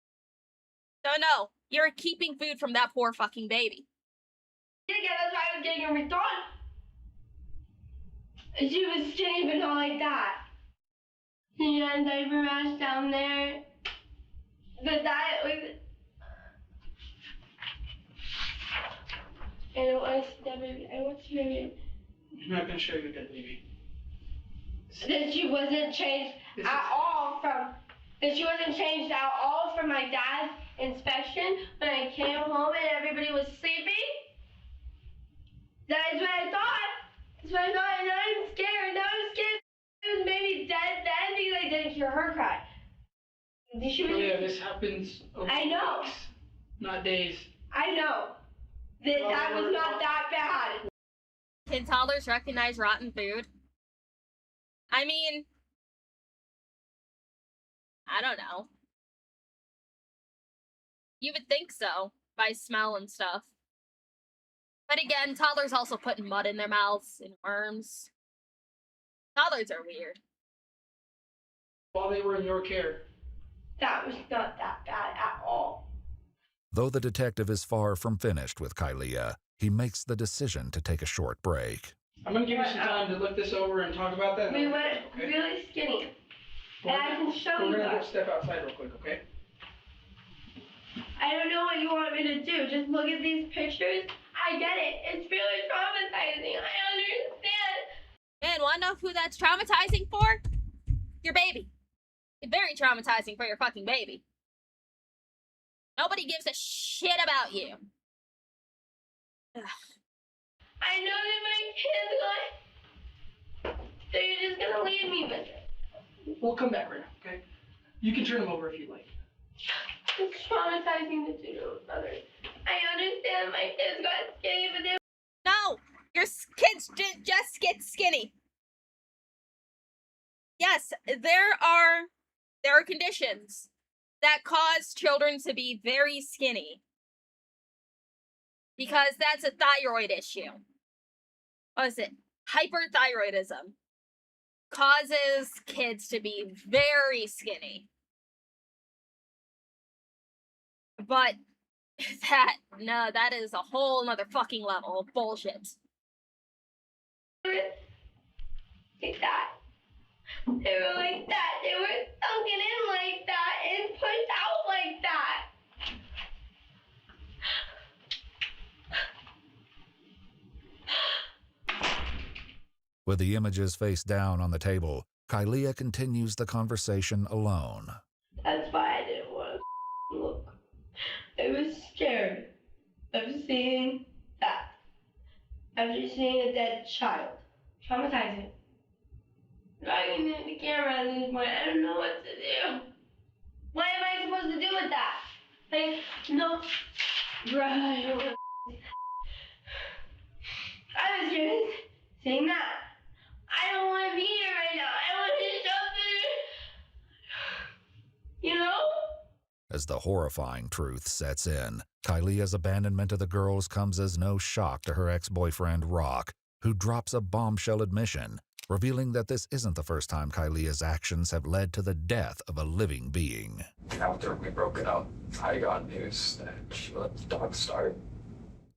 Speaker 1: So no, you're keeping food from that poor fucking baby.
Speaker 17: Yeah, that's why I was getting her withdrawn. She was skinny, but not like that. She had diaper rash down there. The diet was... I don't want to see that baby. I want to see her baby.
Speaker 14: I'm not going to show you that baby.
Speaker 17: that she wasn't changed at all from my dad's inspection when I came home and everybody was sleeping. That is what I thought. That's what I thought, and now I'm scared. Now I'm scared. It was maybe dead then because I didn't hear her cry.
Speaker 16: Yeah, this happens over
Speaker 17: I know.
Speaker 16: weeks, not days.
Speaker 17: I know. That was not that bad.
Speaker 1: Can toddlers recognize rotten food? I mean, I don't know. You would think so, by smell and stuff. But again, toddlers also put mud in their mouths and worms. Toddlers are weird.
Speaker 16: While they were in your care.
Speaker 17: That was not that bad at all.
Speaker 5: Though the detective is far from finished with Kylia, he makes the decision to take a short break.
Speaker 16: I'm going to give you some time to look this over and talk about that.
Speaker 17: We went really skinny. And I can show you
Speaker 16: We're going to
Speaker 17: that.
Speaker 16: go step outside real quick, okay?
Speaker 17: I don't know what you want me to do. Just look at these pictures. I get it. It's really traumatizing. I understand.
Speaker 1: Man, wanna know who that's traumatizing for? Your baby. It's very traumatizing for your fucking baby. Nobody gives a shit about you. Ugh.
Speaker 17: I know that my kids so you're just gonna leave me with it.
Speaker 16: We'll come back right now, okay? You can turn them over if you like.
Speaker 17: It's traumatizing to do to others. I understand my kids got skinny, but they...
Speaker 1: No! Your kids just get skinny. Yes, there are conditions that cause children to be very skinny. Because that's a thyroid issue. What is it? Hyperthyroidism causes kids to be very skinny. But that is a whole nother fucking level of bullshit.
Speaker 17: Like that. They were like that. They were sunken in like that and pushed out like that.
Speaker 5: With the images face down on the table, Kylia continues the conversation alone.
Speaker 17: That's why I didn't want to look. I was scared of seeing that. After seeing a dead child. Traumatizing. Dragging in the camera at this point, I don't know what to do. What am I supposed to do with that? Like, no. Right. I was scared of seeing that. I don't want to be here right now. I want to shelter. You know?
Speaker 5: As the horrifying truth sets in, Kylia's abandonment of the girls comes as no shock to her ex-boyfriend, Rock, who drops a bombshell admission, revealing that this isn't the first time Kylia's actions have led to the death of a living being.
Speaker 18: After we broke it up, I got news that she let the dog start.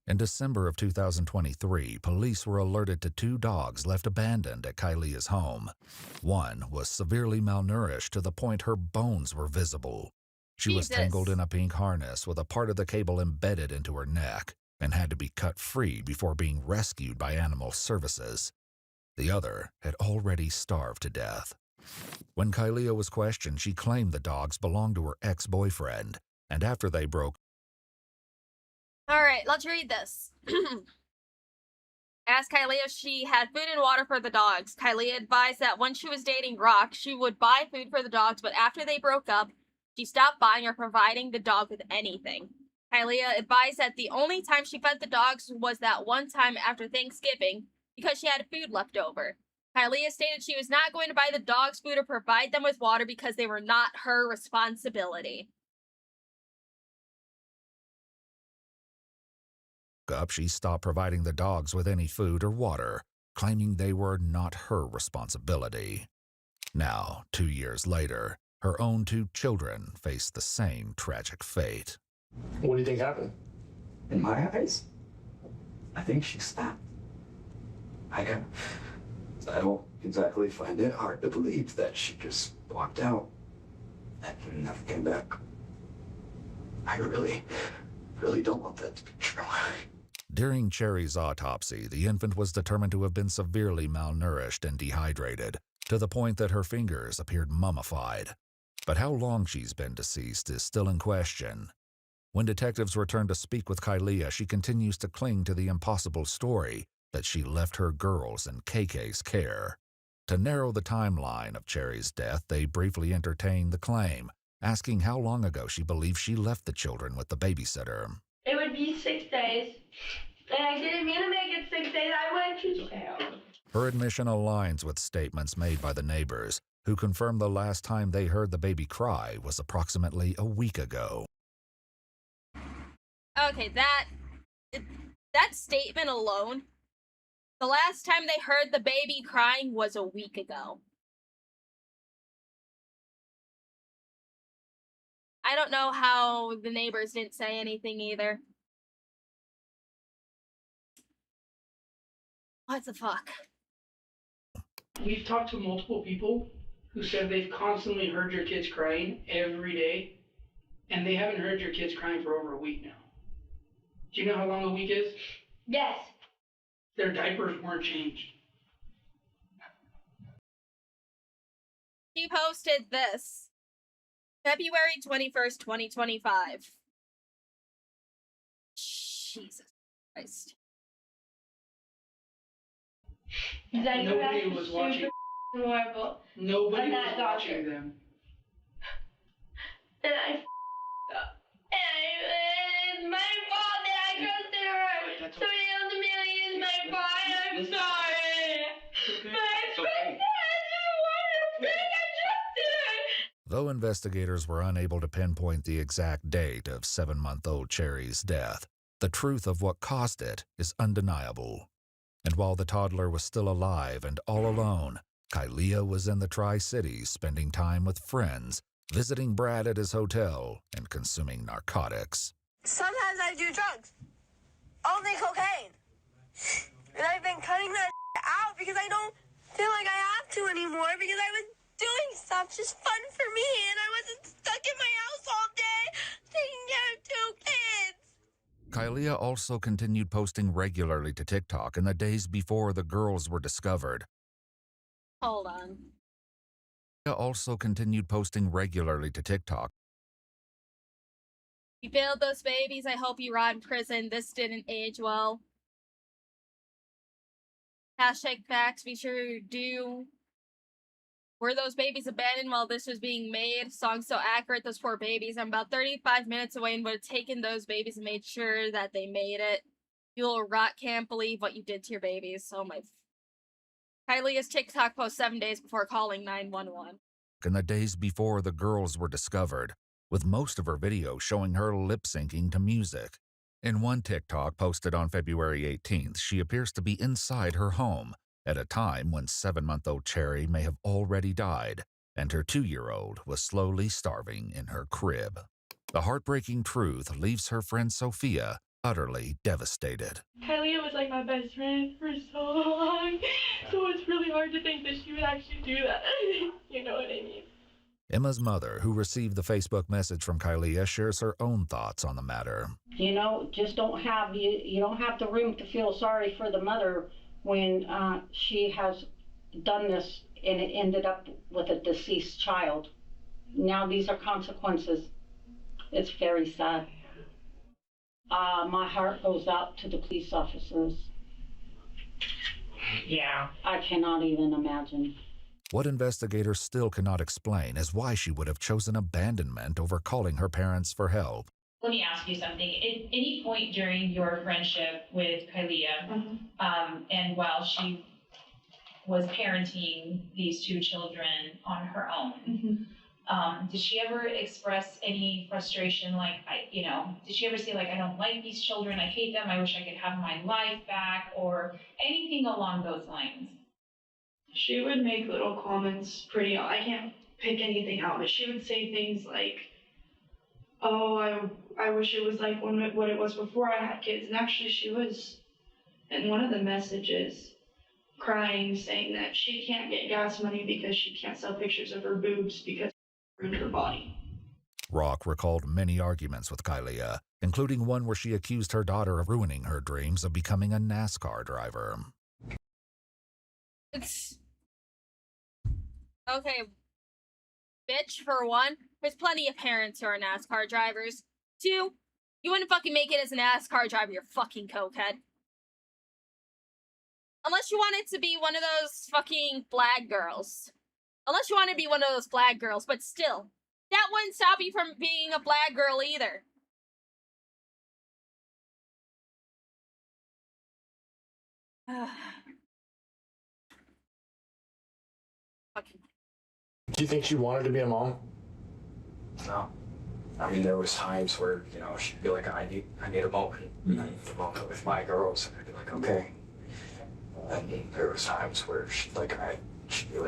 Speaker 5: In December of 2023, police were alerted to 2 dogs left abandoned at Kylia's home. One was severely malnourished to the point her bones were visible. She was tangled in a pink harness with a part of the cable embedded into her neck and had to be cut free before being rescued by animal services. The other had already starved to death. When Kylia was questioned, she claimed the dogs belonged to her ex-boyfriend, and after they broke...
Speaker 1: Alright, let's read this. Asked Kylia if she had food and water for the dogs. Kylia advised that when she was dating Rock, she would buy food for the dogs, but after they broke up, she stopped buying or providing the dog with anything. Kylia advised that the only time she fed the dogs was that one time after Thanksgiving, because she had food left over. Kylia stated she was not going to buy the dogs food or provide them with water because they were not her responsibility.
Speaker 5: She stopped providing the dogs with any food or water, claiming they were not her responsibility. Now, 2 years later, her own 2 children face the same tragic fate.
Speaker 19: What do you think happened?
Speaker 18: In my eyes, I think she stopped. I don't exactly find it hard to believe that she just walked out and never came back. I really don't want that to be true.
Speaker 5: During Cherry's autopsy, the infant was determined to have been severely malnourished and dehydrated, to the point that her fingers appeared mummified. But how long she's been deceased is still in question. When detectives return to speak with Kylia, she continues to cling to the impossible story that she left her girls in KK's care. To narrow the timeline of Cherry's death, they briefly entertain the claim, asking how long ago she believes she left the children with the babysitter.
Speaker 17: It would be 6 days. And I didn't mean to make it 6 days. I went to jail.
Speaker 5: Her admission aligns with statements made by the neighbors, who confirmed the last time they heard the baby cry was approximately a week ago.
Speaker 1: Okay, that statement alone, the last time they heard the baby crying was a week ago. I don't know how the neighbors didn't say anything either. What the fuck?
Speaker 16: We've talked to multiple people who said they've constantly heard your kids crying every day, and they haven't heard your kids crying for over a week now. Do you know how long a week is?
Speaker 17: Yes.
Speaker 16: Their diapers weren't changed.
Speaker 1: He posted this. February 21st, 2025. Jesus Christ.
Speaker 16: Nobody was watching.
Speaker 17: Horrible.
Speaker 16: Nobody
Speaker 17: I'm
Speaker 16: was
Speaker 17: not
Speaker 16: watching them.
Speaker 17: And I up. And it's my fault that I trusted her. So ultimately it's my fault. I'm sorry.
Speaker 12: It's okay.
Speaker 5: Though investigators were unable to pinpoint the exact date of 7-month-old Cherry's death, the truth of what caused it is undeniable. And while the toddler was still alive and all alone, Kylia was in the Tri-Cities spending time with friends, visiting Brad at his hotel, and consuming narcotics.
Speaker 2: Sometimes I do drugs. Only cocaine. And I've been cutting that out because I don't feel like I have to anymore because I was doing stuff just fun for me and I wasn't stuck in my house all day taking care of 2 kids.
Speaker 5: Kylia also continued posting regularly to TikTok in the days before the girls were discovered.
Speaker 1: Hold on.
Speaker 5: Kylia also continued posting regularly to TikTok.
Speaker 1: You failed those babies. I hope you rot in prison. This didn't age well. Hashtag facts. Be sure you do. Were those babies abandoned while this was being made? Song so accurate, those poor babies. I'm about 35 minutes away and would have taken those babies and made sure that they made it. You little rot, can't believe what you did to your babies. Oh my. Kylia's TikTok post 7 days before calling 911.
Speaker 5: In the days before the girls were discovered, with most of her videos showing her lip-syncing to music. In one TikTok posted on February 18th, she appears to be inside her home, at a time when 7-month-old Cherry may have already died, and her 2-year-old was slowly starving in her crib. The heartbreaking truth leaves her friend Sophia utterly devastated.
Speaker 14: Kylia was like my best friend for so long, so it's really hard to think that she would actually do that. You know what I mean?
Speaker 5: Emma's mother, who received the Facebook message from Kylia, shares her own thoughts on the matter.
Speaker 4: You know, just you don't have the room to feel sorry for the mother when she has done this and it ended up with a deceased child. Now these are consequences. It's very sad. My heart goes out to the police officers. Yeah. I cannot even imagine.
Speaker 5: What investigators still cannot explain is why she would have chosen abandonment over calling her parents for help.
Speaker 20: Let me ask you something. At any point during your friendship with Kylia, and while she was parenting these 2 children on her own, did she ever express any frustration? Like, did she ever say, like, I don't like these children, I hate them, I wish I could have my life back, or anything along those lines?
Speaker 16: She would make little comments I can't pick anything out, but she would say things like, oh, I wish it was like what it was before I had kids. And actually she was, in one of the messages, crying, saying that she can't get gas money because she can't sell pictures of her boobs because it ruined her body.
Speaker 5: Rock recalled many arguments with Kylia, including one where she accused her daughter of ruining her dreams of becoming a NASCAR driver.
Speaker 1: Okay, bitch, for one, there's plenty of parents who are NASCAR drivers. Two, you wouldn't fucking make it as a NASCAR driver, you're fucking cokehead. Unless you wanted to be one of those fucking flag girls. Unless you want to be one of those flag girls, but still, that wouldn't stop you from being a flag girl either. Fucking.
Speaker 19: Do you think she wanted to be a mom?
Speaker 18: No. I mean, there was times where, you know, she'd be like, I need a moment. I need a moment with my girls. And I'd be like, okay. And there was times where she'd be like, I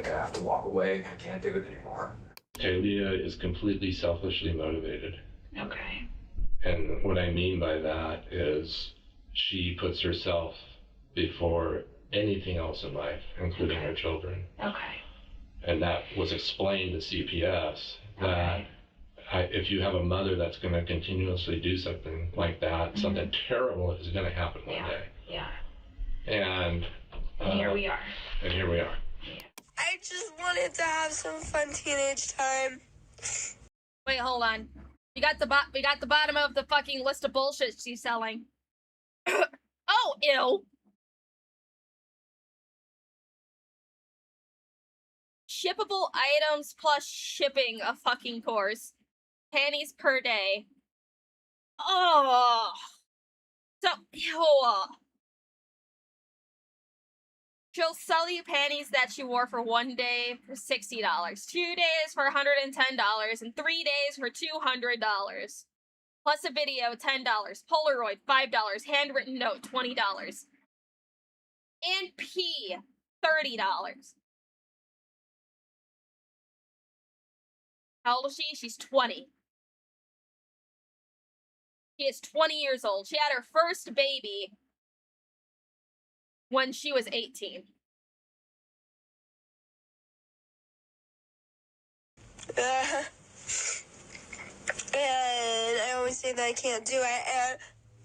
Speaker 18: have to walk away. I can't do it anymore.
Speaker 12: Kalia is completely selfishly motivated.
Speaker 13: Okay.
Speaker 12: And what I mean by that is she puts herself before anything else in life, including her children.
Speaker 13: Okay.
Speaker 12: And that was explained to CPS that if you have a mother that's going to continuously do something like that, something terrible is going to happen one day.
Speaker 13: Yeah.
Speaker 12: And
Speaker 13: here we are.
Speaker 12: And here we are.
Speaker 2: I just wanted to have some fun teenage time.
Speaker 1: Wait, hold on. We got the bottom of the fucking list of bullshit she's selling. Oh, ew. Shippable items plus shipping, of fucking course. Panties per day. Oh. So, ew. She'll sell you panties that she wore for 1 day for $60, 2 days for $110, and 3 days for $200. Plus a video, $10. Polaroid, $5. Handwritten note, $20. And pee, $30. How old is she? She's 20. She is 20 years old. She had her first baby when she was 18.
Speaker 2: And I always say that I can't do it, and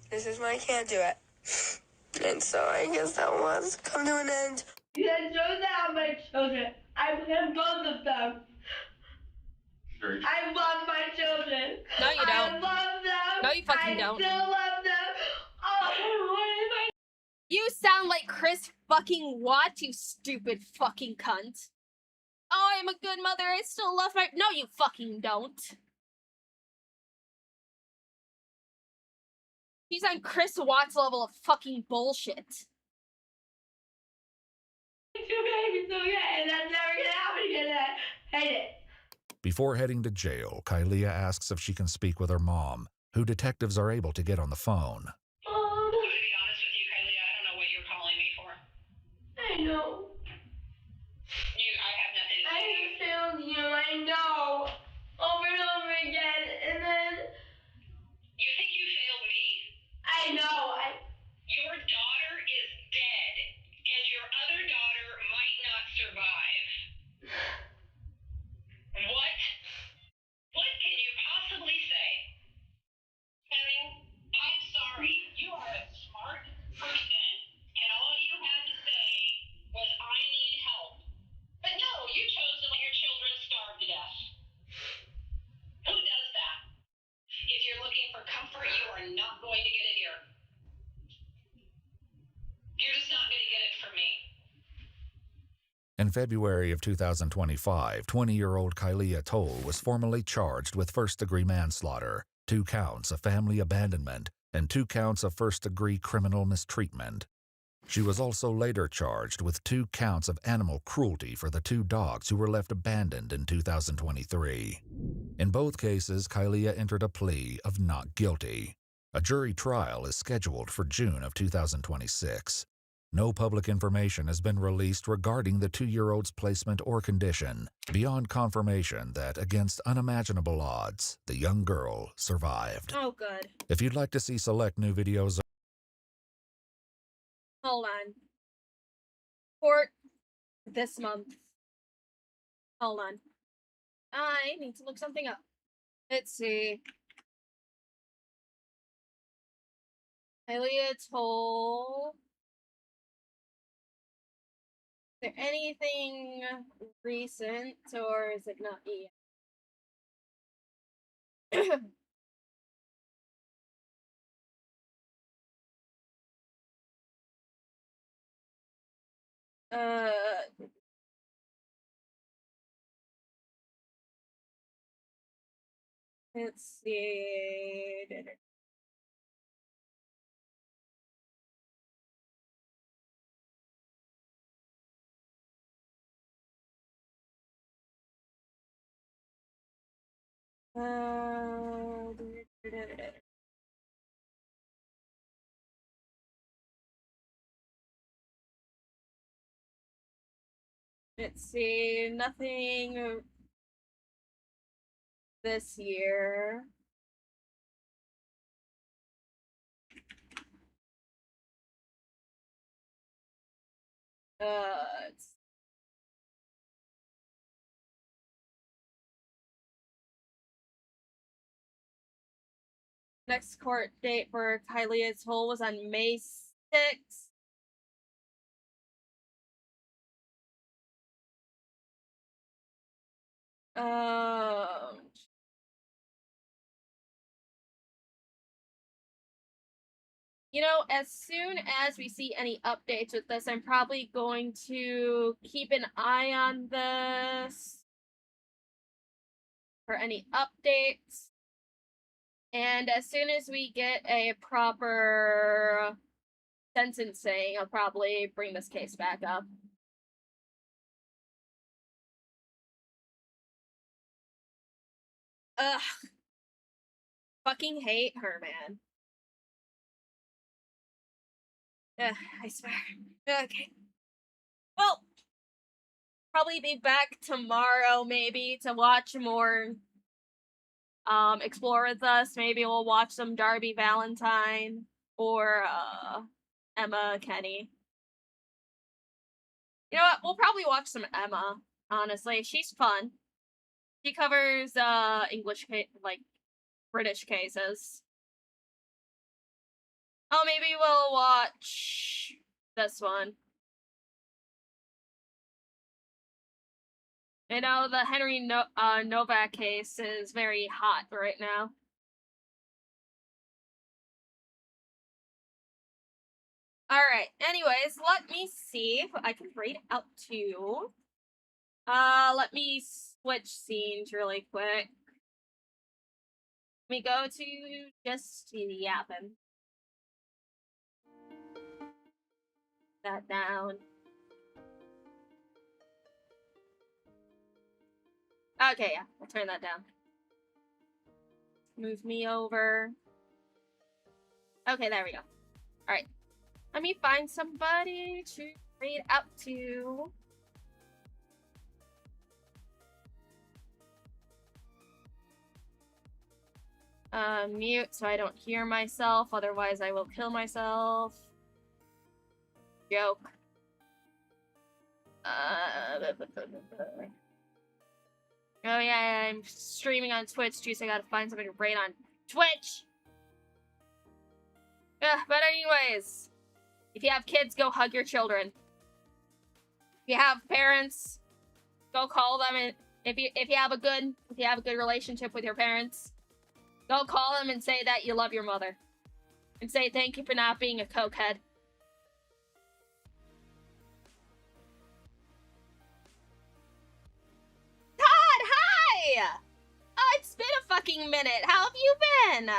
Speaker 2: this is why I can't do it. And so I guess that was come to an end.
Speaker 17: You guys don't have my children. I have both of them. I love my children.
Speaker 1: No, you don't.
Speaker 17: I love them.
Speaker 1: No, you fucking don't.
Speaker 17: I still love them. Oh, what is I?
Speaker 1: You sound like Chris fucking Watt, you stupid fucking cunt. Oh, I'm a good mother. I still love my. No, you fucking don't. He's on Chris Watt's level of fucking bullshit.
Speaker 17: Two babies, okay, and that's never gonna happen again. I hate it.
Speaker 5: Before heading to jail, Kalia asks if she can speak with her mom, who detectives are able to get on the phone.
Speaker 17: To be honest with you, Kylie, I don't know what you're calling me for. I know. I have nothing to say. I have failed you, I know. Over and over again, and then... You think you failed me? I know, Your daughter is dead, and your other daughter might not survive. What can you possibly say? Kevin, I'm sorry. You are a smart person, and all you had to say was, I need help. But no, you chose to let your children starve to death. Who does that? If you're looking for comfort, you are not going to get it here. You're just not going to get it from me.
Speaker 5: In February of 2025, 20-year-old Kalia Toll was formally charged with first-degree manslaughter, 2 counts of family abandonment, and 2 counts of first-degree criminal mistreatment. She was also later charged with 2 counts of animal cruelty for the 2 dogs who were left abandoned in 2023. In both cases, Kalia entered a plea of not guilty. A jury trial is scheduled for June of 2026. No public information has been released regarding the 2-year-old's placement or condition, beyond confirmation that, against unimaginable odds, the young girl survived.
Speaker 1: Oh, good.
Speaker 5: If you'd like to see select new videos...
Speaker 1: Hold on. Court this month. Hold on. I need to look something up. Let's see. Kalia Toll. there anything recent, or is it not yet? Let's see. Uh, let's see. Nothing this year. It's next court date for Kylia's Hole was on May 6th. You know, as soon as we see any updates with this, I'm probably going to keep an eye on this for any updates. And as soon as we get a proper sentencing, I'll probably bring this case back up. Ugh. Fucking hate her, man. Ugh, I swear. Okay. Well, probably be back tomorrow, maybe, to watch more Explore with Us. Maybe we'll watch some Darby Valentine or Emma Kenny. You know what? We'll probably watch some Emma, honestly. She's fun. She covers English like British cases. Oh, maybe we'll watch this one. You know, the Henry Novak case is very hot right now. Alright, anyways, let me see if I can read out to you. Let me switch scenes really quick. Let me go to just yapping. That down. Okay, yeah, I'll turn that down. Move me over. Okay, there we go. Alright. Let me find somebody to read out to. Mute so I don't hear myself, otherwise I will kill myself. Joke. Oh yeah, I'm streaming on Twitch too, so I gotta find something to rate on Twitch! But anyways, if you have kids, go hug your children. If you have parents, go call them, and if you have a good relationship with your parents, go call them and say that you love your mother. And say thank you for not being a cokehead. Todd, hi! Oh, it's been a fucking minute. How have you been?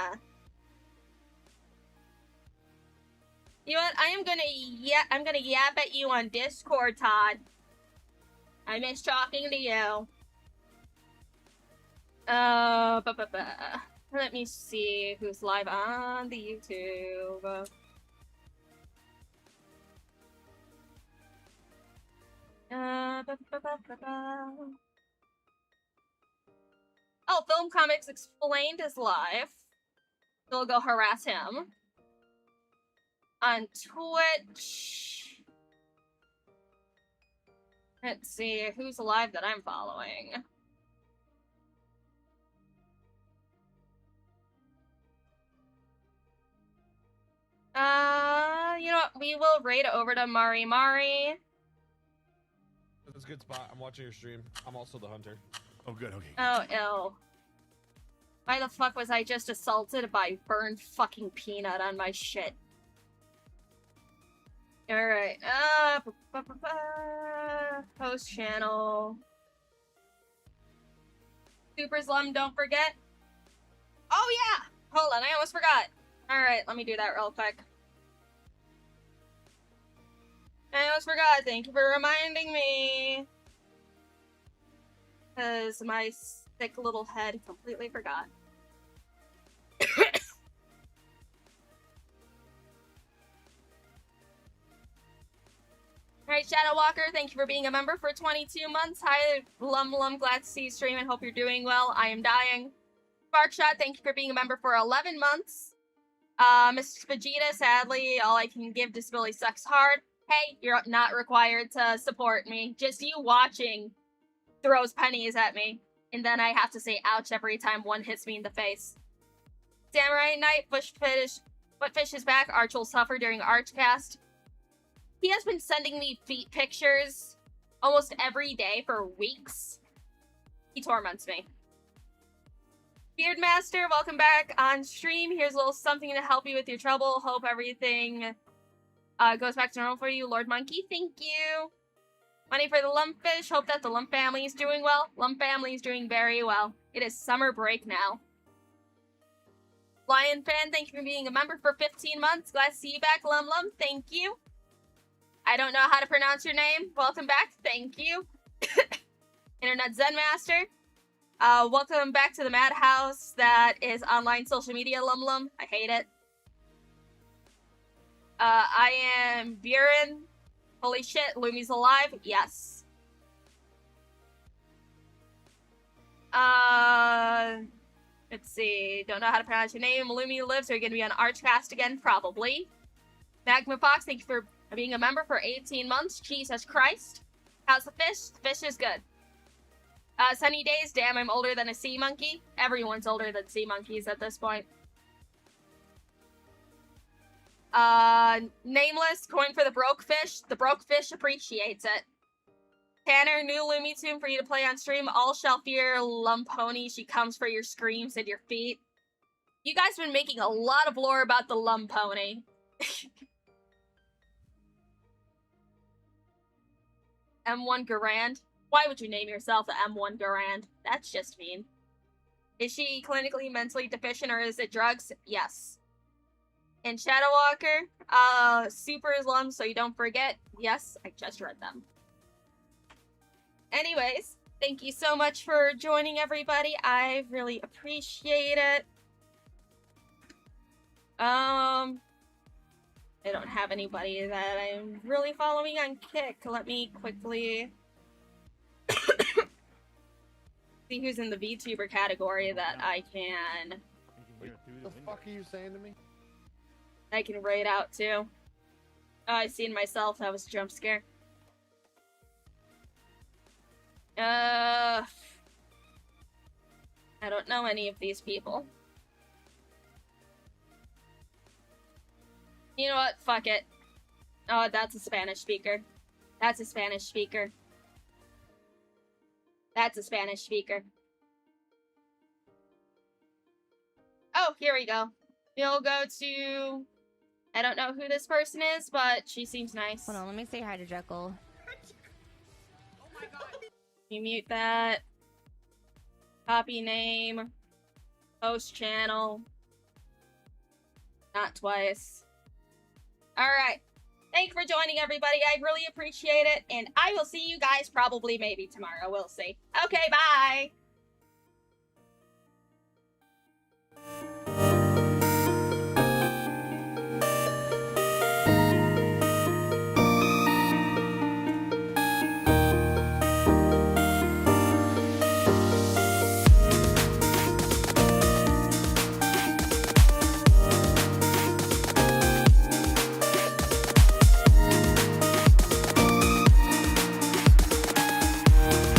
Speaker 1: You know what? I'm gonna yap at you on Discord, Todd. I miss talking to you. Let me see who's live on the YouTube. Oh, Film Comics Explained is live. We'll go harass him. On Twitch. Let's see who's live that I'm following. You know what? We will raid over to Mari Mari.
Speaker 21: That's a good spot. I'm watching your stream. I'm also the hunter.
Speaker 22: Oh, good. Okay.
Speaker 1: Oh, ew. Why the fuck was I just assaulted by burned fucking peanut on my shit? Alright, post channel. Super Slum, don't forget. Oh yeah! Hold on, I almost forgot. Alright, let me do that real quick. I almost forgot, thank you for reminding me. Because my sick little head completely forgot. Alright, Shadow Walker, thank you for being a member for 22 months. Hi, LumLum, glad to see you stream and hope you're doing well. I am dying. Sparkshot, thank you for being a member for 11 months. Mr. Vegeta, sadly, all I can give disability sucks hard. Hey, you're not required to support me. Just you watching throws pennies at me. And then I have to say ouch every time one hits me in the face. Samurai Knight, Footfish is back. Arch will suffer during Archcast. He has been sending me feet pictures almost every day for weeks. He torments me. Beardmaster, welcome back on stream. Here's a little something to help you with your trouble. Hope everything goes back to normal for you. Lord Monkey, thank you. Money for the Lumpfish. Hope that the Lump family is doing well. Lump family is doing very well. It is summer break now. Lion Fan, thank you for being a member for 15 months. Glad to see you back, LumLum. Thank you. I don't know how to pronounce your name. Welcome back. Thank you. Internet Zen Master. Welcome back to the madhouse that is online social media, LumLum. I hate it. I am Buren. Holy shit, Lumi's alive? Yes. Let's see. Don't know how to pronounce your name. Lumi lives. Are you going to be on Archcast again? Probably. Magma Fox, thank you for being a member for 18 months. Jesus Christ. How's the fish? The fish is good. Sunny Days, damn, I'm older than a sea monkey. Everyone's older than sea monkeys at this point. Nameless, coin for the broke fish. The broke fish appreciates it. Tanner, new Lumi tune for you to play on stream. All shall fear Lumponi. She comes for your screams and your feet. You guys have been making a lot of lore about the Lumponi. M1 Garand. Why would you name yourself the M1 Garand? That's just mean. Is she clinically mentally deficient or is it drugs? Yes. And Shadow Walker, Super Islam, so you don't forget. Yes, I just read them. Anyways, thank you so much for joining, everybody. I really appreciate it. I don't have anybody that I'm really following on Kick. Let me quickly see who's in the VTuber category that I can...
Speaker 21: What the fuck are you saying to me?
Speaker 1: I can raid out to. Oh, I seen myself. That was a jump scare. I don't know any of these people. You know what? Fuck it. Oh, that's a Spanish speaker. That's a Spanish speaker. That's a Spanish speaker. Oh, here we go. We'll go to... I don't know who this person is, but she seems nice.
Speaker 23: Hold on, let me say hi to Jekyll.
Speaker 1: Oh my god. You mute that. Copy name. Post channel. Not twice. Alright. Thank you for joining, everybody. I really appreciate it. And I will see you guys probably maybe tomorrow. We'll see. Okay, bye!